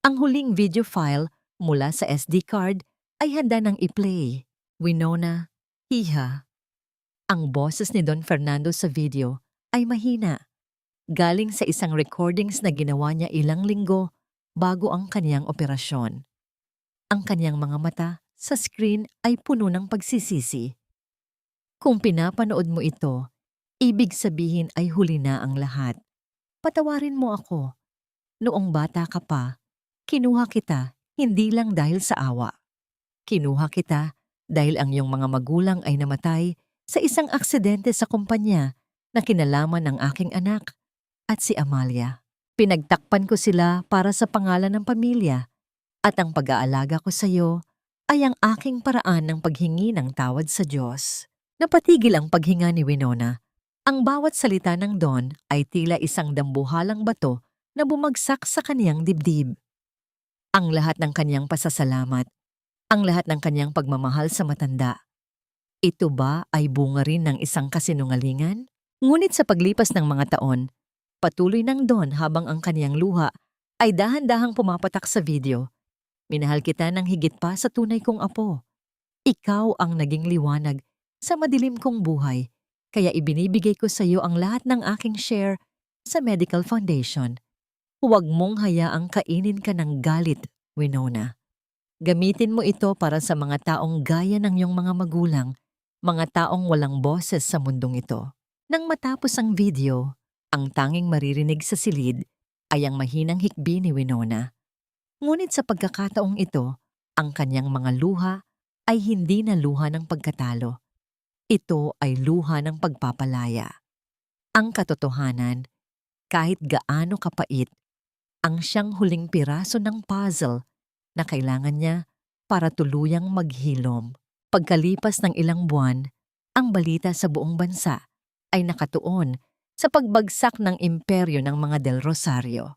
Ang huling video file mula sa SD card ay handa ng i-play. Winona, hiha. Ang boses ni Don Fernando sa video ay mahina. Galing sa isang recordings na ginawa niya ilang linggo bago ang kaniyang operasyon. Ang kaniyang mga mata sa screen ay puno ng pagsisisi. Kung pinapanood mo ito, ibig sabihin ay huli na ang lahat. Patawarin mo ako. Noong bata ka pa, kinuha kita hindi lang dahil sa awa. Kinuha kita dahil ang iyong mga magulang ay namatay sa isang aksidente sa kumpanya na kinalaman ng aking anak at si Amalia. Pinagtakpan ko sila para sa pangalan ng pamilya at ang pag-aalaga ko sa iyo ay ang aking paraan ng paghingi ng tawad sa Diyos. Napatigil ang paghinga ni Winona. Ang bawat salita ng Don ay tila isang dambuhalang bato na bumagsak sa kaniyang dibdib. Ang lahat ng kaniyang pasasalamat, ang lahat ng kaniyang pagmamahal sa matanda. Ito ba ay bunga rin ng isang kasinungalingan? Ngunit sa paglipas ng mga taon, patuloy ng Don habang ang kaniyang luha ay dahan-dahang pumapatak sa video. Minahal kita ng higit pa sa tunay kong apo. Ikaw ang naging liwanag sa madilim kong buhay, kaya ibinibigay ko sa iyo ang lahat ng aking share sa Medical Foundation. Huwag mong hayaang kainin ka ng galit, Winona. Gamitin mo ito para sa mga taong gaya ng iyong mga magulang, mga taong walang boses sa mundong ito. Nang matapos ang video, ang tanging maririnig sa silid ay ang mahinang hikbi ni Winona. Ngunit sa pagkakataong ito, ang kanyang mga luha ay hindi na luha ng pagkatalo. Ito ay luha ng pagpapalaya. Ang katotohanan, kahit gaano kapait, ang siyang huling piraso ng puzzle na kailangan niya para tuluyang maghilom. Pagkalipas ng ilang buwan, ang balita sa buong bansa ay nakatuon sa pagbagsak ng imperyo ng mga Del Rosario.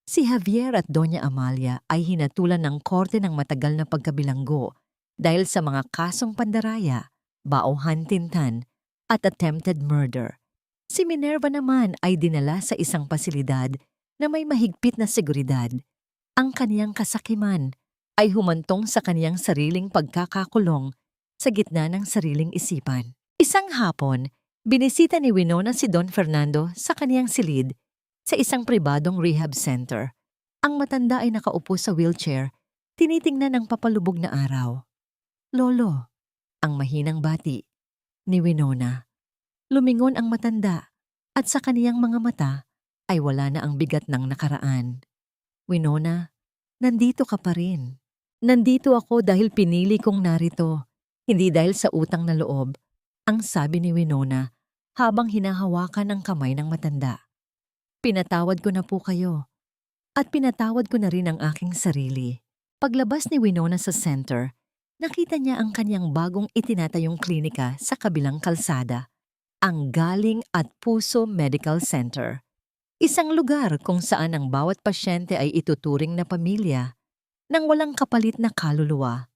Si Javier at Doña Amalia ay hinatulan ng korte ng matagal na pagkabilanggo dahil sa mga kasong pandaraya, bauhan tintan at attempted murder. Si Minerva naman ay dinala sa isang pasilidad na may mahigpit na seguridad. Ang kaniyang kasakiman ay humantong sa kaniyang sariling pagkakakulong sa gitna ng sariling isipan. Isang hapon, binisita ni Winona si Don Fernando sa kaniyang silid sa isang pribadong rehab center. Ang matanda ay nakaupo sa wheelchair, tinitingnan ang papalubog na araw. Lolo, ang mahinang bati ni Winona. Lumingon ang matanda at sa kaniyang mga mata ay wala na ang bigat ng nakaraan. Winona, nandito ka pa rin. Nandito ako dahil pinili kong narito, hindi dahil sa utang na loob, ang sabi ni Winona habang hinahawakan ang kamay ng matanda. Pinatawad ko na po kayo at pinatawad ko na rin ang aking sarili. Paglabas ni Winona sa center, nakita niya ang kanyang bagong itinatayong klinika sa kabilang kalsada, ang Galing at Puso Medical Center. Isang lugar kung saan ang bawat pasyente ay ituturing na pamilya nang walang kapalit na kaluluwa.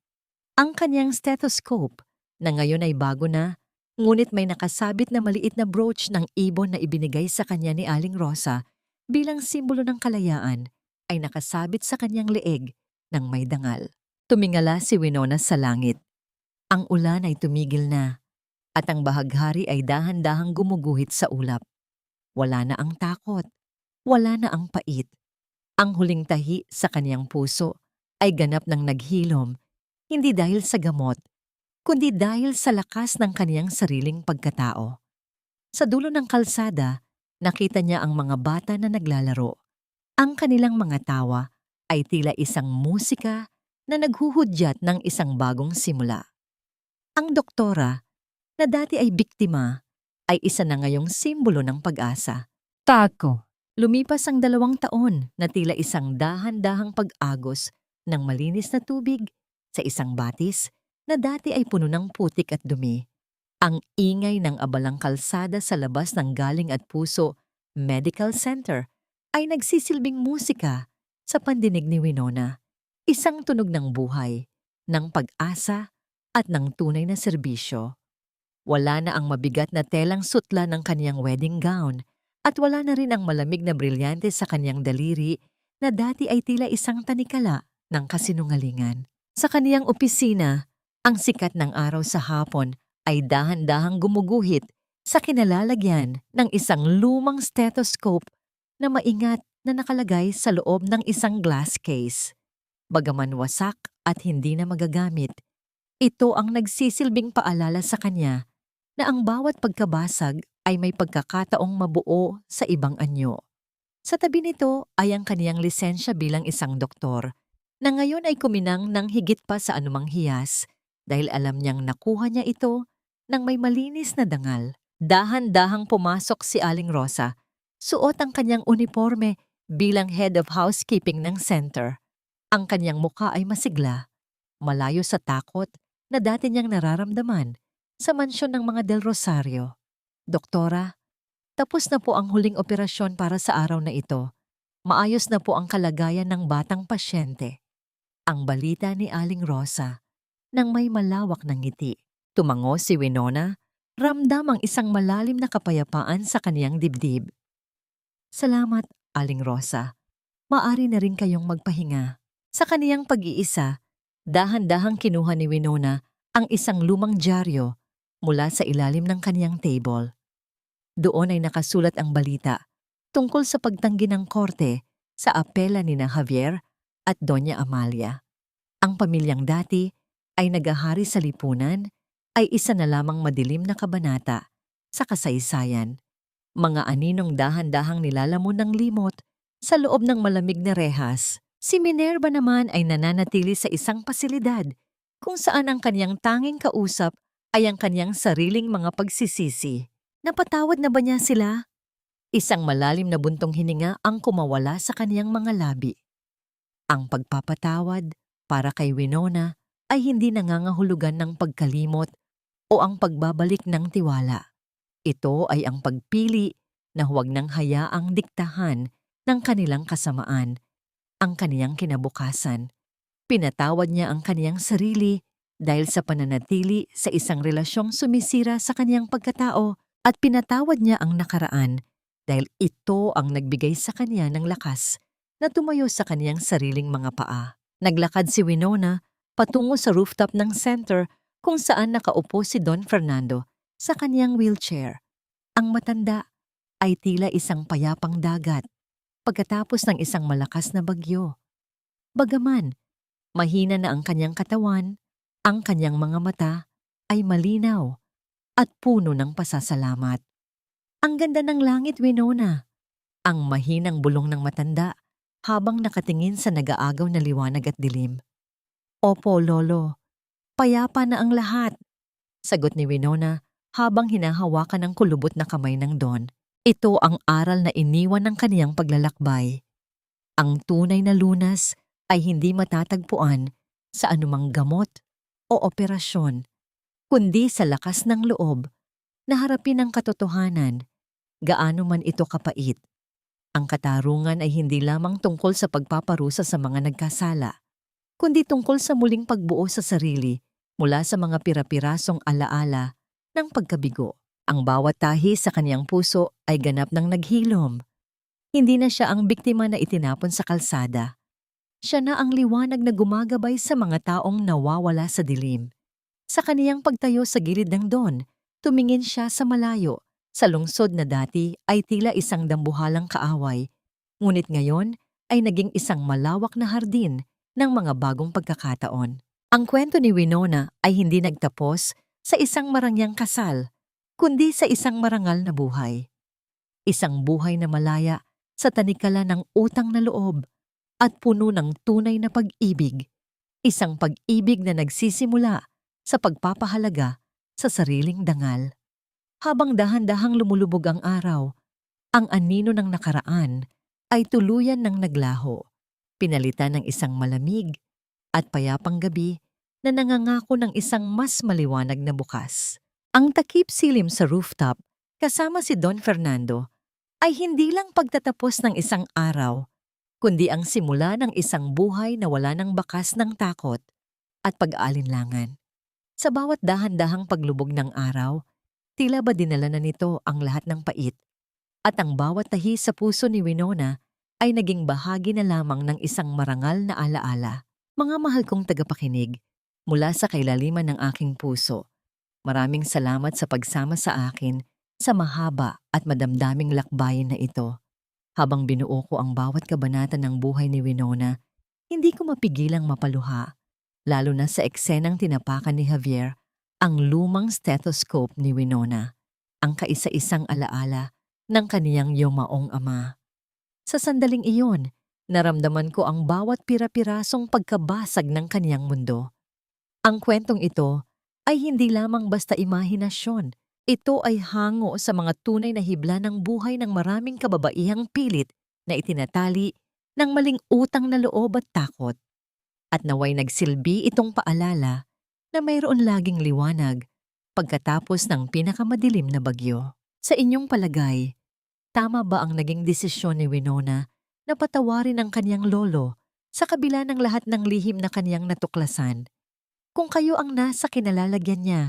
Ang kanyang stethoscope, na ngayon ay bago na, ngunit may nakasabit na maliit na brooch ng ibon na ibinigay sa kanya ni Aling Rosa bilang simbolo ng kalayaan, ay nakasabit sa kanyang leeg ng may dangal. Tumingala si Winona sa langit. Ang ulan ay tumigil na at ang bahaghari ay dahan-dahang gumuguhit sa ulap. Wala na ang takot, wala na ang pait. Ang huling tahi sa kaniyang puso ay ganap ng naghilom, hindi dahil sa gamot, kundi dahil sa lakas ng kaniyang sariling pagkatao. Sa dulo ng kalsada, nakita niya ang mga bata na naglalaro. Ang kanilang mga tawa ay tila isang musika na naghuhudyat ng isang bagong simula. Ang doktora, na dati ay biktima, ay isa na ngayong simbolo ng pag-asa. Tako. Lumipas ang 2 taon na tila isang dahan-dahang pag-agos ng malinis na tubig sa isang batis na dati ay puno ng putik at dumi. Ang ingay ng abalang kalsada sa labas ng Galing at Puso Medical Center ay nagsisilbing musika sa pandinig ni Winona. Isang tunog ng buhay, ng pag-asa at ng tunay na serbisyo. Wala na ang mabigat na telang sutla ng kaniyang wedding gown at wala na rin ang malamig na brilyante sa kaniyang daliri na dati ay tila isang tanikala ng kasinungalingan. Sa kaniyang opisina, ang sikat ng araw sa hapon ay dahan-dahang gumuguhit sa kinalalagyan ng isang lumang stethoscope na maingat na nakalagay sa loob ng isang glass case. Bagaman wasak at hindi na magagamit, ito ang nagsisilbing paalala sa kanya na ang bawat pagkabasag ay may pagkakataong mabuo sa ibang anyo. Sa tabi nito ay ang kaniyang lisensya bilang isang doktor na ngayon ay kuminang ng higit pa sa anumang hiyas dahil alam niyang nakuha niya ito ng may malinis na dangal. Dahan-dahang pumasok si Aling Rosa, suot ang kanyang uniforme bilang head of housekeeping ng center. Ang kanyang muka ay masigla, malayo sa takot na dati niyang nararamdaman sa mansyon ng mga Del Rosario. Doktora, tapos na po ang huling operasyon para sa araw na ito. Maayos na po ang kalagayan ng batang pasyente. Ang balita ni Aling Rosa nang may malawak na ngiti. Tumango si Winona, ramdam ang isang malalim na kapayapaan sa kaniyang dibdib. Salamat, Aling Rosa. Maari na rin kayong magpahinga. Sa kaniyang pag-iisa, dahan-dahang kinuha ni Winona ang isang lumang dyaryo mula sa ilalim ng kaniyang table. Doon ay nakasulat ang balita tungkol sa pagtanggi ng korte sa apela ni na Javier at Doña Amalia. Ang pamilyang dati ay nagahari sa lipunan ay isa na lamang madilim na kabanata sa kasaysayan. Mga aninong dahan-dahang nilalamon ng limot sa loob ng malamig na rehas. Si Minerva naman ay nananatili sa isang pasilidad kung saan ang kaniyang tanging kausap ay ang kaniyang sariling mga pagsisisi. Napatawad na ba niya sila? Isang malalim na buntong hininga ang kumawala sa kaniyang mga labi. Ang pagpapatawad para kay Winona ay hindi nangangahulugan ng pagkalimot o ang pagbabalik ng tiwala. Ito ay ang pagpili na huwag nang hayaang diktahan ng kanilang kasamaan, ang kaniyang kinabukasan. Pinatawad niya ang kaniyang sarili dahil sa pananatili sa isang relasyong sumisira sa kaniyang pagkatao at pinatawad niya ang nakaraan dahil ito ang nagbigay sa kaniya ng lakas na tumayo sa kaniyang sariling mga paa. Naglakad si Winona patungo sa rooftop ng center kung saan nakaupo si Don Fernando sa kaniyang wheelchair. Ang matanda ay tila isang payapang dagat pagkatapos ng isang malakas na bagyo. Bagaman, mahina na ang kaniyang katawan, ang kaniyang mga mata ay malinaw at puno ng pasasalamat. Ang ganda ng langit, Winona. Ang mahinang bulong ng matanda habang nakatingin sa nag-aagaw na liwanag at dilim. Opo, Lolo. Payapa na ang lahat, sagot ni Winona habang hinahawakan ang kulubot na kamay ng Don. Ito ang aral na iniwan ng kaniyang paglalakbay. Ang tunay na lunas ay hindi matatagpuan sa anumang gamot o operasyon, kundi sa lakas ng loob na harapin ang katotohanan, gaano man ito kapait. Ang katarungan ay hindi lamang tungkol sa pagpaparusa sa mga nagkasala, kundi tungkol sa muling pagbuo sa sarili mula sa mga pira-pirasong alaala ng pagkabigo. Ang bawat tahi sa kaniyang puso ay ganap ng naghilom. Hindi na siya ang biktima na itinapon sa kalsada. Siya na ang liwanag na gumagabay sa mga taong nawawala sa dilim. Sa kaniyang pagtayo sa gilid ng Don, tumingin siya sa malayo, sa lungsod na dati ay tila isang dambuhalang kaaway, ngunit ngayon ay naging isang malawak na hardin ng mga bagong pagkakataon. Ang kwento ni Winona ay hindi nagtapos sa isang marangyang kasal, kundi sa isang marangal na buhay. Isang buhay na malaya sa tanikala ng utang na loob at puno ng tunay na pag-ibig. Isang pag-ibig na nagsisimula sa pagpapahalaga sa sariling dangal. Habang dahan-dahang lumulubog ang araw, ang anino ng nakaraan ay tuluyan ng naglaho, pinalitan ng isang malamig at payapang gabi na nangangako ng isang mas maliwanag na bukas. Ang takip silim sa rooftop kasama si Don Fernando ay hindi lang pagtatapos ng isang araw, kundi ang simula ng isang buhay na wala ng bakas ng takot at pag-aalinlangan. Sa bawat dahan-dahang paglubog ng araw, tila ba dinala na nito ang lahat ng pait, at ang bawat tahi sa puso ni Winona ay naging bahagi na lamang ng isang marangal na alaala. Mga mahal kong tagapakinig, mula sa kailaliman ng aking puso, maraming salamat sa pagsama sa akin sa mahaba at madamdaming lakbayin na ito. Habang binuo ko ang bawat kabanata ng buhay ni Winona, hindi ko mapigilang mapaluha, lalo na sa eksenang tinapakan ni Javier ang lumang stethoscope ni Winona, ang kaisa-isang alaala ng kaniyang yumaong ama. Sa sandaling iyon, naramdaman ko ang bawat pira-pirasong pagkabasag ng kaniyang mundo. Ang kwentong ito ay hindi lamang basta imahinasyon. Ito ay hango sa mga tunay na hibla ng buhay ng maraming kababaihang pilit na itinatali ng maling utang na loob at takot. At naway nagsilbi itong paalala na mayroon laging liwanag pagkatapos ng pinakamadilim na bagyo. Sa inyong palagay, tama ba ang naging desisyon ni Winona na patawarin ang kaniyang lolo sa kabila ng lahat ng lihim na kaniyang natuklasan? Kung kayo ang nasa kinalalagyan niya,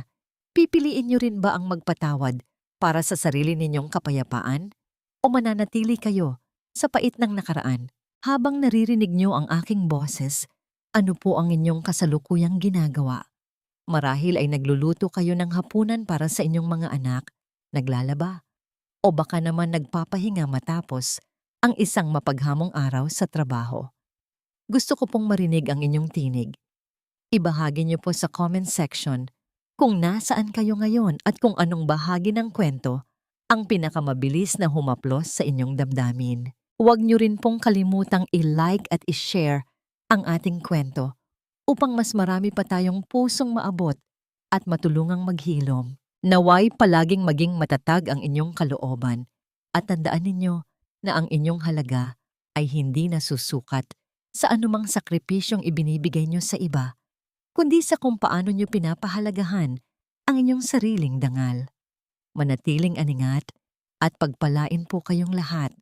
pipiliin niyo rin ba ang magpatawad para sa sarili ninyong kapayapaan? O mananatili kayo sa pait ng nakaraan? Habang naririnig niyo ang aking boses, ano po ang inyong kasalukuyang ginagawa? Marahil ay nagluluto kayo ng hapunan para sa inyong mga anak, naglalaba, o baka naman nagpapahinga matapos ang isang mapaghamong araw sa trabaho. Gusto ko pong marinig ang inyong tinig. Ibahagi niyo po sa comment section kung nasaan kayo ngayon at kung anong bahagi ng kwento ang pinakamabilis na humaplos sa inyong damdamin. Huwag niyo rin pong kalimutang i-like at i-share ang ating kwento upang mas marami pa tayong pusong maabot at matulungang maghilom. Naway palaging maging matatag ang inyong kalooban at tandaan ninyo na ang inyong halaga ay hindi nasusukat sa anumang sakripisyong ibinibigay niyo sa iba, kundi sa kung paano niyo pinapahalagahan ang inyong sariling dangal. Manatiling aningat at pagpalain po kayong lahat